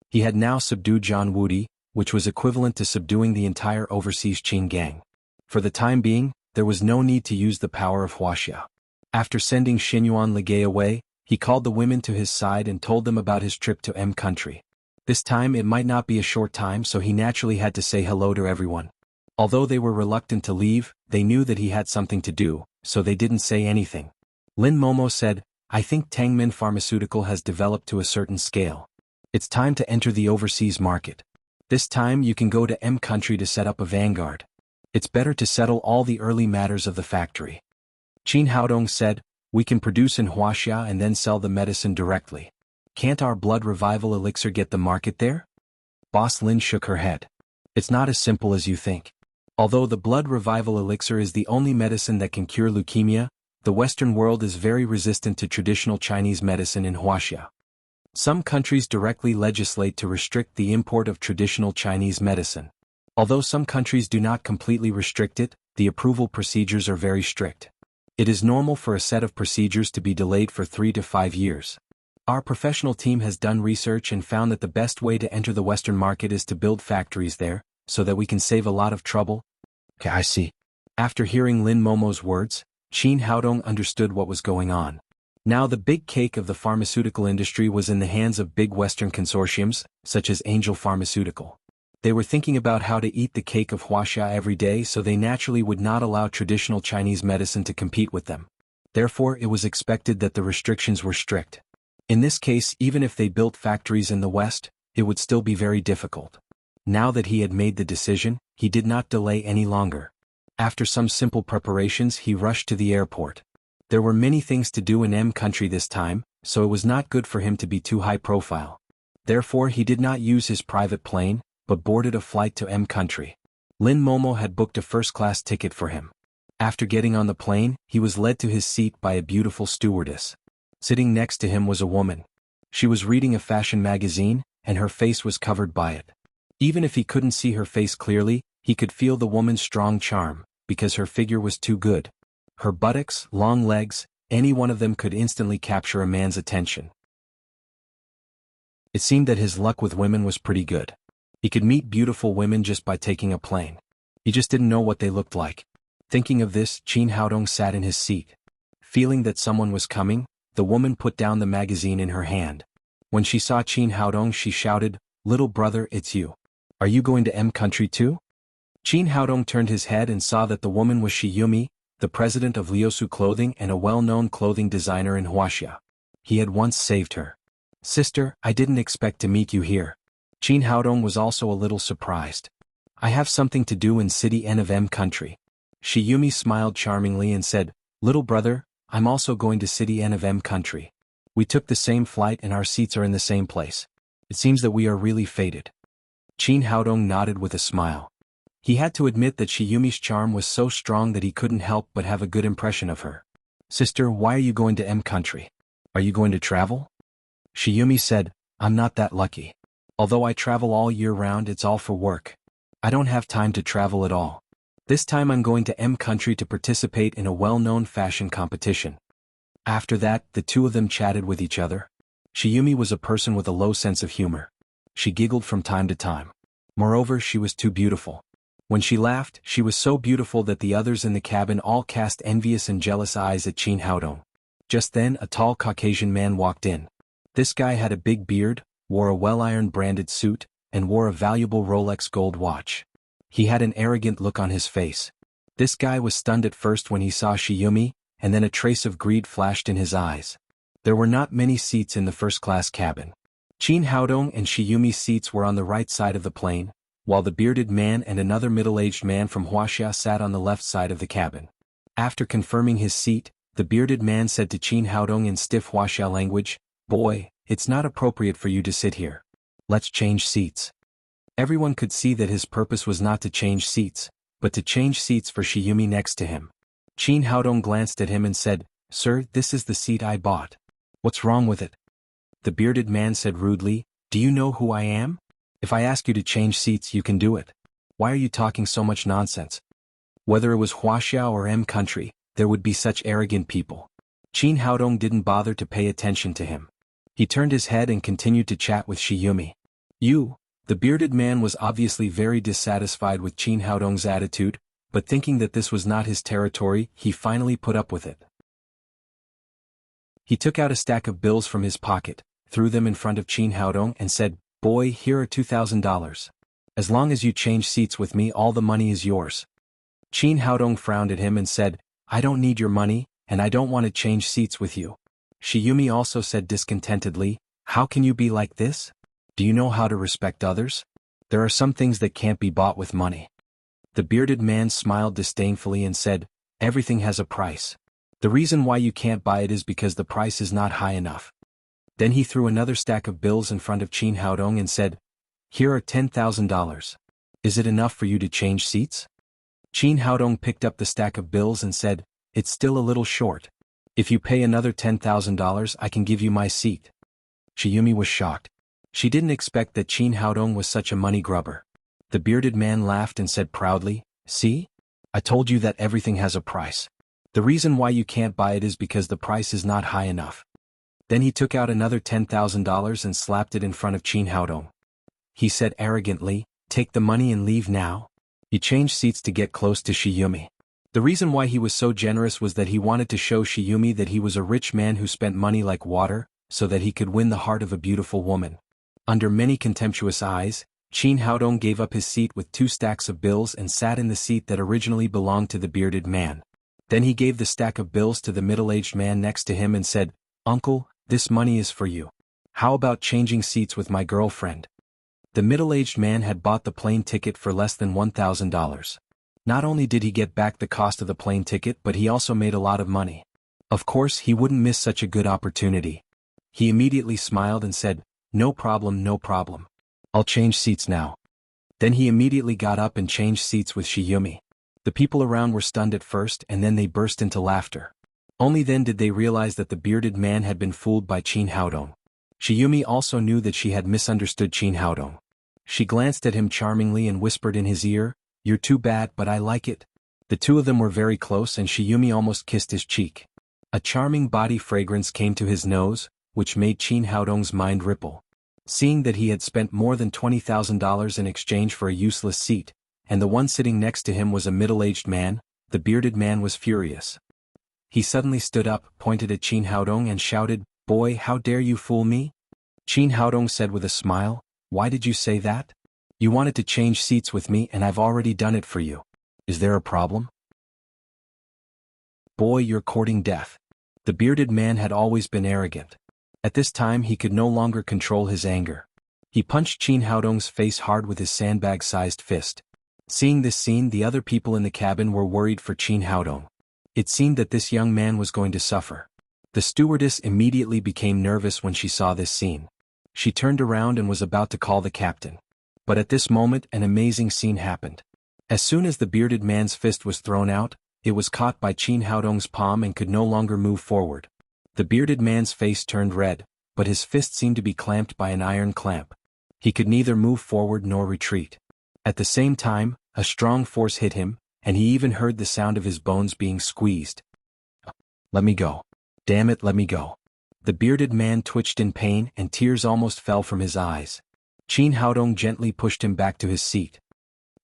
He had now subdued Zhan Wudi, which was equivalent to subduing the entire overseas Qin gang. For the time being, there was no need to use the power of Wuxia. After sending Xinyuan Ligay away, he called the women to his side and told them about his trip to M country. This time it might not be a short time, so he naturally had to say hello to everyone. Although they were reluctant to leave, they knew that he had something to do, so they didn't say anything. Lin Momo said, I think Tangmin Pharmaceutical has developed to a certain scale. It's time to enter the overseas market. This time you can go to M country to set up a vanguard. It's better to settle all the early matters of the factory. Qin Haodong said, we can produce in Wuxia and then sell the medicine directly. Can't our blood revival elixir get the market there? Boss Lin shook her head. It's not as simple as you think. Although the blood revival elixir is the only medicine that can cure leukemia, the Western world is very resistant to traditional Chinese medicine in Wuxia. Some countries directly legislate to restrict the import of traditional Chinese medicine. Although some countries do not completely restrict it, the approval procedures are very strict. It is normal for a set of procedures to be delayed for 3 to 5 years. Our professional team has done research and found that the best way to enter the Western market is to build factories there, so that we can save a lot of trouble. Okay, I see. After hearing Lin Momo's words, Qin Haodong understood what was going on. Now the big cake of the pharmaceutical industry was in the hands of big Western consortiums, such as Angel Pharmaceutical. They were thinking about how to eat the cake of Wuxia every day, so they naturally would not allow traditional Chinese medicine to compete with them. Therefore it was expected that the restrictions were strict. In this case, even if they built factories in the West, it would still be very difficult. Now that he had made the decision, he did not delay any longer. After some simple preparations, he rushed to the airport. There were many things to do in M country this time, so it was not good for him to be too high profile. Therefore he did not use his private plane, but boarded a flight to M country. Lin Momo had booked a first-class ticket for him. After getting on the plane, he was led to his seat by a beautiful stewardess. Sitting next to him was a woman. She was reading a fashion magazine, and her face was covered by it. Even if he couldn't see her face clearly, he could feel the woman's strong charm, because her figure was too good. Her buttocks, long legs, any one of them could instantly capture a man's attention. It seemed that his luck with women was pretty good. He could meet beautiful women just by taking a plane. He just didn't know what they looked like. Thinking of this, Qin Haodong sat in his seat. Feeling that someone was coming, the woman put down the magazine in her hand. When she saw Qin Haodong, she shouted, "Little brother, it's you. Are you going to M country too?" Qin Haodong turned his head and saw that the woman was Shi Yumi, the president of Liusu Clothing and a well-known clothing designer in Wuxia. He had once saved her. Sister, I didn't expect to meet you here. Qin Haodong was also a little surprised. I have something to do in City N of M country. Shiyumi smiled charmingly and said, Little brother, I'm also going to City N of M country. We took the same flight and our seats are in the same place. It seems that we are really fated. Qin Haodong nodded with a smile. He had to admit that Shiyumi's charm was so strong that he couldn't help but have a good impression of her. Sister, why are you going to M country? Are you going to travel? Shiyumi said, I'm not that lucky. Although I travel all year round, it's all for work. I don't have time to travel at all. This time I'm going to M country to participate in a well-known fashion competition. After that, the two of them chatted with each other. Shiyumi was a person with a low sense of humor. She giggled from time to time. Moreover, she was too beautiful. When she laughed, she was so beautiful that the others in the cabin all cast envious and jealous eyes at Qin Haodong. Just then, a tall Caucasian man walked in. This guy had a big beard, wore a well-ironed branded suit, and wore a valuable Rolex gold watch. He had an arrogant look on his face. This guy was stunned at first when he saw Shiyumi, and then a trace of greed flashed in his eyes. There were not many seats in the first-class cabin. Qin Haodong and Shiyumi's seats were on the right side of the plane, while the bearded man and another middle-aged man from Wuxia sat on the left side of the cabin. After confirming his seat, the bearded man said to Qin Haodong in stiff Wuxia language, Boy, it's not appropriate for you to sit here. Let's change seats. Everyone could see that his purpose was not to change seats, but to change seats for Shiyumi next to him. Qin Haodong glanced at him and said, Sir, this is the seat I bought. What's wrong with it? The bearded man said rudely, Do you know who I am? If I ask you to change seats, you can do it. Why are you talking so much nonsense? Whether it was Huaxia or M country, there would be such arrogant people. Qin Haodong didn't bother to pay attention to him. He turned his head and continued to chat with Shiyumi. The bearded man was obviously very dissatisfied with Qin Haodong's attitude, but thinking that this was not his territory, he finally put up with it. He took out a stack of bills from his pocket, threw them in front of Qin Haodong and said, Boy, here are $2,000. As long as you change seats with me, all the money is yours. Qin Haodong frowned at him and said, I don't need your money, and I don't want to change seats with you. Shiyumi also said discontentedly, How can you be like this? Do you know how to respect others? There are some things that can't be bought with money. The bearded man smiled disdainfully and said, Everything has a price. The reason why you can't buy it is because the price is not high enough. Then he threw another stack of bills in front of Qin Haodong and said, Here are $10,000. Is it enough for you to change seats? Qin Haodong picked up the stack of bills and said, It's still a little short. If you pay another $10,000, I can give you my seat. Shiyumi was shocked. She didn't expect that Qin Haodong was such a money grubber. The bearded man laughed and said proudly, See? I told you that everything has a price. The reason why you can't buy it is because the price is not high enough. Then he took out another $10,000 and slapped it in front of Qin Haodong. He said arrogantly, Take the money and leave now. He changed seats to get close to Shiyumi. The reason why he was so generous was that he wanted to show Shiyumi that he was a rich man who spent money like water, so that he could win the heart of a beautiful woman. Under many contemptuous eyes, Qin Haodong gave up his seat with 2 stacks of bills and sat in the seat that originally belonged to the bearded man. Then he gave the stack of bills to the middle-aged man next to him and said, Uncle, this money is for you. How about changing seats with my girlfriend? The middle-aged man had bought the plane ticket for less than $1,000. Not only did he get back the cost of the plane ticket, but he also made a lot of money. Of course, he wouldn't miss such a good opportunity. He immediately smiled and said, No problem, no problem. I'll change seats now. Then he immediately got up and changed seats with Shiyumi. The people around were stunned at first and then they burst into laughter. Only then did they realize that the bearded man had been fooled by Qin Haodong. Shiyumi also knew that she had misunderstood Qin Haodong. She glanced at him charmingly and whispered in his ear, You're too bad, but I like it. The two of them were very close and Shiyumi almost kissed his cheek. A charming body fragrance came to his nose, which made Qin Haodong's mind ripple. Seeing that he had spent more than $20,000 in exchange for a useless seat, and the one sitting next to him was a middle-aged man, the bearded man was furious. He suddenly stood up, pointed at Qin Haodong and shouted, Boy, how dare you fool me? Qin Haodong said with a smile, Why did you say that? You wanted to change seats with me and I've already done it for you. Is there a problem? Boy, you're courting death. The bearded man had always been arrogant. At this time he could no longer control his anger. He punched Qin Haodong's face hard with his sandbag-sized fist. Seeing this scene, the other people in the cabin were worried for Qin Haodong. It seemed that this young man was going to suffer. The stewardess immediately became nervous when she saw this scene. She turned around and was about to call the captain. But at this moment an amazing scene happened. As soon as the bearded man's fist was thrown out, it was caught by Qin Haodong's palm and could no longer move forward. The bearded man's face turned red, but his fist seemed to be clamped by an iron clamp. He could neither move forward nor retreat. At the same time, a strong force hit him, and he even heard the sound of his bones being squeezed. "Let me go. Damn it, let me go." The bearded man twitched in pain and tears almost fell from his eyes. Qin Haodong gently pushed him back to his seat.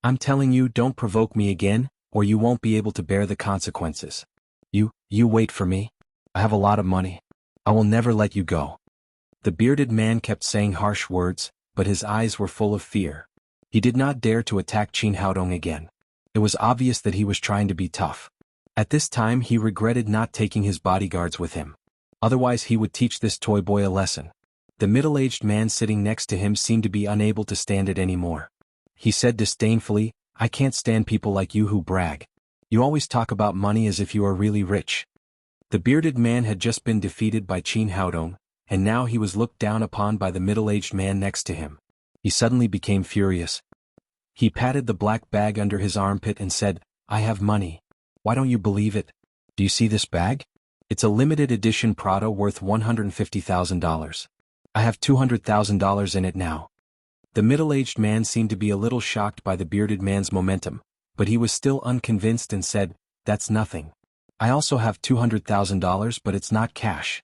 "I'm telling you, don't provoke me again, or you won't be able to bear the consequences. You wait for me. I have a lot of money. I will never let you go." The bearded man kept saying harsh words, but his eyes were full of fear. He did not dare to attack Qin Haodong again. It was obvious that he was trying to be tough. At this time he regretted not taking his bodyguards with him. Otherwise he would teach this toy boy a lesson. The middle-aged man sitting next to him seemed to be unable to stand it anymore. He said disdainfully, "I can't stand people like you who brag. You always talk about money as if you are really rich." The bearded man had just been defeated by Qin Haodong, and now he was looked down upon by the middle-aged man next to him. He suddenly became furious. He patted the black bag under his armpit and said, "I have money. Why don't you believe it? Do you see this bag? It's a limited edition Prada worth $150,000. I have $200,000 in it now." The middle-aged man seemed to be a little shocked by the bearded man's momentum, but he was still unconvinced and said, "That's nothing. I also have $200,000, but it's not cash."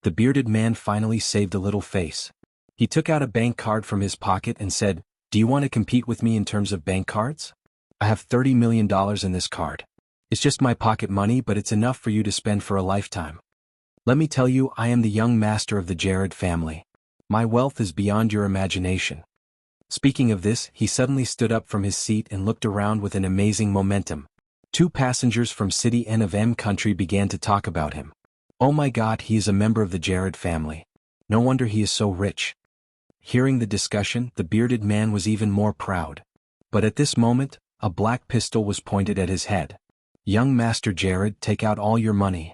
The bearded man finally saved a little face. He took out a bank card from his pocket and said, "Do you want to compete with me in terms of bank cards? I have $30 million in this card. It's just my pocket money, but it's enough for you to spend for a lifetime. Let me tell you, I am the young master of the Jared family. My wealth is beyond your imagination." Speaking of this, he suddenly stood up from his seat and looked around with an amazing momentum. 2 passengers from City N of M country began to talk about him. "Oh my God, he is a member of the Jared family. No wonder he is so rich." Hearing the discussion, the bearded man was even more proud. But at this moment, a black pistol was pointed at his head. "Young Master Jared, take out all your money."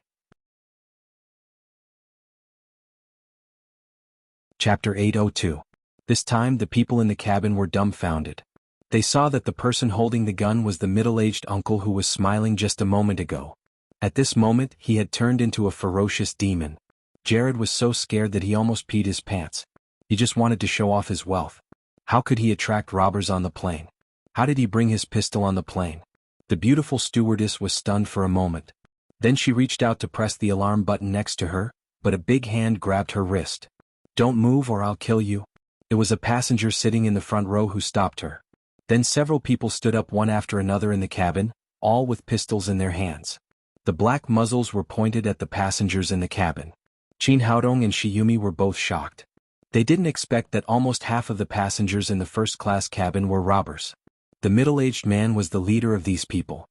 Chapter 802. This time the people in the cabin were dumbfounded. They saw that the person holding the gun was the middle-aged uncle who was smiling just a moment ago. At this moment he had turned into a ferocious demon. Jared was so scared that he almost peed his pants. He just wanted to show off his wealth. How could he attract robbers on the plane? How did he bring his pistol on the plane? The beautiful stewardess was stunned for a moment. Then she reached out to press the alarm button next to her, but a big hand grabbed her wrist. "Don't move or I'll kill you." It was a passenger sitting in the front row who stopped her. Then several people stood up one after another in the cabin, all with pistols in their hands. The black muzzles were pointed at the passengers in the cabin. Qin Haodong and Shiyumi were both shocked. They didn't expect that almost half of the passengers in the first-class cabin were robbers. The middle-aged man was the leader of these people.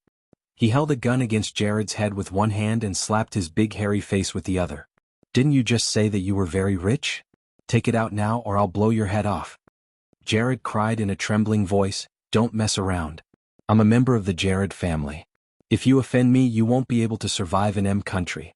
He held a gun against Jared's head with one hand and slapped his big hairy face with the other. "Didn't you just say that you were very rich? Take it out now or I'll blow your head off." Jared cried in a trembling voice, "Don't mess around. I'm a member of the Jared family. If you offend me, you won't be able to survive in M country.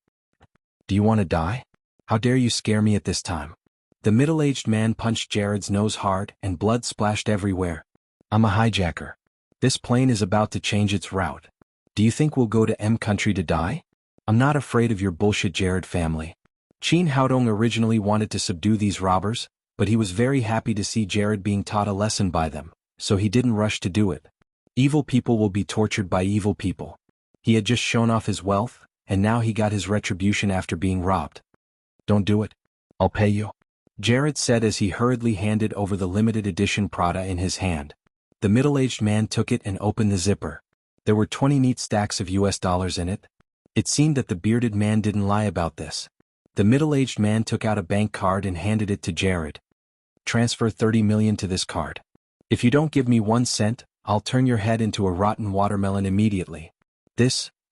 Do you want to die? How dare you scare me at this time?" The middle-aged man punched Jared's nose hard and blood splashed everywhere. "I'm a hijacker. This plane is about to change its route. Do you think we'll go to M country to die? I'm not afraid of your bullshit Jared family." Qin Haodong originally wanted to subdue these robbers, but he was very happy to see Jared being taught a lesson by them, so he didn't rush to do it. Evil people will be tortured by evil people. He had just shown off his wealth, and now he got his retribution after being robbed. "Don't do it. I'll pay you," Jared said as he hurriedly handed over the limited edition Prada in his hand. The middle-aged man took it and opened the zipper. There were 20 neat stacks of US dollars in it. It seemed that the bearded man didn't lie about this. The middle-aged man took out a bank card and handed it to Jared. "Transfer 30 million to this card. If you don't give me 1 cent, I'll turn your head into a rotten watermelon immediately."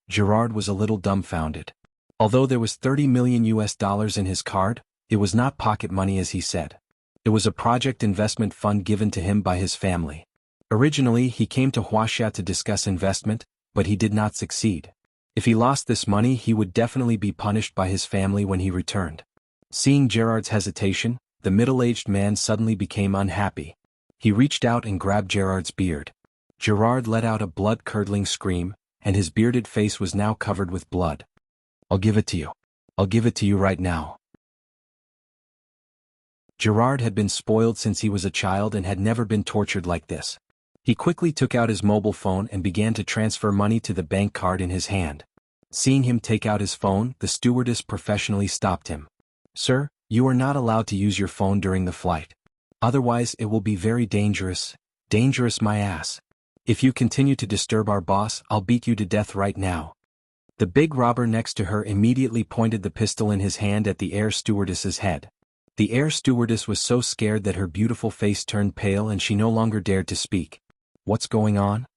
Gerard was a little dumbfounded. Although there was 30 million US dollars in his card, It was not pocket money as he said. It was a project investment fund given to him by his family. Originally he came to Wuxia to discuss investment, but he did not succeed. If he lost this money he would definitely be punished by his family when he returned. Seeing Gerard's hesitation, the middle-aged man suddenly became unhappy. He reached out and grabbed Gerard's beard. Gerard let out a blood-curdling scream, and his bearded face was now covered with blood. "I'll give it to you. I'll give it to you right now." Gerard had been spoiled since he was a child and had never been tortured like this. He quickly took out his mobile phone and began to transfer money to the bank card in his hand. Seeing him take out his phone, the stewardess professionally stopped him. "Sir, you are not allowed to use your phone during the flight. Otherwise it will be very dangerous. Dangerous my ass. If you continue to disturb our boss, I'll beat you to death right now." The big robber next to her immediately pointed the pistol in his hand at the air stewardess's head. The air stewardess was so scared that her beautiful face turned pale and she no longer dared to speak. "What's going on?"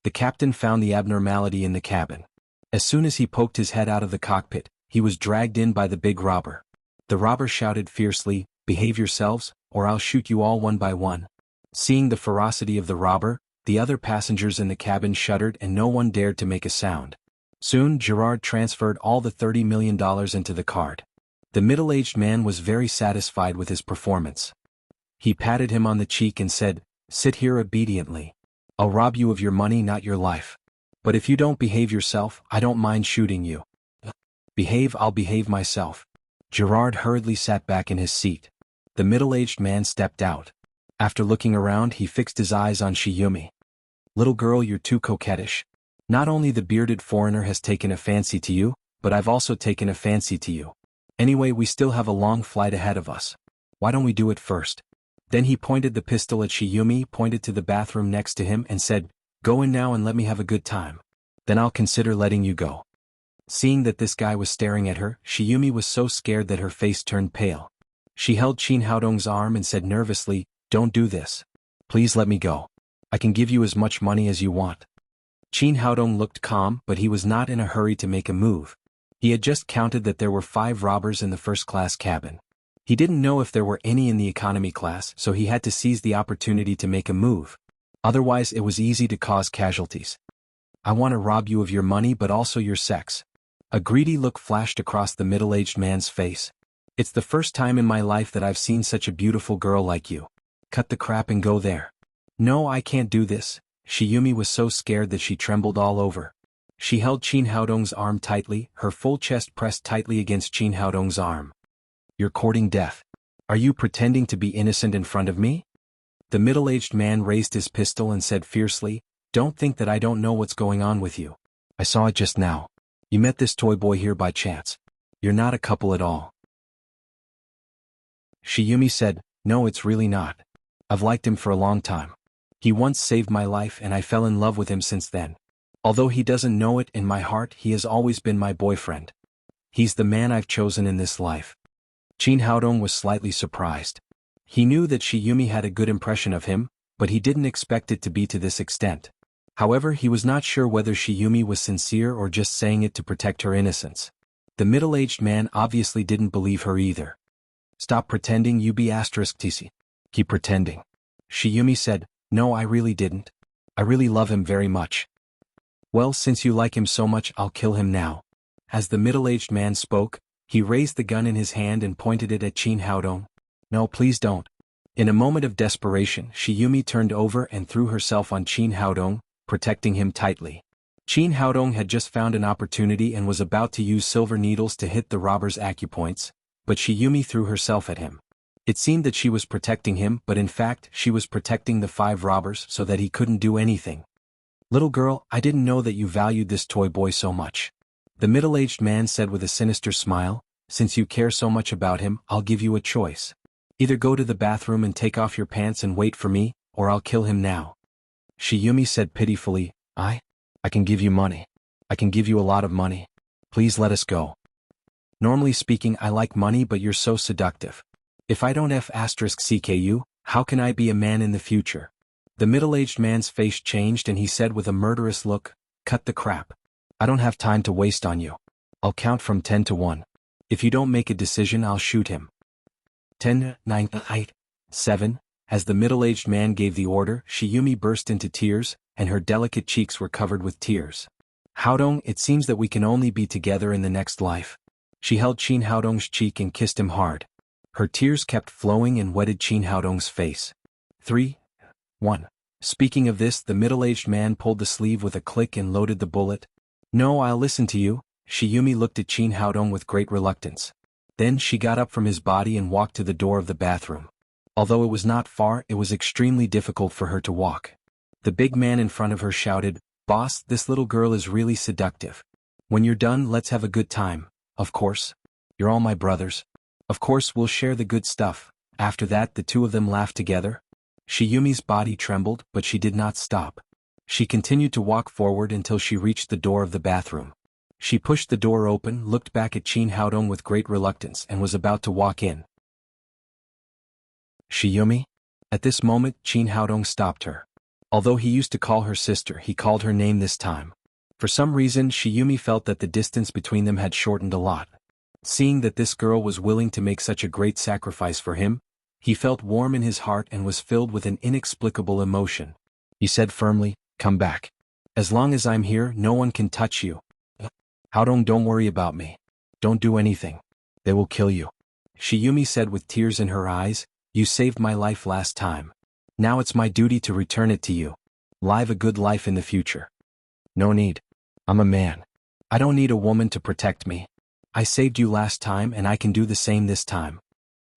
The captain found the abnormality in the cabin. As soon as he poked his head out of the cockpit, he was dragged in by the big robber. The robber shouted fiercely, "Behave yourselves, or I'll shoot you all one by one." Seeing the ferocity of the robber, the other passengers in the cabin shuddered and no one dared to make a sound. Soon Gerard transferred all the $30 million into the card. The middle-aged man was very satisfied with his performance. He patted him on the cheek and said, "Sit here obediently. I'll rob you of your money, not your life. But if you don't behave yourself, I don't mind shooting you." "Behave, I'll behave myself." Gerard hurriedly sat back in his seat. The middle-aged man stepped out. After looking around he fixed his eyes on Shiyumi. "Little girl, you're too coquettish. Not only the bearded foreigner has taken a fancy to you, but I've also taken a fancy to you. Anyway, we still have a long flight ahead of us. Why don't we do it first?" Then he pointed the pistol at Shiyumi, pointed to the bathroom next to him and said, "Go in now and let me have a good time. Then I'll consider letting you go." Seeing that this guy was staring at her, Shiyumi was so scared that her face turned pale. She held Qin Haodong's arm and said nervously, "Don't do this. Please let me go. I can give you as much money as you want." Qin Haodong looked calm, but he was not in a hurry to make a move. He had just counted that there were 5 robbers in the first-class cabin. He didn't know if there were any in the economy class, so he had to seize the opportunity to make a move. Otherwise it was easy to cause casualties. "I want to rob you of your money but also your sex." A greedy look flashed across the middle-aged man's face. "It's the first time in my life that I've seen such a beautiful girl like you. Cut the crap and go there." "No, I can't do this." Shiyumi was so scared that she trembled all over. She held Qin Haodong's arm tightly, her full chest pressed tightly against Qin Haodong's arm. "You're courting death. Are you pretending to be innocent in front of me?" The middle-aged man raised his pistol and said fiercely, "Don't think that I don't know what's going on with you. I saw it just now. You met this toy boy here by chance. You're not a couple at all." Shiyumi said, "No, it's really not. I've liked him for a long time. He once saved my life and I fell in love with him since then. Although he doesn't know it, in my heart he has always been my boyfriend. He's the man I've chosen in this life." Qin Haodong was slightly surprised. He knew that Shiyumi had a good impression of him, but he didn't expect it to be to this extent. However, he was not sure whether Shiyumi was sincere or just saying it to protect her innocence. The middle-aged man obviously didn't believe her either. "Stop pretending, you be *tc. Keep pretending." Shiyumi said, "No, I really didn't. I really love him very much." "Well, since you like him so much, I'll kill him now." As the middle-aged man spoke, he raised the gun in his hand and pointed it at Qin Haodong. "No, please don't." In a moment of desperation, Shiyumi turned over and threw herself on Qin Haodong, protecting him tightly. Qin Haodong had just found an opportunity and was about to use silver needles to hit the robber's acupoints, but Shiyumi threw herself at him. It seemed that she was protecting him, but in fact she was protecting the 5 robbers so that he couldn't do anything. "Little girl, I didn't know that you valued this toy boy so much." The middle-aged man said with a sinister smile, "Since you care so much about him, I'll give you a choice. Either go to the bathroom and take off your pants and wait for me, or I'll kill him now." Shiyumi said pitifully, I can give you money. I can give you a lot of money. Please let us go." "Normally speaking, I like money, but you're so seductive. If I don't *ck you, how can I be a man in the future?" The middle-aged man's face changed and he said with a murderous look, "Cut the crap. I don't have time to waste on you. I'll count from 10 to 1. If you don't make a decision, I'll shoot him." 10, 9, 8, 7. As the middle-aged man gave the order, Shiyumi burst into tears, and her delicate cheeks were covered with tears. Haodong, it seems that we can only be together in the next life. She held Qin Haodong's cheek and kissed him hard. Her tears kept flowing and wetted Qin Haodong's face. 3, 1. Speaking of this, the middle-aged man pulled the sleeve with a click and loaded the bullet. No, I'll listen to you. Shiyumi looked at Qin Haodong with great reluctance. Then she got up from his body and walked to the door of the bathroom. Although it was not far, it was extremely difficult for her to walk. The big man in front of her shouted, "Boss, this little girl is really seductive. When you're done, let's have a good time, of course. You're all my brothers. Of course we'll share the good stuff." After that the two of them laughed together. Shiyumi's body trembled, but she did not stop. She continued to walk forward until she reached the door of the bathroom. She pushed the door open, looked back at Qin Haodong with great reluctance and was about to walk in. "Shiyumi?" At this moment Qin Haodong stopped her. Although he used to call her sister, he called her name this time. For some reason Shiyumi felt that the distance between them had shortened a lot. Seeing that this girl was willing to make such a great sacrifice for him, he felt warm in his heart and was filled with an inexplicable emotion. He said firmly, "Come back. As long as I'm here, no one can touch you. Haodong, don't worry about me. Don't do anything. They will kill you." Shiyumi said with tears in her eyes, "You saved my life last time. Now it's my duty to return it to you. Live a good life in the future." "No need. I'm a man. I don't need a woman to protect me. I saved you last time and I can do the same this time."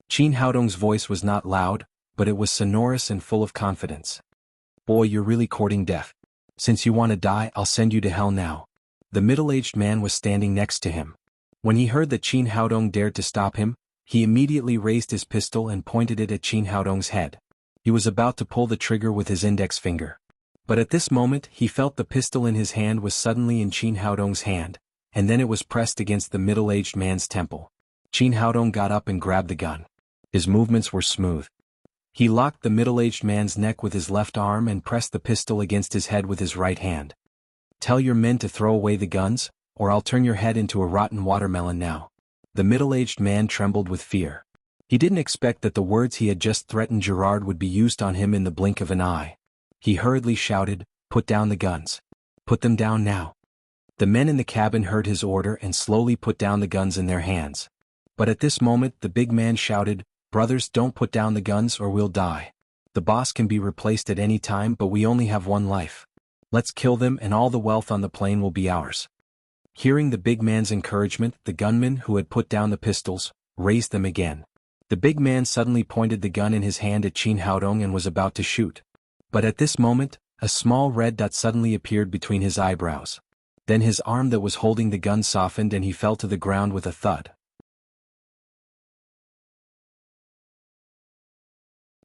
Qin Haodong's voice was not loud, but it was sonorous and full of confidence. "Boy, you're really courting death. Since you want to die, I'll send you to hell now." The middle-aged man was standing next to him. When he heard that Qin Haodong dared to stop him, he immediately raised his pistol and pointed it at Qin Haodong's head. He was about to pull the trigger with his index finger. But at this moment he felt the pistol in his hand was suddenly in Qin Haodong's hand, and then it was pressed against the middle-aged man's temple. Qin Haodong got up and grabbed the gun. His movements were smooth. He locked the middle-aged man's neck with his left arm and pressed the pistol against his head with his right hand. "Tell your men to throw away the guns, or I'll turn your head into a rotten watermelon now." The middle-aged man trembled with fear. He didn't expect that the words he had just threatened Gerard would be used on him in the blink of an eye. He hurriedly shouted, "Put down the guns. Put them down now." The men in the cabin heard his order and slowly put down the guns in their hands. But at this moment the big man shouted, "Brothers, don't put down the guns or we'll die. The boss can be replaced at any time, but we only have one life. Let's kill them and all the wealth on the plane will be ours." Hearing the big man's encouragement, the gunmen who had put down the pistols raised them again. The big man suddenly pointed the gun in his hand at Qin Haodong and was about to shoot. But at this moment, a small red dot suddenly appeared between his eyebrows. Then his arm that was holding the gun softened and he fell to the ground with a thud.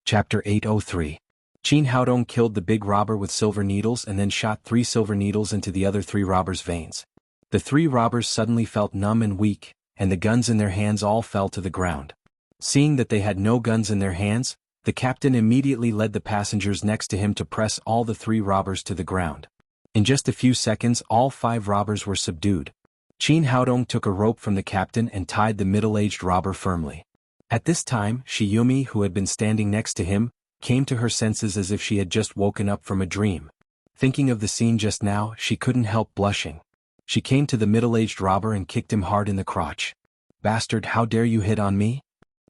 Chapter 803. Qin Haodong killed the big robber with silver needles and then shot 3 silver needles into the other 3 robbers' veins. The 3 robbers suddenly felt numb and weak, and the guns in their hands all fell to the ground. Seeing that they had no guns in their hands, the captain immediately led the passengers next to him to press all the 3 robbers to the ground. In just a few seconds all 5 robbers were subdued. Qin Haodong took a rope from the captain and tied the middle-aged robber firmly. At this time, Shiyumi, who had been standing next to him, came to her senses as if she had just woken up from a dream. Thinking of the scene just now, she couldn't help blushing. She came to the middle-aged robber and kicked him hard in the crotch. "Bastard, how dare you hit on me?"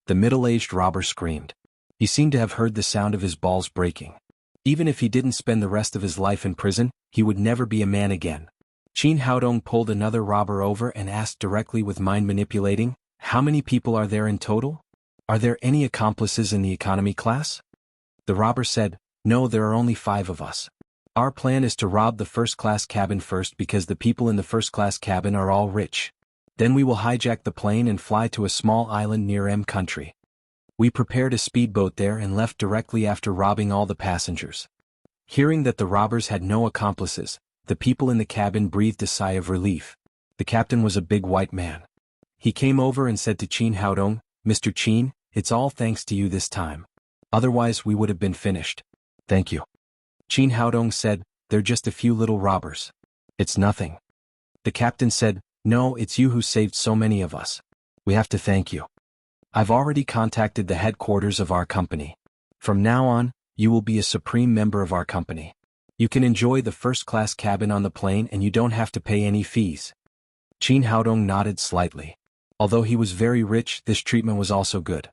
The middle-aged robber screamed. He seemed to have heard the sound of his balls breaking. Even if he didn't spend the rest of his life in prison, he would never be a man again. Qin Haodong pulled another robber over and asked directly with mind manipulating, "How many people are there in total? Are there any accomplices in the economy class?" The robber said, "No, there are only 5 of us. Our plan is to rob the first-class cabin first because the people in the first-class cabin are all rich. Then we will hijack the plane and fly to a small island near M country. We prepared a speedboat there and left directly after robbing all the passengers." Hearing that the robbers had no accomplices, the people in the cabin breathed a sigh of relief. The captain was a big white man. He came over and said to Qin Haodong, "Mr. Qin, it's all thanks to you this time. Otherwise we would have been finished." "Thank you." Qin Haodong said, "They're just a few little robbers. It's nothing." The captain said, "No, it's you who saved so many of us. We have to thank you." I've already contacted the headquarters of our company. From now on, you will be a supreme member of our company. You can enjoy the first-class cabin on the plane and you don't have to pay any fees. Qin Haodong nodded slightly. Although he was very rich, this treatment was also good.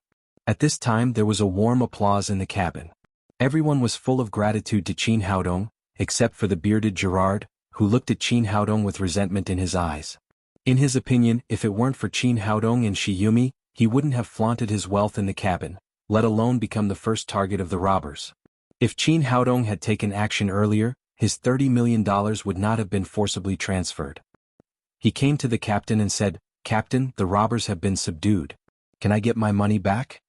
At this time there was a warm applause in the cabin. Everyone was full of gratitude to Qin Haodong, except for the bearded Gerard, who looked at Qin Haodong with resentment in his eyes. In his opinion, if it weren't for Qin Haodong and Shiyumi, he wouldn't have flaunted his wealth in the cabin, let alone become the first target of the robbers. If Qin Haodong had taken action earlier, his $30 million would not have been forcibly transferred. He came to the captain and said, "Captain, the robbers have been subdued. Can I get my money back?"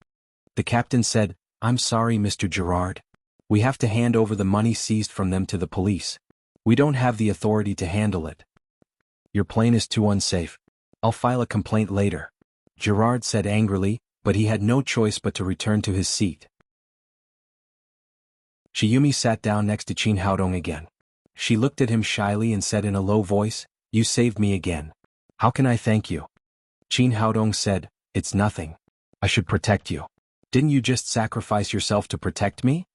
The captain said, "I'm sorry, Mr. Gerard. We have to hand over the money seized from them to the police. We don't have the authority to handle it. Your plane is too unsafe. I'll file a complaint later," Gerard said angrily, but he had no choice but to return to his seat. Shiyumi sat down next to Qin Haodong again. She looked at him shyly and said in a low voice, "You saved me again. How can I thank you?" Qin Haodong said, "It's nothing. I should protect you. Didn't you just sacrifice yourself to protect me?"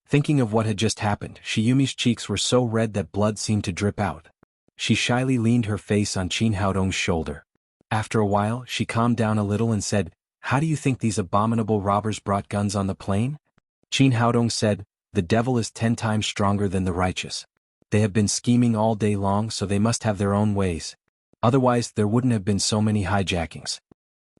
Thinking of what had just happened, Shiyumi's cheeks were so red that blood seemed to drip out. She shyly leaned her face on Qin Haodong's shoulder. After a while, she calmed down a little and said, "How do you think these abominable robbers brought guns on the plane?" Qin Haodong said, "The devil is 10 times stronger than the righteous. They have been scheming all day long, so they must have their own ways. Otherwise there wouldn't have been so many hijackings.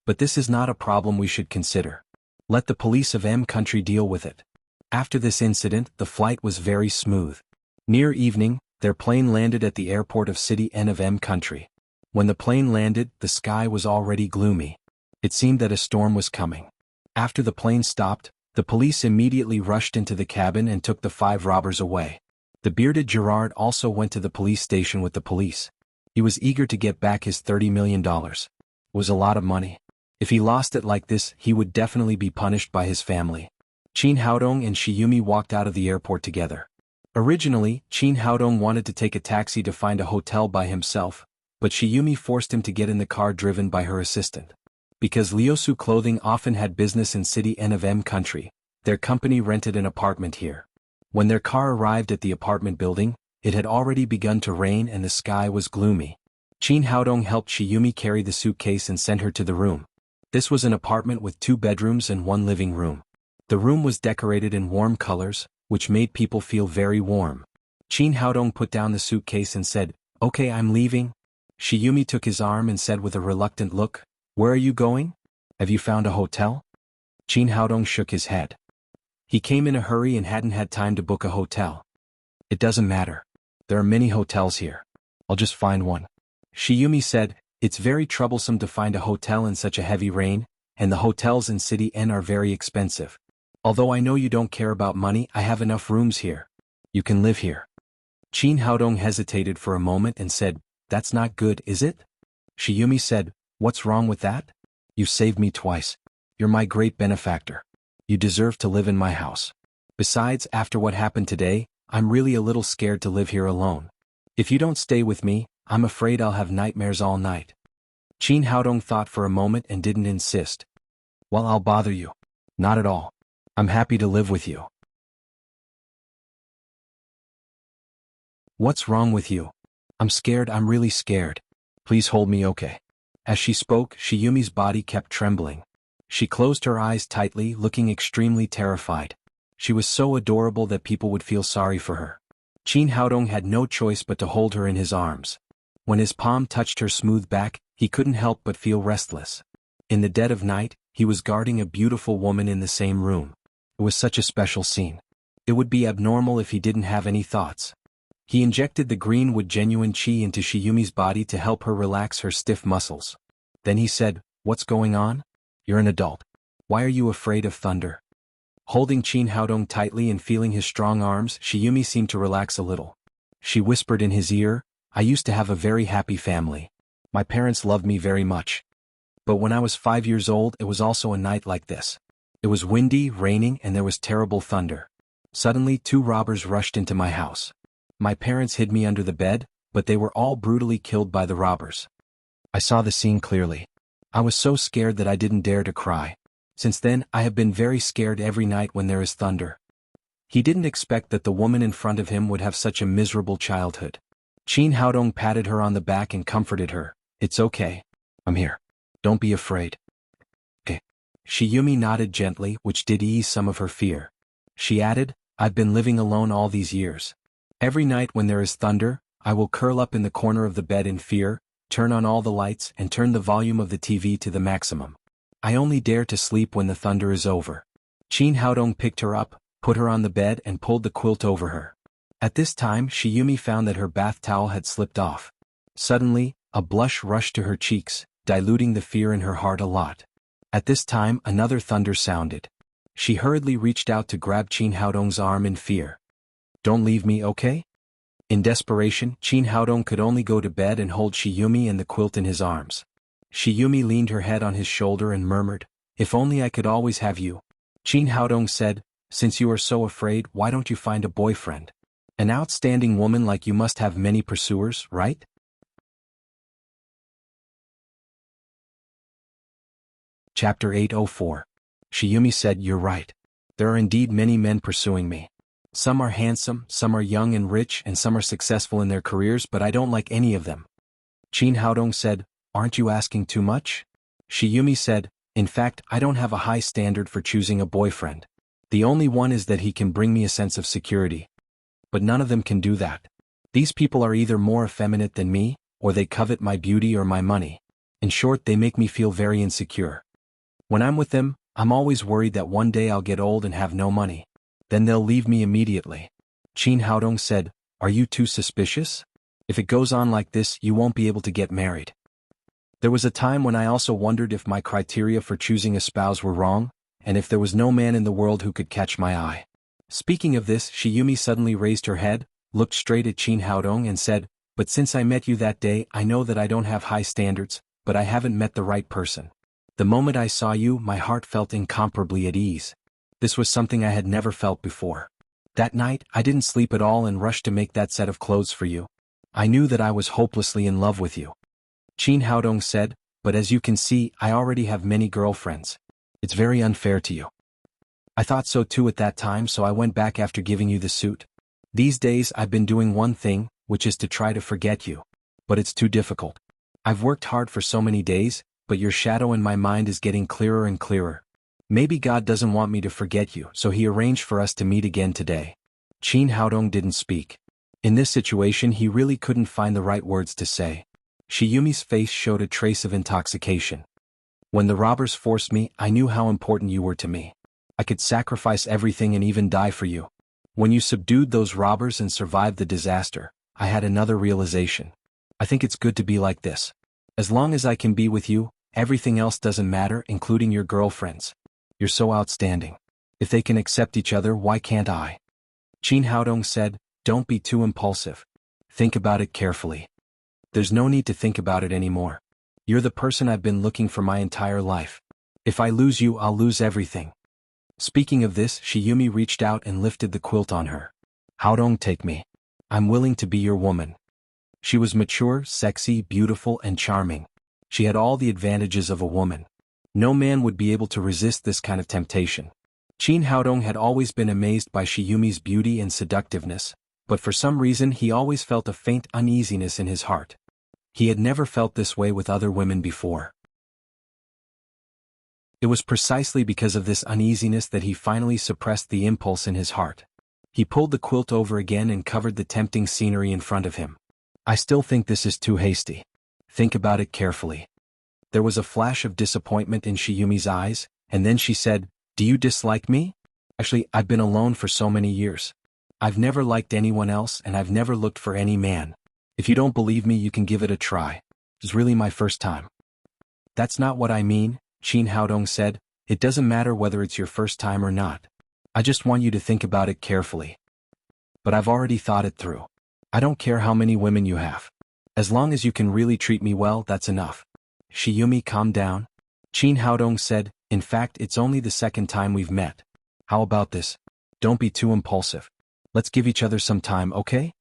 But this is not a problem we should consider. Let the police of M country deal with it." After this incident, the flight was very smooth. Near evening, their plane landed at the airport of City N of M country. When the plane landed, the sky was already gloomy. It seemed that a storm was coming. After the plane stopped, the police immediately rushed into the cabin and took the 5 robbers away. The bearded Gerard also went to the police station with the police. He was eager to get back his $30 million. It was a lot of money. If he lost it like this, he would definitely be punished by his family. Qin Haodong and Shiyumi walked out of the airport together. Originally, Qin Haodong wanted to take a taxi to find a hotel by himself, but Shiyumi forced him to get in the car driven by her assistant. Because Liusu Clothing often had business in City N of M country, their company rented an apartment here. When their car arrived at the apartment building, it had already begun to rain and the sky was gloomy. Qin Haodong helped Shiyumi carry the suitcase and sent her to the room. This was an apartment with 2 bedrooms and 1 living room. The room was decorated in warm colors, which made people feel very warm. Qin Haodong put down the suitcase and said, "Okay, I'm leaving." Shiyumi took his arm and said with a reluctant look, "Where are you going? Have you found a hotel?" Qin Haodong shook his head. He came in a hurry and hadn't had time to book a hotel. "It doesn't matter. There are many hotels here. I'll just find one." Shiyumi said, "It's very troublesome to find a hotel in such a heavy rain, and the hotels in City N are very expensive. Although I know you don't care about money, I have enough rooms here. You can live here." Qin Haodong hesitated for a moment and said, "That's not good, is it?" Shiyumi said, "What's wrong with that? You saved me twice. You're my great benefactor. You deserve to live in my house. Besides, after what happened today, I'm really a little scared to live here alone. If you don't stay with me, I'm afraid I'll have nightmares all night." Qin Haodong thought for a moment and didn't insist. "Well, I'll bother you. Not at all. I'm happy to live with you." "What's wrong with you?" "I'm scared, I'm really scared. Please hold me, okay?" As she spoke, Shiyumi's body kept trembling. She closed her eyes tightly, looking extremely terrified. She was so adorable that people would feel sorry for her. Qin Haodong had no choice but to hold her in his arms. When his palm touched her smooth back, he couldn't help but feel restless. In the dead of night, he was guarding a beautiful woman in the same room. It was such a special scene. It would be abnormal if he didn't have any thoughts. He injected the greenwood genuine qi into Shiyumi's body to help her relax her stiff muscles. Then he said, "What's going on? You're an adult. Why are you afraid of thunder?" Holding Qin Haodong tightly and feeling his strong arms, Shiyumi seemed to relax a little. She whispered in his ear, "I used to have a very happy family. My parents loved me very much. But when I was 5 years old, it was also a night like this. It was windy, raining, and there was terrible thunder. Suddenly 2 robbers rushed into my house. My parents hid me under the bed, but they were all brutally killed by the robbers. I saw the scene clearly. I was so scared that I didn't dare to cry. Since then, I have been very scared every night when there is thunder. He didn't expect that the woman in front of him would have such a miserable childhood. Qin Haodong patted her on the back and comforted her. It's okay. I'm here. Don't be afraid. Okay. Shiyumi nodded gently, which did ease some of her fear. She added, I've been living alone all these years. Every night when there is thunder, I will curl up in the corner of the bed in fear, turn on all the lights and turn the volume of the TV to the maximum. I only dare to sleep when the thunder is over. Qin Haodong picked her up, put her on the bed and pulled the quilt over her. At this time Shiyumi found that her bath towel had slipped off. Suddenly, a blush rushed to her cheeks, diluting the fear in her heart a lot. At this time another thunder sounded. She hurriedly reached out to grab Qin Haodong's arm in fear. Don't leave me, okay? In desperation, Qin Haodong could only go to bed and hold Shiyumi and the quilt in his arms. Shiyumi leaned her head on his shoulder and murmured, If only I could always have you. Qin Haodong said, Since you are so afraid, why don't you find a boyfriend? An outstanding woman like you must have many pursuers, right? Chapter 804. Shiyumi said, You're right. There are indeed many men pursuing me. Some are handsome, some are young and rich, and some are successful in their careers, but I don't like any of them. Qin Haodong said, Aren't you asking too much? Shiyumi said, In fact, I don't have a high standard for choosing a boyfriend. The only one is that he can bring me a sense of security. But none of them can do that. These people are either more effeminate than me, or they covet my beauty or my money. In short, they make me feel very insecure. When I'm with them, I'm always worried that one day I'll get old and have no money. Then they'll leave me immediately. Qin Haodong said, Are you too suspicious? If it goes on like this, you won't be able to get married. There was a time when I also wondered if my criteria for choosing a spouse were wrong, and if there was no man in the world who could catch my eye. Speaking of this, Shiyumi suddenly raised her head, looked straight at Qin Haodong and said, But since I met you that day, I know that I don't have high standards, but I haven't met the right person. The moment I saw you, my heart felt incomparably at ease. This was something I had never felt before. That night, I didn't sleep at all and rushed to make that set of clothes for you. I knew that I was hopelessly in love with you. Qin Haodong said, But as you can see, I already have many girlfriends. It's very unfair to you. I thought so too at that time, so I went back after giving you the suit. These days I've been doing one thing, which is to try to forget you. But it's too difficult. I've worked hard for so many days, but your shadow in my mind is getting clearer and clearer. Maybe God doesn't want me to forget you, so he arranged for us to meet again today. Qin Haodong didn't speak. In this situation he really couldn't find the right words to say. Shiyumi's face showed a trace of intoxication. When the robbers forced me, I knew how important you were to me. I could sacrifice everything and even die for you. When you subdued those robbers and survived the disaster, I had another realization. I think it's good to be like this. As long as I can be with you, everything else doesn't matter, including your girlfriends. You're so outstanding. If they can accept each other, why can't I? Qin Haodong said, Don't be too impulsive. Think about it carefully. There's no need to think about it anymore. You're the person I've been looking for my entire life. If I lose you, I'll lose everything. Speaking of this, Shiyumi reached out and lifted the quilt on her. Haodong, take me. I'm willing to be your woman. She was mature, sexy, beautiful, and charming. She had all the advantages of a woman. No man would be able to resist this kind of temptation. Qin Haodong had always been amazed by Shiyumi's beauty and seductiveness, but for some reason he always felt a faint uneasiness in his heart. He had never felt this way with other women before. It was precisely because of this uneasiness that he finally suppressed the impulse in his heart. He pulled the quilt over again and covered the tempting scenery in front of him. I still think this is too hasty. Think about it carefully. There was a flash of disappointment in Shiyumi's eyes, and then she said, Do you dislike me? Actually, I've been alone for so many years. I've never liked anyone else and I've never looked for any man. If you don't believe me, you can give it a try. It's really my first time. That's not what I mean, Qin Haodong said. It doesn't matter whether it's your first time or not. I just want you to think about it carefully. But I've already thought it through. I don't care how many women you have. As long as you can really treat me well, that's enough. Shiyumi, calm down. Qin Haodong said, In fact, it's only the second time we've met. How about this? Don't be too impulsive. Let's give each other some time, okay?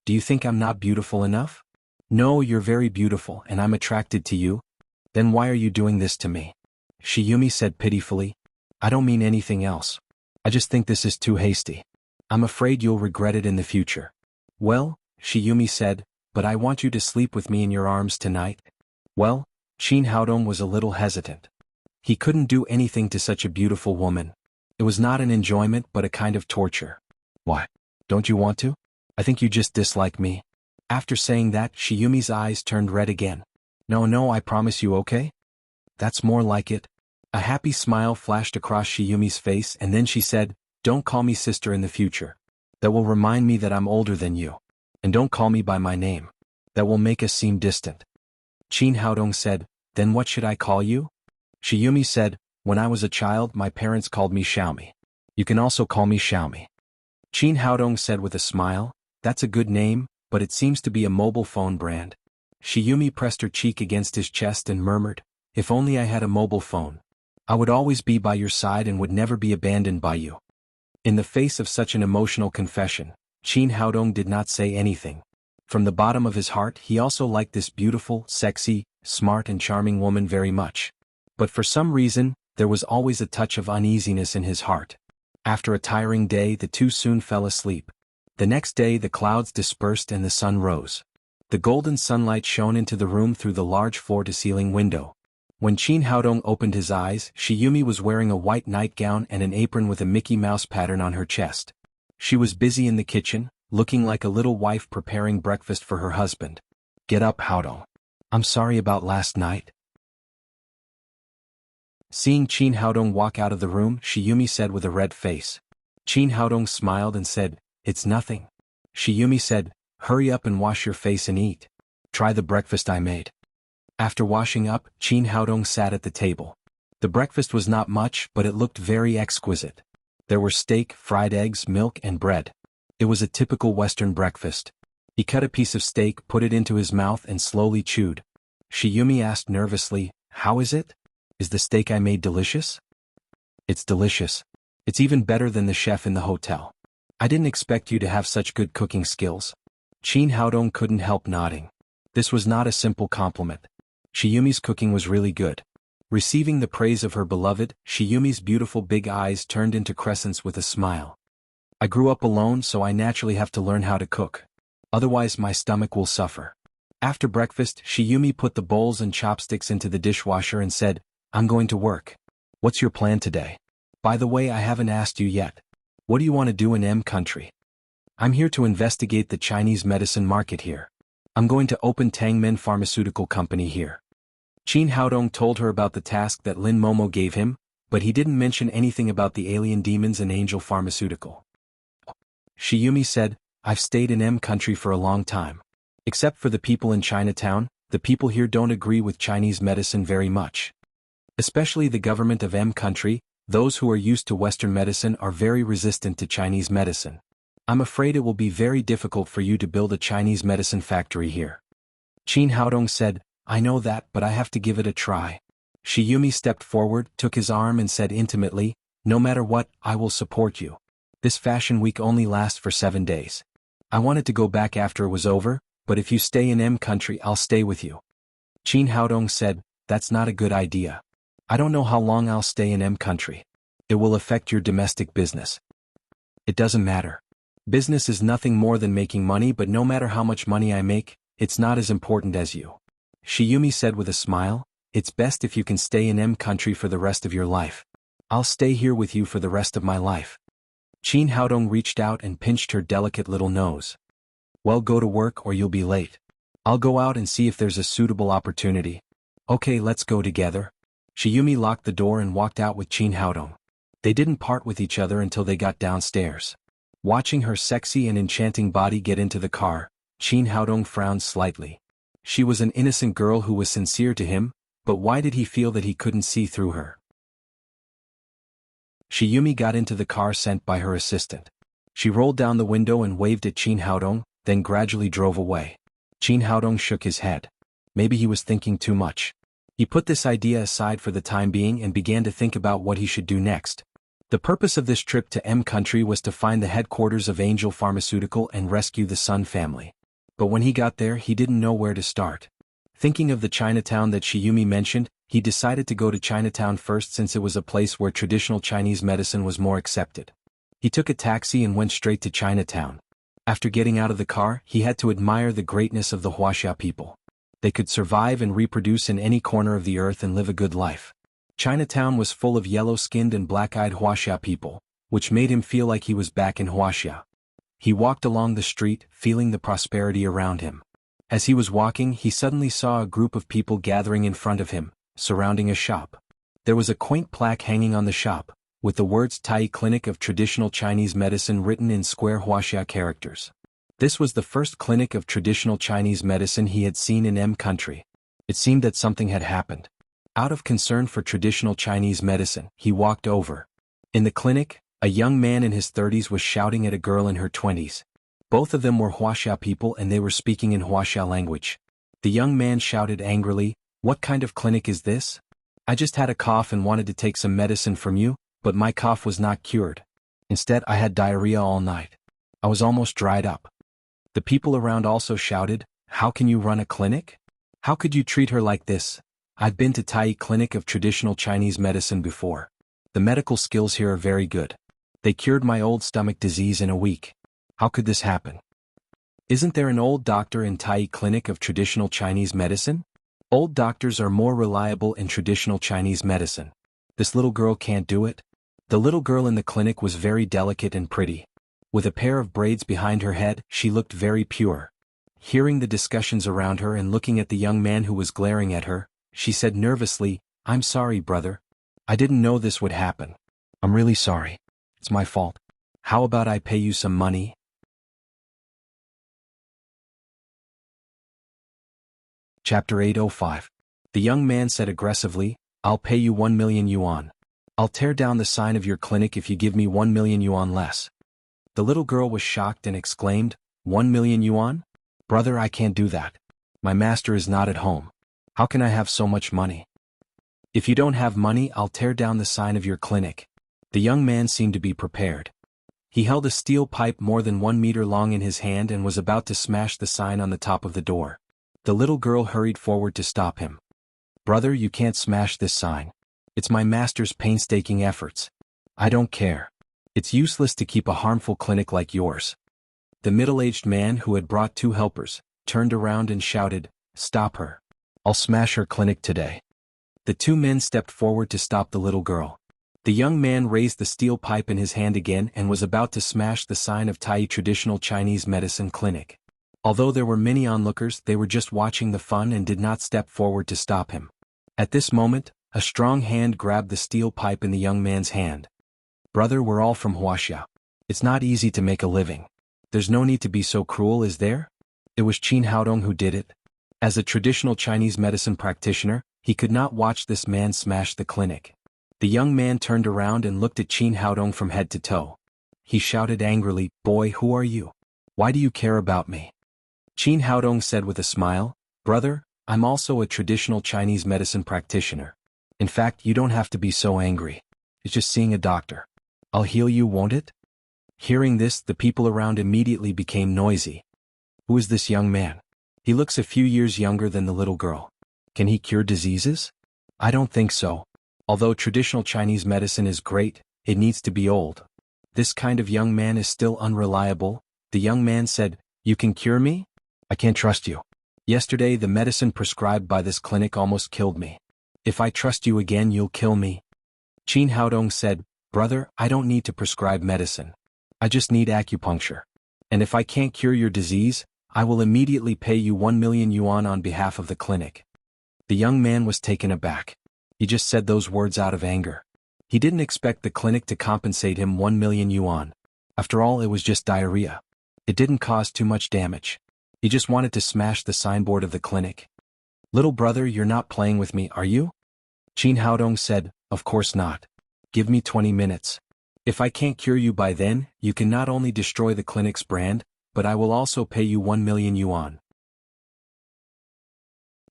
Do you think I'm not beautiful enough? No, you're very beautiful and I'm attracted to you. Then why are you doing this to me? Shiyumi said pitifully. I don't mean anything else. I just think this is too hasty. I'm afraid you'll regret it in the future. Well, Shiyumi said, but I want you to sleep with me in your arms tonight. Well, Qin Haodong was a little hesitant. He couldn't do anything to such a beautiful woman. It was not an enjoyment but a kind of torture. Why? Don't you want to? I think you just dislike me. After saying that, Shiyumi's eyes turned red again. No, I promise you, okay? That's more like it. A happy smile flashed across Shiyumi's face and then she said, don't call me sister in the future. That will remind me that I'm older than you. And don't call me by my name. That will make us seem distant. Qin Haodong said, then what should I call you? Shiyumi said, when I was a child my parents called me Xiaomi. You can also call me Xiaomi. Qin Haodong said with a smile, that's a good name, but it seems to be a mobile phone brand. Shiyumi pressed her cheek against his chest and murmured, if only I had a mobile phone. I would always be by your side and would never be abandoned by you. In the face of such an emotional confession, Qin Haodong did not say anything. From the bottom of his heart he also liked this beautiful, sexy, smart and charming woman very much. But for some reason, there was always a touch of uneasiness in his heart. After a tiring day the two soon fell asleep. The next day the clouds dispersed and the sun rose. The golden sunlight shone into the room through the large floor-to-ceiling window. When Qin Haodong opened his eyes, Shiyumi was wearing a white nightgown and an apron with a Mickey Mouse pattern on her chest. She was busy in the kitchen, looking like a little wife preparing breakfast for her husband. Get up, Haodong. I'm sorry about last night. Seeing Qin Haodong walk out of the room, Shiyumi said with a red face. Qin Haodong smiled and said, it's nothing. Shiyumi said, hurry up and wash your face and eat. Try the breakfast I made. After washing up, Qin Haodong sat at the table. The breakfast was not much, but it looked very exquisite. There were steak, fried eggs, milk, and bread. It was a typical Western breakfast. He cut a piece of steak, put it into his mouth, and slowly chewed. Shiyumi asked nervously, how is it? Is the steak I made delicious? It's delicious. It's even better than the chef in the hotel. I didn't expect you to have such good cooking skills. Qin Haodong couldn't help nodding. This was not a simple compliment. Shiyumi's cooking was really good. Receiving the praise of her beloved, Shiyumi's beautiful big eyes turned into crescents with a smile. I grew up alone so I naturally have to learn how to cook. Otherwise my stomach will suffer. After breakfast, Shiyumi put the bowls and chopsticks into the dishwasher and said, I'm going to work. What's your plan today? By the way, I haven't asked you yet. What do you want to do in M country? I'm here to investigate the Chinese medicine market here. I'm going to open Tangmen Pharmaceutical Company here. Qin Haodong told her about the task that Lin Momo gave him, but he didn't mention anything about the alien demons and Angel Pharmaceutical. Shiyumi said, I've stayed in M country for a long time. Except for the people in Chinatown, the people here don't agree with Chinese medicine very much. Especially the government of M country, those who are used to Western medicine are very resistant to Chinese medicine. I'm afraid it will be very difficult for you to build a Chinese medicine factory here. Qin Haodong said, I know that, but I have to give it a try. Shiyumi stepped forward, took his arm and said intimately, no matter what, I will support you. This fashion week only lasts for 7 days. I wanted to go back after it was over, but if you stay in M country I'll stay with you. Qin Haodong said, that's not a good idea. I don't know how long I'll stay in M country. It will affect your domestic business. It doesn't matter. Business is nothing more than making money, but no matter how much money I make, it's not as important as you. Shiyumi said with a smile, it's best if you can stay in M country for the rest of your life. I'll stay here with you for the rest of my life. Qin Haodong reached out and pinched her delicate little nose. Well, go to work or you'll be late. I'll go out and see if there's a suitable opportunity. Okay, let's go together. Shiyumi locked the door and walked out with Qin Haodong. They didn't part with each other until they got downstairs. Watching her sexy and enchanting body get into the car, Qin Haodong frowned slightly. She was an innocent girl who was sincere to him, but why did he feel that he couldn't see through her? Shiyumi got into the car sent by her assistant. She rolled down the window and waved at Qin Haodong, then gradually drove away. Qin Haodong shook his head. Maybe he was thinking too much. He put this idea aside for the time being and began to think about what he should do next. The purpose of this trip to M country was to find the headquarters of Angel Pharmaceutical and rescue the Sun family. But when he got there he didn't know where to start. Thinking of the Chinatown that Shiyumi mentioned, he decided to go to Chinatown first since it was a place where traditional Chinese medicine was more accepted. He took a taxi and went straight to Chinatown. After getting out of the car, he had to admire the greatness of the Wuxia people. They could survive and reproduce in any corner of the earth and live a good life. Chinatown was full of yellow-skinned and black-eyed Wuxia people, which made him feel like he was back in Wuxia. He walked along the street, feeling the prosperity around him. As he was walking, he suddenly saw a group of people gathering in front of him, surrounding a shop. There was a quaint plaque hanging on the shop, with the words Tai Clinic of Traditional Chinese Medicine written in square Wuxia characters. This was the first clinic of traditional Chinese medicine he had seen in M country. It seemed that something had happened. Out of concern for traditional Chinese medicine, he walked over. In the clinic, a young man in his 30s was shouting at a girl in her 20s. Both of them were Wuxia people and they were speaking in Wuxia language. The young man shouted angrily, "What kind of clinic is this? I just had a cough and wanted to take some medicine from you, but my cough was not cured. Instead, I had diarrhea all night. I was almost dried up." The people around also shouted, "How can you run a clinic? How could you treat her like this? I've been to Tai Clinic of Traditional Chinese Medicine before. The medical skills here are very good. They cured my old stomach disease in a week. How could this happen? Isn't there an old doctor in Tai Clinic of Traditional Chinese Medicine? Old doctors are more reliable in traditional Chinese medicine. This little girl can't do it." The little girl in the clinic was very delicate and pretty. With a pair of braids behind her head, she looked very pure. Hearing the discussions around her and looking at the young man who was glaring at her, she said nervously, "I'm sorry, brother. I didn't know this would happen. I'm really sorry. It's my fault. How about I pay you some money?" Chapter 805. The young man said aggressively, "I'll pay you 1 million yuan. I'll tear down the sign of your clinic if you give me 1 million yuan less." The little girl was shocked and exclaimed, 1 million yuan? Brother, I can't do that. My master is not at home. How can I have so much money? If you don't have money, I'll tear down the sign of your clinic. The young man seemed to be prepared. He held a steel pipe more than 1 meter long in his hand and was about to smash the sign on the top of the door. The little girl hurried forward to stop him. "Brother, you can't smash this sign. It's my master's painstaking efforts. I don't care. It's useless to keep a harmful clinic like yours." The middle-aged man who had brought 2 helpers turned around and shouted, "Stop her. I'll smash her clinic today." The 2 men stepped forward to stop the little girl. The young man raised the steel pipe in his hand again and was about to smash the sign of Tai Traditional Chinese Medicine Clinic. Although there were many onlookers, they were just watching the fun and did not step forward to stop him. At this moment, a strong hand grabbed the steel pipe in the young man's hand. "Brother, we're all from Wuxia. It's not easy to make a living. There's no need to be so cruel, is there?" It was Qin Haodong who did it. As a traditional Chinese medicine practitioner, he could not watch this man smash the clinic. The young man turned around and looked at Qin Haodong from head to toe. He shouted angrily, "Boy, who are you? Why do you care about me?" Qin Haodong said with a smile, "Brother, I'm also a traditional Chinese medicine practitioner. In fact, you don't have to be so angry. It's just seeing a doctor. I'll heal you, won't it?" Hearing this, the people around immediately became noisy. "Who is this young man? He looks a few years younger than the little girl. Can he cure diseases? I don't think so. Although traditional Chinese medicine is great, it needs to be old. This kind of young man is still unreliable." The young man said, "You can cure me? I can't trust you. Yesterday the medicine prescribed by this clinic almost killed me. If I trust you again, you'll kill me." Qin Haodong said, "Brother, I don't need to prescribe medicine. I just need acupuncture. And if I can't cure your disease, I will immediately pay you 1 million yuan on behalf of the clinic." The young man was taken aback. He just said those words out of anger. He didn't expect the clinic to compensate him 1 million yuan. After all, it was just diarrhea. It didn't cause too much damage. He just wanted to smash the signboard of the clinic. "Little brother, you're not playing with me, are you?" Qin Haodong said, "Of course not. Give me 20 minutes. If I can't cure you by then, you can not only destroy the clinic's brand, but I will also pay you 1 million yuan."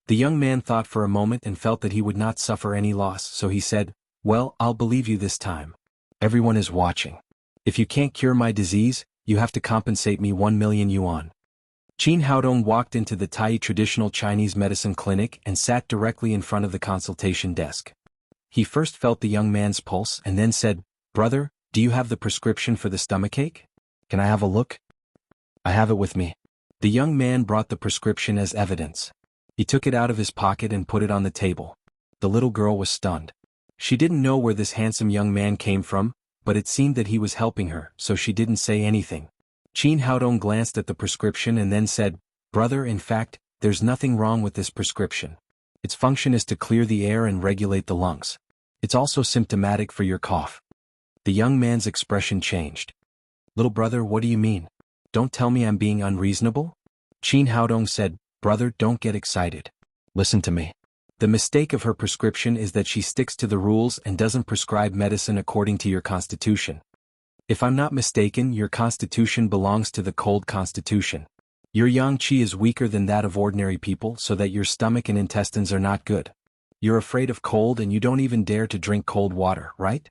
The young man thought for a moment and felt that he would not suffer any loss, so he said, "Well, I'll believe you this time. Everyone is watching. If you can't cure my disease, you have to compensate me 1 million yuan." Qin Haodong walked into the Tai traditional Chinese medicine clinic and sat directly in front of the consultation desk. He first felt the young man's pulse and then said, "Brother, do you have the prescription for the stomachache? Can I have a look?" "I have it with me." The young man brought the prescription as evidence. He took it out of his pocket and put it on the table. The little girl was stunned. She didn't know where this handsome young man came from, but it seemed that he was helping her, so she didn't say anything. Qin Haodong glanced at the prescription and then said, "Brother, in fact, there's nothing wrong with this prescription. Its function is to clear the air and regulate the lungs. It's also symptomatic for your cough." The young man's expression changed. "Little brother, what do you mean? Don't tell me I'm being unreasonable?" Qin Haodong said, "Brother, don't get excited. Listen to me. The mistake of her prescription is that she sticks to the rules and doesn't prescribe medicine according to your constitution. If I'm not mistaken, your constitution belongs to the cold constitution. Your yang qi is weaker than that of ordinary people, so that your stomach and intestines are not good. You're afraid of cold and you don't even dare to drink cold water, right?"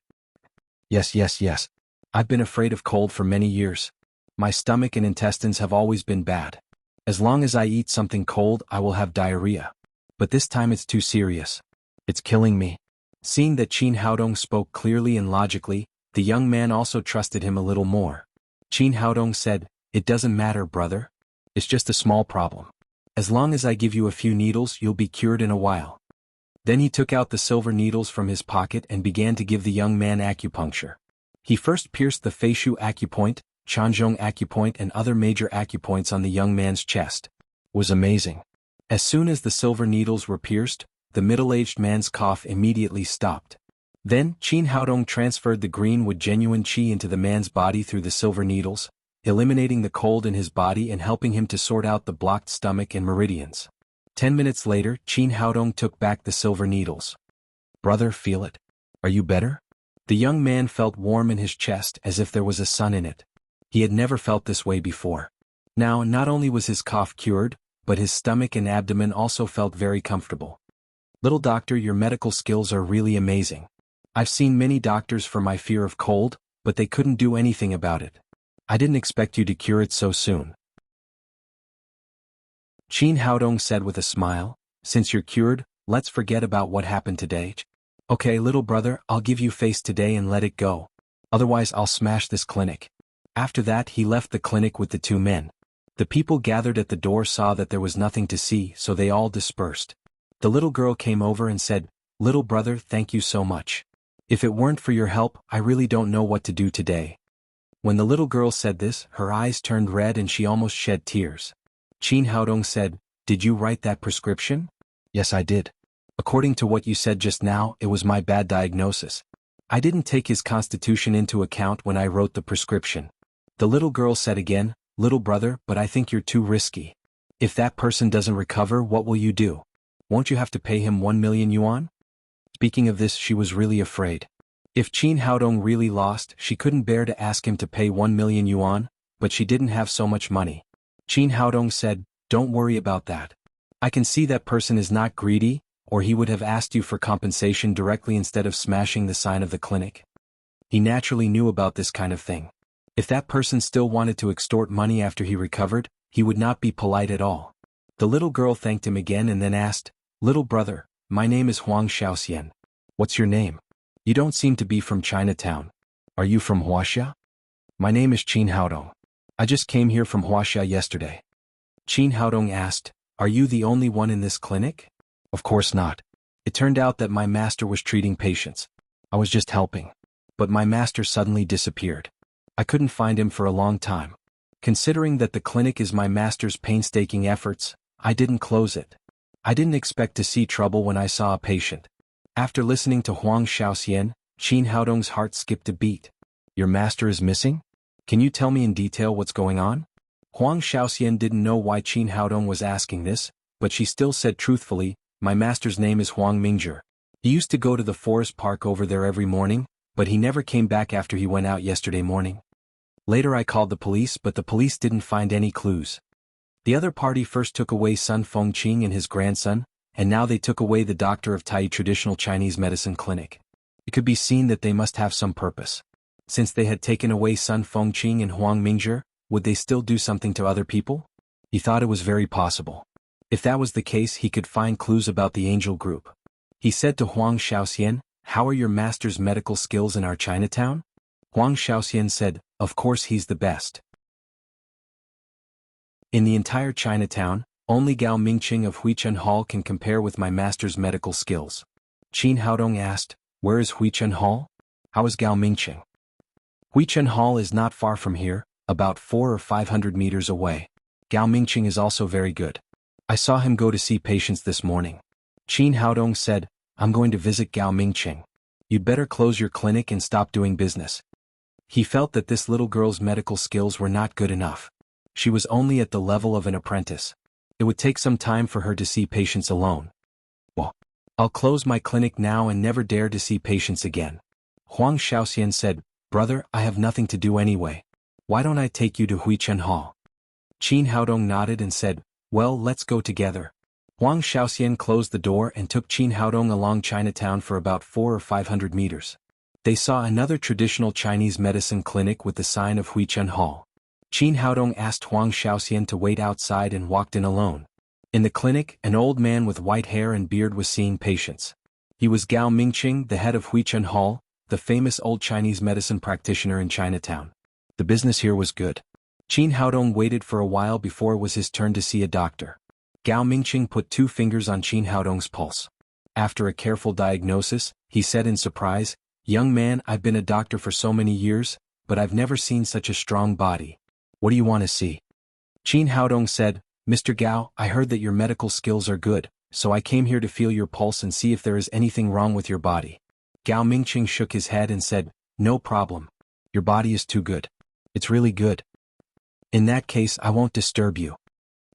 Yes. I've been afraid of cold for many years. My stomach and intestines have always been bad. As long as I eat something cold, I will have diarrhea. But this time it's too serious. It's killing me." Seeing that Qin Haodong spoke clearly and logically, the young man also trusted him a little more. Qin Haodong said, "It doesn't matter, brother. It's just a small problem. As long as I give you a few needles, you'll be cured in a while." Then he took out the silver needles from his pocket and began to give the young man acupuncture. He first pierced the Feishu acupoint, Chanzhong acupoint and other major acupoints on the young man's chest. It was amazing. As soon as the silver needles were pierced, the middle-aged man's cough immediately stopped. Then, Qin Haodong transferred the green wood genuine qi into the man's body through the silver needles, eliminating the cold in his body and helping him to sort out the blocked stomach and meridians. 10 minutes later, Qin Haodong took back the silver needles. "Brother, feel it. Are you better?" The young man felt warm in his chest as if there was a sun in it. He had never felt this way before. Now, not only was his cough cured, but his stomach and abdomen also felt very comfortable. "Little doctor, your medical skills are really amazing. I've seen many doctors for my fear of cold, but they couldn't do anything about it. I didn't expect you to cure it so soon." Qin Haodong said with a smile, "Since you're cured, let's forget about what happened today. Okay, little brother, I'll give you face today and let it go. Otherwise I'll smash this clinic." After that he left the clinic with the two men. The people gathered at the door saw that there was nothing to see, so they all dispersed. The little girl came over and said, "Little brother, thank you so much. If it weren't for your help, I really don't know what to do today." When the little girl said this, her eyes turned red and she almost shed tears. Qin Haodong said, "Did you write that prescription?" "Yes, I did. According to what you said just now, it was my bad diagnosis. I didn't take his constitution into account when I wrote the prescription." The little girl said again, "Little brother, but I think you're too risky. If that person doesn't recover, what will you do? Won't you have to pay him 1 million yuan?" Speaking of this, she was really afraid. If Qin Haodong really lost, she couldn't bear to ask him to pay 1 million yuan, but she didn't have so much money. Qin Haodong said, "Don't worry about that. I can see that person is not greedy, or he would have asked you for compensation directly instead of smashing the sign of the clinic. He naturally knew about this kind of thing. If that person still wanted to extort money after he recovered, he would not be polite at all." The little girl thanked him again and then asked, "Little brother, my name is Huang Shaoxian. What's your name? You don't seem to be from Chinatown. Are you from Wuxia?" "My name is Qin Haodong. I just came here from Wuxia yesterday." Qin Haodong asked, "Are you the only one in this clinic?" "Of course not. It turned out that my master was treating patients. I was just helping. But my master suddenly disappeared. I couldn't find him for a long time. Considering that the clinic is my master's painstaking efforts, I didn't close it. I didn't expect to see trouble when I saw a patient." After listening to Huang Shaoxian, Qin Haodong's heart skipped a beat. "Your master is missing? Can you tell me in detail what's going on?" Huang Shaoxian didn't know why Qin Haodong was asking this, but she still said truthfully, "My master's name is Huang Mingzhi. He used to go to the forest park over there every morning, but he never came back after he went out yesterday morning. Later I called the police, but the police didn't find any clues. The other party first took away Sun Fengqing and his grandson, and now they took away the doctor of Tai traditional Chinese medicine clinic. It could be seen that they must have some purpose. Since they had taken away Sun Fengqing and Huang Mingzhi, would they still do something to other people? He thought it was very possible. If that was the case, he could find clues about the angel group. He said to Huang Shaoxian, "How are your master's medical skills in our Chinatown?" Huang Shaoxian said, "Of course he's the best. In the entire Chinatown, only Gao Mingqing of Huichen Hall can compare with my master's medical skills." Qin Haodong asked, "Where is Huichen Hall? How is Gao Mingqing?" "Huichen Hall is not far from here, about 400 or 500 meters away. Gao Mingqing is also very good. I saw him go to see patients this morning." Qin Haodong said, "I'm going to visit Gao Mingqing. You'd better close your clinic and stop doing business." He felt that this little girl's medical skills were not good enough. She was only at the level of an apprentice. It would take some time for her to see patients alone. "Well, I'll close my clinic now and never dare to see patients again." Huang Shaoxian said, "Brother, I have nothing to do anyway. Why don't I take you to Huichen Hall?" Qin Haodong nodded and said, "Well, let's go together." Huang Shaoxian closed the door and took Qin Haodong along Chinatown for about 400 or 500 meters. They saw another traditional Chinese medicine clinic with the sign of Huichen Hall. Qin Haodong asked Huang Shaoxian to wait outside and walked in alone. In the clinic, an old man with white hair and beard was seeing patients. He was Gao Mingqing, the head of Huichen Hall, the famous old Chinese medicine practitioner in Chinatown. The business here was good. Qin Haodong waited for a while before it was his turn to see a doctor. Gao Mingqing put 2 fingers on Qin Haodong's pulse. After a careful diagnosis, he said in surprise, "Young man, I've been a doctor for so many years, but I've never seen such a strong body. What do you want to see?" Qin Haodong said, "Mr. Gao, I heard that your medical skills are good, so I came here to feel your pulse and see if there is anything wrong with your body." Gao Mingqing shook his head and said, "No problem. Your body is too good. It's really good. In that case, I won't disturb you."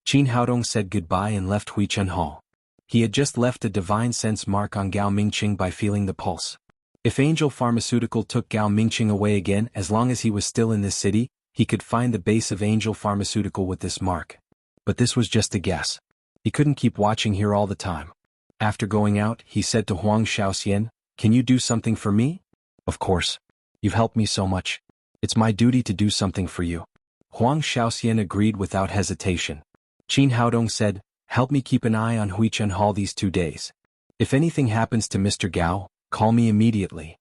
Qin Haodong said goodbye and left Huichen Hall. He had just left a divine sense mark on Gao Mingqing by feeling the pulse. If Angel Pharmaceutical took Gao Mingqing away again, as long as he was still in this city, he could find the base of Angel Pharmaceutical with this mark. But this was just a guess. He couldn't keep watching here all the time. After going out, he said to Huang Shaoxian, "Can you do something for me?" "Of course. You've helped me so much. It's my duty to do something for you." Huang Shaoxian agreed without hesitation. Qin Haodong said, "Help me keep an eye on Huichen Hall these 2 days. If anything happens to Mr. Gao, call me immediately."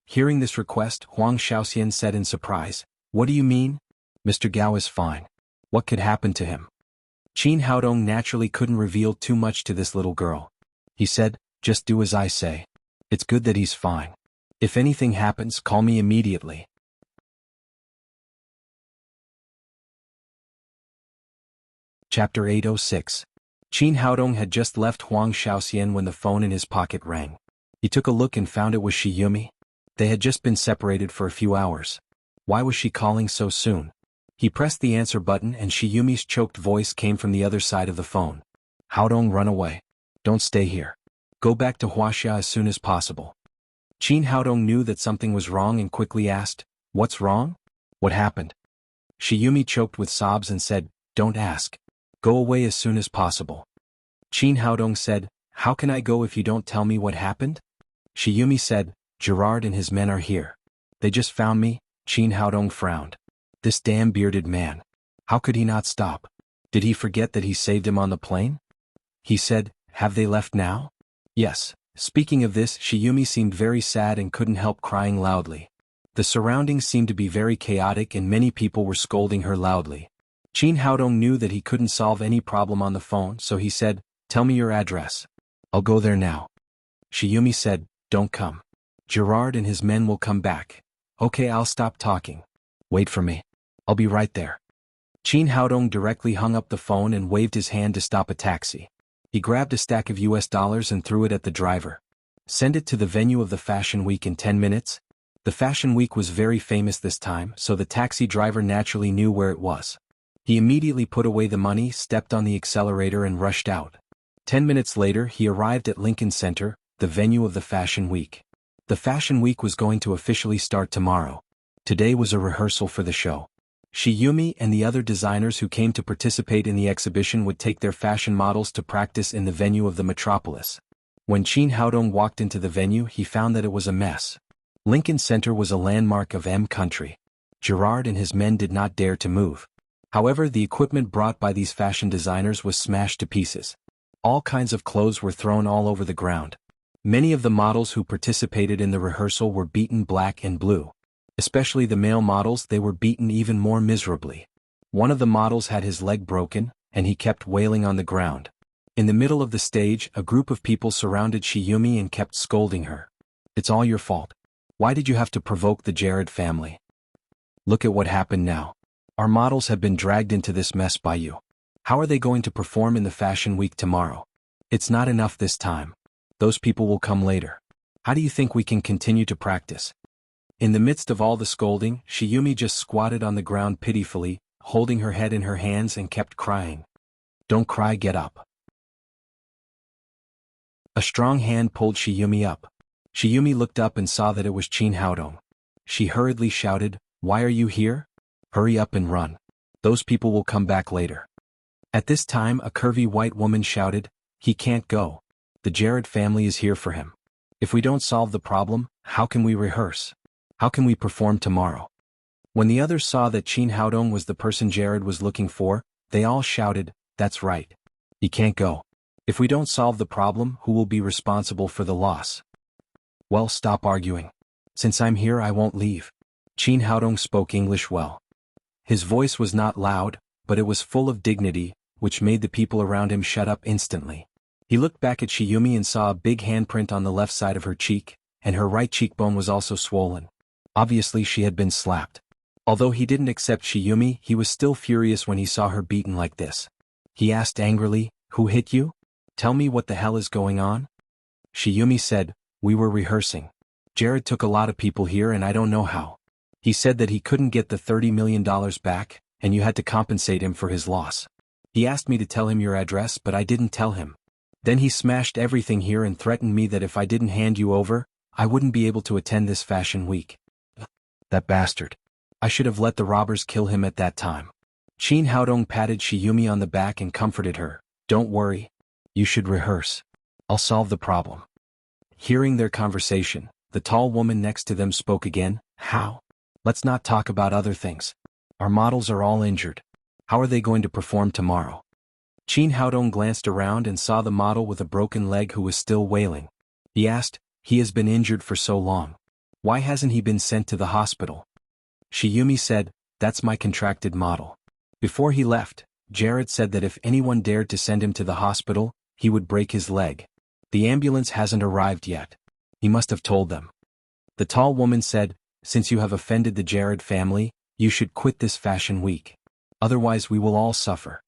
Hearing this request, Huang Shaoxian said in surprise, "What do you mean? Mr. Gao is fine. What could happen to him?" Qin Haodong naturally couldn't reveal too much to this little girl. He said, "Just do as I say. It's good that he's fine. If anything happens, call me immediately." Chapter 806. Qin Haodong had just left Huang Shaoxian when the phone in his pocket rang. He took a look and found it was Shiyumi. They had just been separated for a few hours. Why was she calling so soon? He pressed the answer button and Shiyumi's choked voice came from the other side of the phone. "Haodong, run away. Don't stay here. Go back to Wuxia as soon as possible." Qin Haodong knew that something was wrong and quickly asked, "What's wrong? What happened?" Shiyumi choked with sobs and said, "Don't ask. Go away as soon as possible." Qin Haodong said, "How can I go if you don't tell me what happened?" Shiyumi said, "Gerard and his men are here. They just found me." Qin Haodong frowned. This damn bearded man. How could he not stop? Did he forget that he saved him on the plane? He said, "Have they left now?" "Yes." Speaking of this, Shiyumi seemed very sad and couldn't help crying loudly. The surroundings seemed to be very chaotic and many people were scolding her loudly. Qin Haodong knew that he couldn't solve any problem on the phone, so he said, "Tell me your address. I'll go there now." Shiyumi said, "Don't come. Gerard and his men will come back." "Okay, I'll stop talking. Wait for me. I'll be right there." Qin Haodong directly hung up the phone and waved his hand to stop a taxi. He grabbed a stack of US dollars and threw it at the driver. "Send it to the venue of the Fashion Week in 10 minutes. The Fashion Week was very famous this time, so the taxi driver naturally knew where it was. He immediately put away the money, stepped on the accelerator and rushed out. 10 minutes later he arrived at Lincoln Center, the venue of the Fashion Week. The Fashion Week was going to officially start tomorrow. Today was a rehearsal for the show. Shiyumi and the other designers who came to participate in the exhibition would take their fashion models to practice in the venue of the metropolis. When Qin Haodong walked into the venue he found that it was a mess. Lincoln Center was a landmark of M country. Gerard and his men did not dare to move. However, the equipment brought by these fashion designers was smashed to pieces. All kinds of clothes were thrown all over the ground. Many of the models who participated in the rehearsal were beaten black and blue. Especially the male models, they were beaten even more miserably. One of the models had his leg broken, and he kept wailing on the ground. In the middle of the stage, a group of people surrounded Shiyumi and kept scolding her. "It's all your fault. Why did you have to provoke the Jared family? Look at what happened now. Our models have been dragged into this mess by you. How are they going to perform in the fashion week tomorrow? It's not enough this time. Those people will come later. How do you think we can continue to practice?" In the midst of all the scolding, Shiyumi just squatted on the ground pitifully, holding her head in her hands and kept crying. "Don't cry, get up." A strong hand pulled Shiyumi up. Shiyumi looked up and saw that it was Qin Haodong. She hurriedly shouted, "Why are you here? Hurry up and run. Those people will come back later." At this time, a curvy white woman shouted, "He can't go. The Jared family is here for him. If we don't solve the problem, how can we rehearse? How can we perform tomorrow?" When the others saw that Qin Haodong was the person Jared was looking for, they all shouted, "That's right. He can't go. If we don't solve the problem, who will be responsible for the loss?" "Well, stop arguing. Since I'm here, I won't leave." Qin Haodong spoke English well. His voice was not loud, but it was full of dignity, which made the people around him shut up instantly. He looked back at Shiyumi and saw a big handprint on the left side of her cheek, and her right cheekbone was also swollen. Obviously, she had been slapped. Although he didn't accept Shiyumi, he was still furious when he saw her beaten like this. He asked angrily, "Who hit you? Tell me what the hell is going on?" Shiyumi said, "We were rehearsing. Jared took a lot of people here and I don't know how. He said that he couldn't get the $30 million back, and you had to compensate him for his loss. He asked me to tell him your address, but I didn't tell him. Then he smashed everything here and threatened me that if I didn't hand you over, I wouldn't be able to attend this fashion week. That bastard. I should have let the robbers kill him at that time." Qin Haodong patted Shiyumi on the back and comforted her. "Don't worry. You should rehearse. I'll solve the problem." Hearing their conversation, the tall woman next to them spoke again. "How? Let's not talk about other things. Our models are all injured. How are they going to perform tomorrow?" Qin Haodong glanced around and saw the model with a broken leg who was still wailing. He asked, "He has been injured for so long. Why hasn't he been sent to the hospital?" Shiyumi said, "That's my contracted model. Before he left, Jared said that if anyone dared to send him to the hospital, he would break his leg. The ambulance hasn't arrived yet. He must have told them." The tall woman said, "Since you have offended the Jared family, you should quit this fashion week. Otherwise we will all suffer."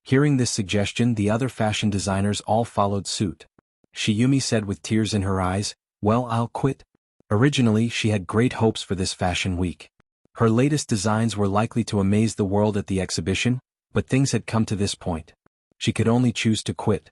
Hearing this suggestion, the other fashion designers all followed suit. Shiyumi said with tears in her eyes, "Well, I'll quit." Originally, she had great hopes for this fashion week. Her latest designs were likely to amaze the world at the exhibition, but things had come to this point. She could only choose to quit.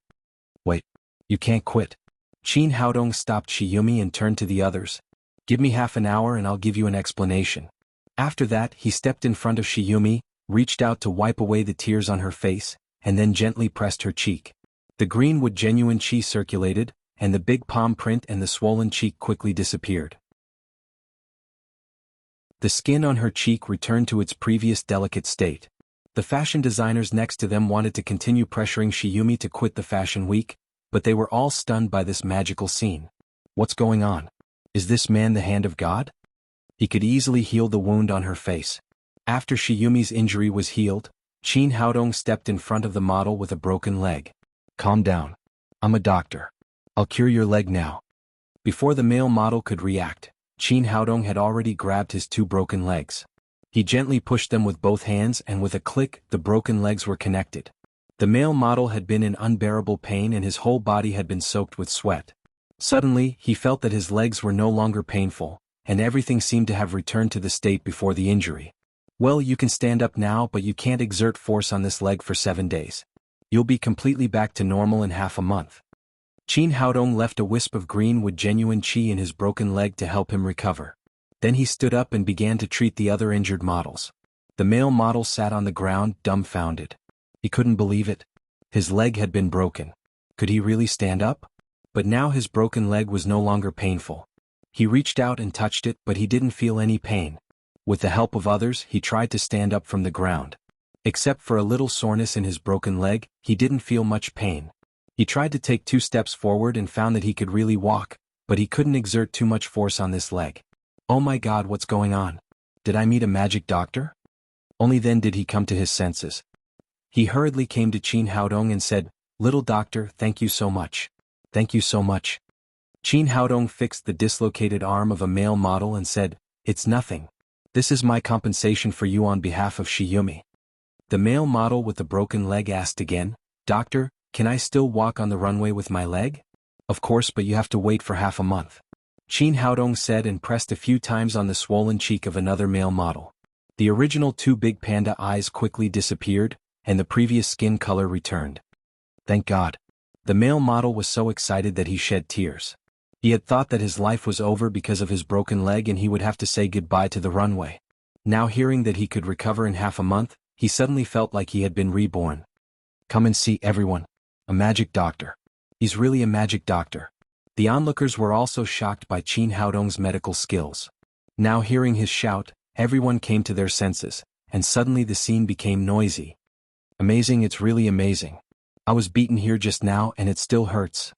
"Wait. You can't quit." Qin Haodong stopped Shiyumi and turned to the others. "Give me half an hour and I'll give you an explanation." After that, he stepped in front of Shiyumi, reached out to wipe away the tears on her face, and then gently pressed her cheek. The greenwood genuine chi circulated, and the big palm print and the swollen cheek quickly disappeared. The skin on her cheek returned to its previous delicate state. The fashion designers next to them wanted to continue pressuring Shiyumi to quit the fashion week, but they were all stunned by this magical scene. What's going on? Is this man the hand of God? He could easily heal the wound on her face. After Shiyumi's injury was healed, Qin Haodong stepped in front of the model with a broken leg. "Calm down. I'm a doctor. I'll cure your leg now." Before the male model could react, Qin Haodong had already grabbed his two broken legs. He gently pushed them with both hands and with a click, the broken legs were connected. The male model had been in unbearable pain and his whole body had been soaked with sweat. Suddenly, he felt that his legs were no longer painful, and everything seemed to have returned to the state before the injury. "Well, you can stand up now, but you can't exert force on this leg for 7 days. You'll be completely back to normal in half a month." Qin Haodong left a wisp of greenwood genuine chi in his broken leg to help him recover. Then he stood up and began to treat the other injured models. The male model sat on the ground, dumbfounded. He couldn't believe it. His leg had been broken. Could he really stand up? But now his broken leg was no longer painful. He reached out and touched it, but he didn't feel any pain. With the help of others, he tried to stand up from the ground. Except for a little soreness in his broken leg, he didn't feel much pain. He tried to take 2 steps forward and found that he could really walk, but he couldn't exert too much force on this leg. Oh my God, what's going on? Did I meet a magic doctor? Only then did he come to his senses. He hurriedly came to Qin Haodong and said, "Little doctor, thank you so much. Thank you so much." Qin Haodong fixed the dislocated arm of a male model and said, "It's nothing. This is my compensation for you on behalf of Shiyumi." The male model with the broken leg asked again, "Doctor, can I still walk on the runway with my leg?" "Of course, but you have to wait for half a month." Qin Haodong said and pressed a few times on the swollen cheek of another male model. The original 2 big panda eyes quickly disappeared, and the previous skin color returned. Thank God. The male model was so excited that he shed tears. He had thought that his life was over because of his broken leg and he would have to say goodbye to the runway. Now hearing that he could recover in half a month, he suddenly felt like he had been reborn. Come and see, everyone. A magic doctor. He's really a magic doctor. The onlookers were also shocked by Qin Haodong's medical skills. Now hearing his shout, everyone came to their senses, and suddenly the scene became noisy. Amazing, it's really amazing. I was beaten here just now and it still hurts.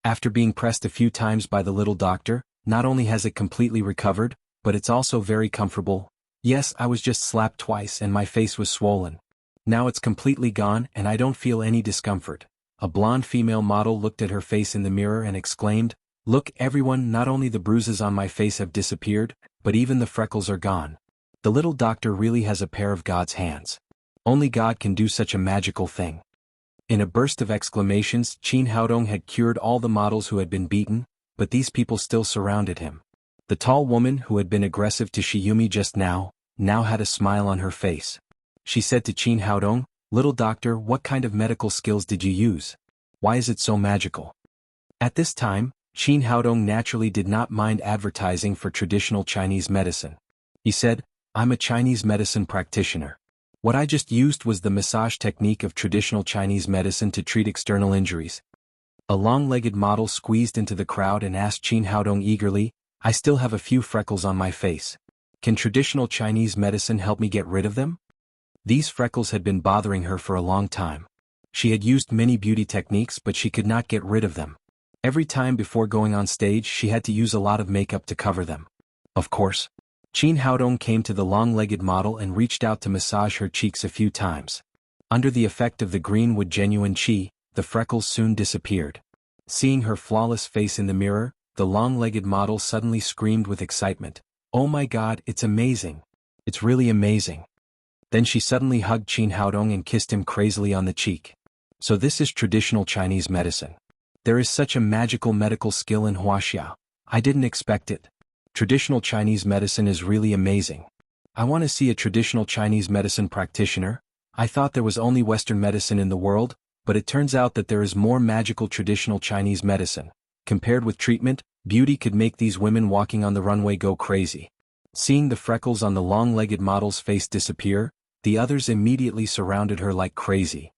After being pressed a few times by the little doctor, not only has it completely recovered, but it's also very comfortable. Yes, I was just slapped twice and my face was swollen. Now it's completely gone and I don't feel any discomfort. A blonde female model looked at her face in the mirror and exclaimed, "Look, everyone, not only the bruises on my face have disappeared, but even the freckles are gone. The little doctor really has a pair of God's hands. Only God can do such a magical thing." In a burst of exclamations, Qin Haodong had cured all the models who had been beaten, but these people still surrounded him. The tall woman who had been aggressive to Shiyumi just now had a smile on her face. She said to Qin Haodong, "Little doctor, what kind of medical skills did you use? Why is it so magical?" At this time, Qin Haodong naturally did not mind advertising for traditional Chinese medicine. He said, "I'm a Chinese medicine practitioner. What I just used was the massage technique of traditional Chinese medicine to treat external injuries." A long-legged model squeezed into the crowd and asked Qin Haodong eagerly, "I still have a few freckles on my face. Can traditional Chinese medicine help me get rid of them?" These freckles had been bothering her for a long time. She had used many beauty techniques but she could not get rid of them. Every time before going on stage she had to use a lot of makeup to cover them. Of course. Qin Haodong came to the long-legged model and reached out to massage her cheeks a few times. Under the effect of the greenwood genuine qi, the freckles soon disappeared. Seeing her flawless face in the mirror, the long-legged model suddenly screamed with excitement, "Oh my God, it's amazing. It's really amazing." Then she suddenly hugged Qin Haodong and kissed him crazily on the cheek. So this is traditional Chinese medicine. There is such a magical medical skill in Wuxia. I didn't expect it. Traditional Chinese medicine is really amazing. I want to see a traditional Chinese medicine practitioner. I thought there was only Western medicine in the world, but it turns out that there is more magical traditional Chinese medicine. Compared with treatment, beauty could make these women walking on the runway go crazy. Seeing the freckles on the long-legged model's face disappear, the others immediately surrounded her like crazy.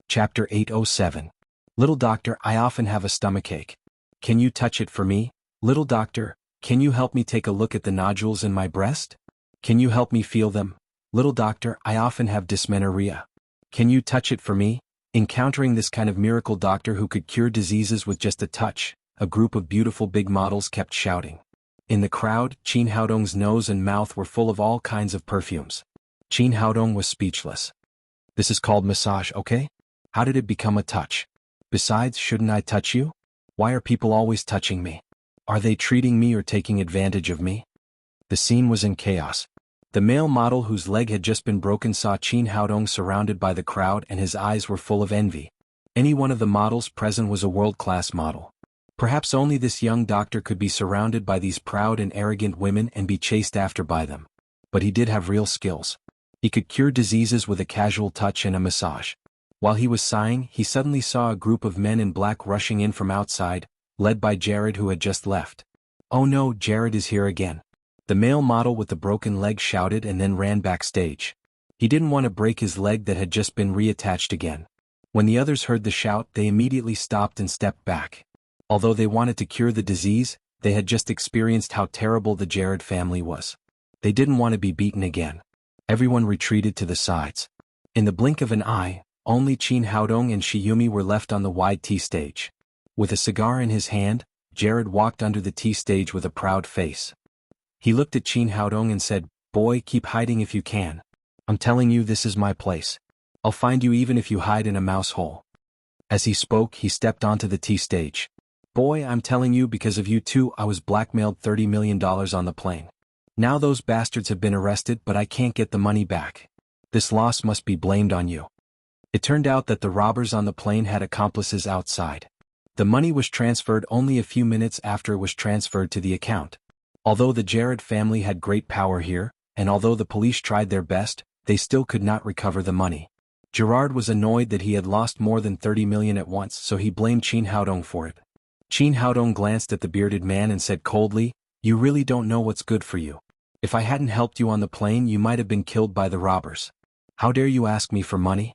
Chapter 807. Little doctor, I often have a stomachache. Can you touch it for me? Little doctor, can you help me take a look at the nodules in my breast? Can you help me feel them? Little doctor, I often have dysmenorrhea. Can you touch it for me? Encountering this kind of miracle doctor who could cure diseases with just a touch, a group of beautiful big models kept shouting. In the crowd, Qin Haodong's nose and mouth were full of all kinds of perfumes. Qin Haodong was speechless. This is called massage, okay? How did it become a touch? Besides, shouldn't I touch you? Why are people always touching me? Are they treating me or taking advantage of me? The scene was in chaos. The male model whose leg had just been broken saw Qin Haodong surrounded by the crowd and his eyes were full of envy. Any one of the models present was a world-class model. Perhaps only this young doctor could be surrounded by these proud and arrogant women and be chased after by them. But he did have real skills. He could cure diseases with a casual touch and a massage. While he was sighing, he suddenly saw a group of men in black rushing in from outside, led by Jared who had just left. "Oh no, Jared is here again." The male model with the broken leg shouted and then ran backstage. He didn't want to break his leg that had just been reattached again. When the others heard the shout, they immediately stopped and stepped back. Although they wanted to cure the disease, They had just experienced how terrible the Gerard family was. They didn't want to be beaten again. Everyone retreated to the sides. In the blink of an eye, only Qin Haodong and Shiyumi were left on the wide tea stage. With a cigar in his hand, Gerard walked under the tea stage with a proud face. He looked at Qin Haodong and said, "Boy, keep hiding if you can. I'm telling you, this is my place. I'll find you even if you hide in a mouse hole." As he spoke, he stepped onto the tea stage. "Boy, I'm telling you, because of you two I was blackmailed $30 million on the plane. Now those bastards have been arrested, but I can't get the money back. This loss must be blamed on you." It turned out that the robbers on the plane had accomplices outside. The money was transferred only a few minutes after it was transferred to the account. Although the Gerard family had great power here, and although the police tried their best, they still could not recover the money. Gerard was annoyed that he had lost more than 30 million at once, so he blamed Qin Haodong for it. Qin Haodong glanced at the bearded man and said coldly, "You really don't know what's good for you. If I hadn't helped you on the plane, you might have been killed by the robbers. How dare you ask me for money?"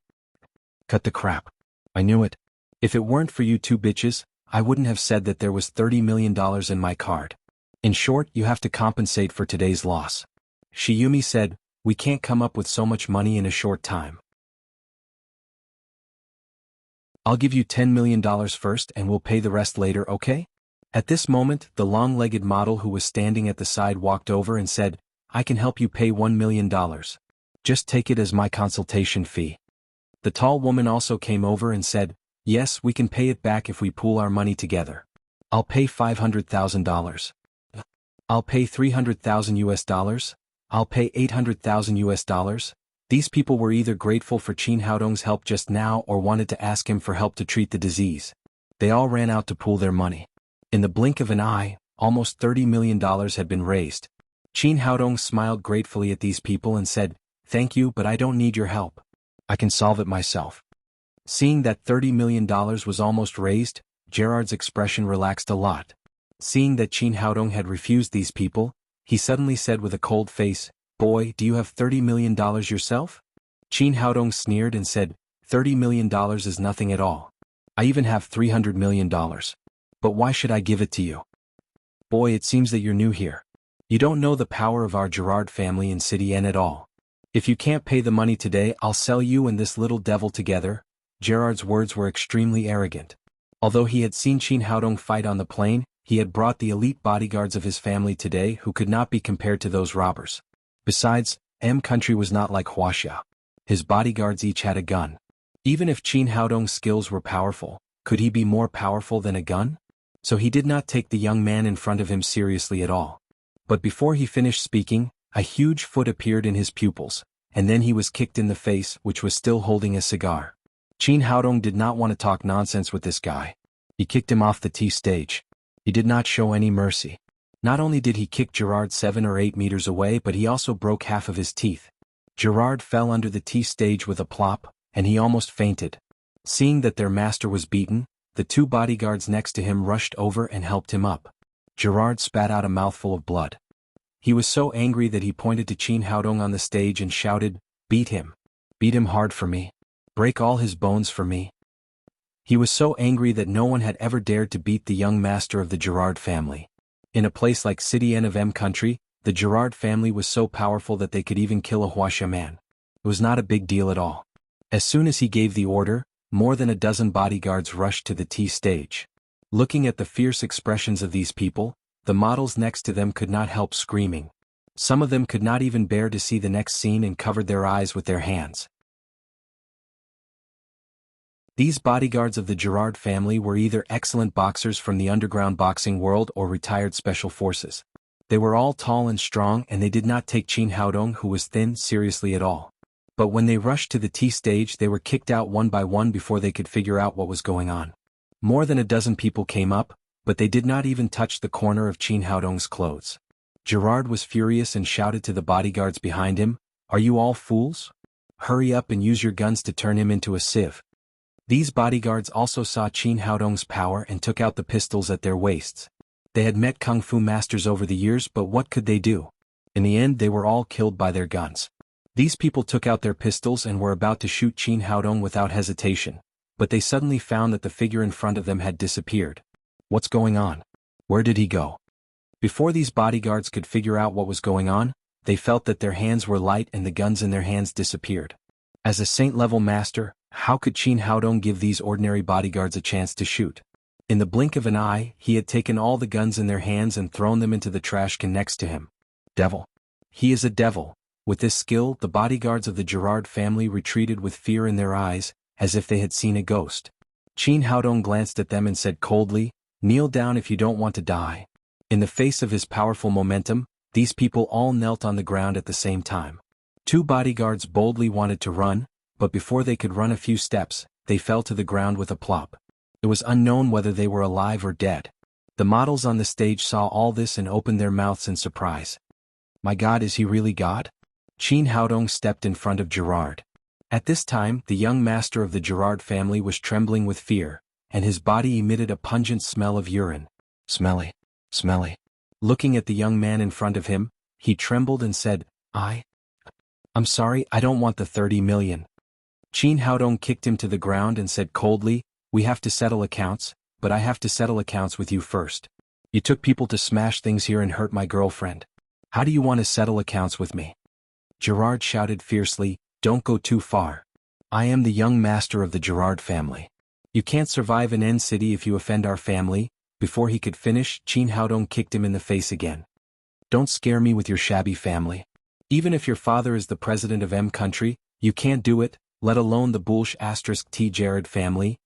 "Cut the crap. I knew it. If it weren't for you two bitches, I wouldn't have said that there was $30 million in my card. In short, you have to compensate for today's loss." Shiyumi said, "We can't come up with so much money in a short time. I'll give you $10 million first and we'll pay the rest later, okay?" At this moment, the long-legged model who was standing at the side walked over and said, "I can help you pay $1 million. Just take it as my consultation fee." The tall woman also came over and said, "Yes, we can pay it back if we pool our money together. I'll pay $500,000. I'll pay $300,000. I'll pay $800,000. These people were either grateful for Qin Haodong's help just now or wanted to ask him for help to treat the disease. They all ran out to pool their money. In the blink of an eye, almost $30 million had been raised. Qin Haodong smiled gratefully at these people and said, "Thank you, but I don't need your help. I can solve it myself." Seeing that $30 million was almost raised, Gerard's expression relaxed a lot. Seeing that Qin Haodong had refused these people, he suddenly said with a cold face, "Boy, do you have $30 million yourself?" Qin Haodong sneered and said, $30 million is nothing at all. I even have $300 million. But why should I give it to you? Boy, it seems that you're new here. You don't know the power of our Gerard family in City N at all. If you can't pay the money today, I'll sell you and this little devil together." Gerard's words were extremely arrogant. Although he had seen Qin Haodong fight on the plane, he had brought the elite bodyguards of his family today who could not be compared to those robbers. Besides, M country was not like Wuxia. His bodyguards each had a gun. Even if Qin Haodong's skills were powerful, could he be more powerful than a gun? So he did not take the young man in front of him seriously at all. But before he finished speaking, a huge foot appeared in his pupils, and then he was kicked in the face, which was still holding a cigar. Qin Haodong did not want to talk nonsense with this guy. He kicked him off the tea stage. He did not show any mercy. Not only did he kick Gerard 7 or 8 meters away, but he also broke half of his teeth. Gerard fell under the tea stage with a plop, and he almost fainted. Seeing that their master was beaten, the two bodyguards next to him rushed over and helped him up. Gerard spat out a mouthful of blood. He was so angry that he pointed to Qin Haodong on the stage and shouted, "Beat him. Beat him hard for me. Break all his bones for me." He was so angry that no one had ever dared to beat the young master of the Gerard family. In a place like City N of M country, the Gerard family was so powerful that they could even kill a Wuxia man. It was not a big deal at all. As soon as he gave the order, more than a dozen bodyguards rushed to the tea stage. Looking at the fierce expressions of these people, the models next to them could not help screaming. Some of them could not even bear to see the next scene and covered their eyes with their hands. These bodyguards of the Gerard family were either excellent boxers from the underground boxing world or retired special forces. They were all tall and strong, and they did not take Qin Haodong, who was thin, seriously at all. But when they rushed to the tea stage, they were kicked out one by one before they could figure out what was going on. More than a dozen people came up, but they did not even touch the corner of Qin Haodong's clothes. Gerard was furious and shouted to the bodyguards behind him, "Are you all fools? Hurry up and use your guns to turn him into a sieve." These bodyguards also saw Qin Haodong's power and took out the pistols at their waists. They had met kung fu masters over the years, but what could they do? In the end, they were all killed by their guns. These people took out their pistols and were about to shoot Qin Haodong without hesitation, but they suddenly found that the figure in front of them had disappeared. What's going on? Where did he go? Before these bodyguards could figure out what was going on, they felt that their hands were light and the guns in their hands disappeared. As a saint-level master, how could Qin Haodong give these ordinary bodyguards a chance to shoot? In the blink of an eye, he had taken all the guns in their hands and thrown them into the trash can next to him. Devil. He is a devil. With this skill, the bodyguards of the Gerard family retreated with fear in their eyes, as if they had seen a ghost. Qin Haodong glanced at them and said coldly, "Kneel down if you don't want to die." In the face of his powerful momentum, these people all knelt on the ground at the same time. Two bodyguards boldly wanted to run, but before they could run a few steps, they fell to the ground with a plop. It was unknown whether they were alive or dead. The models on the stage saw all this and opened their mouths in surprise. My God, is he really God? Qin Haodong stepped in front of Gerard. At this time, the young master of the Gerard family was trembling with fear, and his body emitted a pungent smell of urine. Smelly. Smelly. Looking at the young man in front of him, he trembled and said, I'm sorry, I don't want the 30 million. Qin Haodong kicked him to the ground and said coldly, "We have to settle accounts, but I have to settle accounts with you first. You took people to smash things here and hurt my girlfriend. How do you want to settle accounts with me?" Gerard shouted fiercely, "Don't go too far. I am the young master of the Gerard family. You can't survive in N City if you offend our family." Before he could finish, Qin Haodong kicked him in the face again. "Don't scare me with your shabby family. Even if your father is the president of M country, you can't do it, let alone the Bullsh *T Gerard family.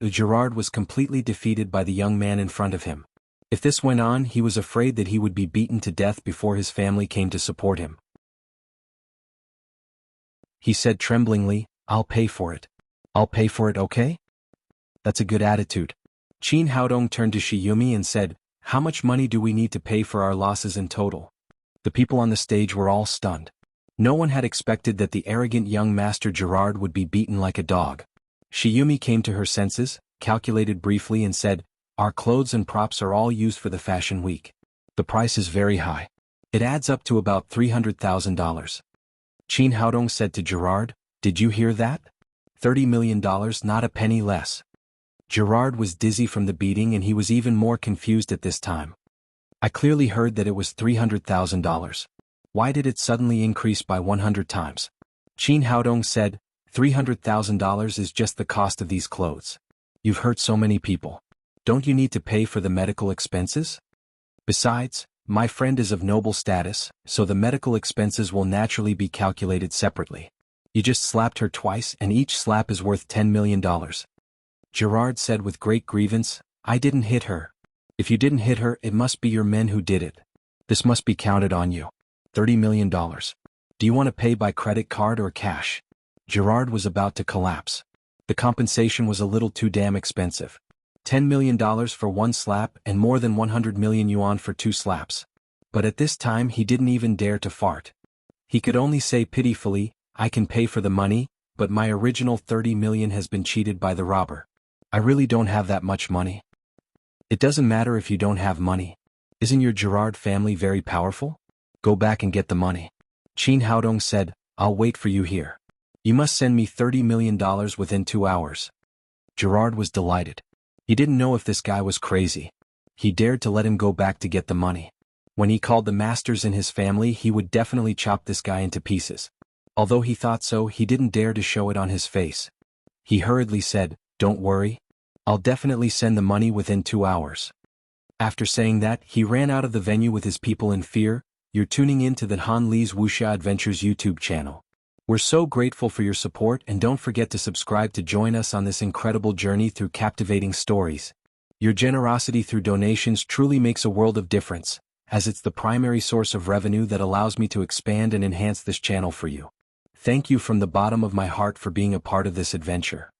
Gerard was completely defeated by the young man in front of him. If this went on, he was afraid that he would be beaten to death before his family came to support him. He said tremblingly, "I'll pay for it. I'll pay for it, okay?" "That's a good attitude." Qin Haodong turned to Shiyumi and said, "How much money do we need to pay for our losses in total?" The people on the stage were all stunned. No one had expected that the arrogant young master Gerard would be beaten like a dog. Shiyumi came to her senses, calculated briefly and said, "Our clothes and props are all used for the fashion week. The price is very high. It adds up to about $300,000. Qin Haodong said to Gerard, "Did you hear that? $30 million, not a penny less." Gerard was dizzy from the beating and he was even more confused at this time. "I clearly heard that it was $300,000. Why did it suddenly increase by 100 times? Qin Haodong said, $300,000 is just the cost of these clothes. You've hurt so many people. Don't you need to pay for the medical expenses? Besides, my friend is of noble status, so the medical expenses will naturally be calculated separately. You just slapped her twice and each slap is worth $10 million. Gerard said with great grievance, "I didn't hit her. If you didn't hit her, it must be your men who did it. This must be counted on you. $30 million. Do you want to pay by credit card or cash?" Gerard was about to collapse. The compensation was a little too damn expensive. $10 million for one slap and more than 100 million yuan for 2 slaps. But at this time he didn't even dare to fart. He could only say pitifully, "I can pay for the money, but my original 30 million has been cheated by the robber. I really don't have that much money." "It doesn't matter if you don't have money. Isn't your Gerard family very powerful? Go back and get the money." Qin Haodong said, "I'll wait for you here. You must send me $30 million within 2 hours. Gerard was delighted. He didn't know if this guy was crazy. He dared to let him go back to get the money. When he called the masters in his family, he would definitely chop this guy into pieces. Although he thought so, he didn't dare to show it on his face. He hurriedly said, "Don't worry. I'll definitely send the money within 2 hours." After saying that, he ran out of the venue with his people in fear. You're tuning in to the Han Li's Wuxia Adventures YouTube channel. We're so grateful for your support and don't forget to subscribe to join us on this incredible journey through captivating stories. Your generosity through donations truly makes a world of difference, as it's the primary source of revenue that allows me to expand and enhance this channel for you. Thank you from the bottom of my heart for being a part of this adventure.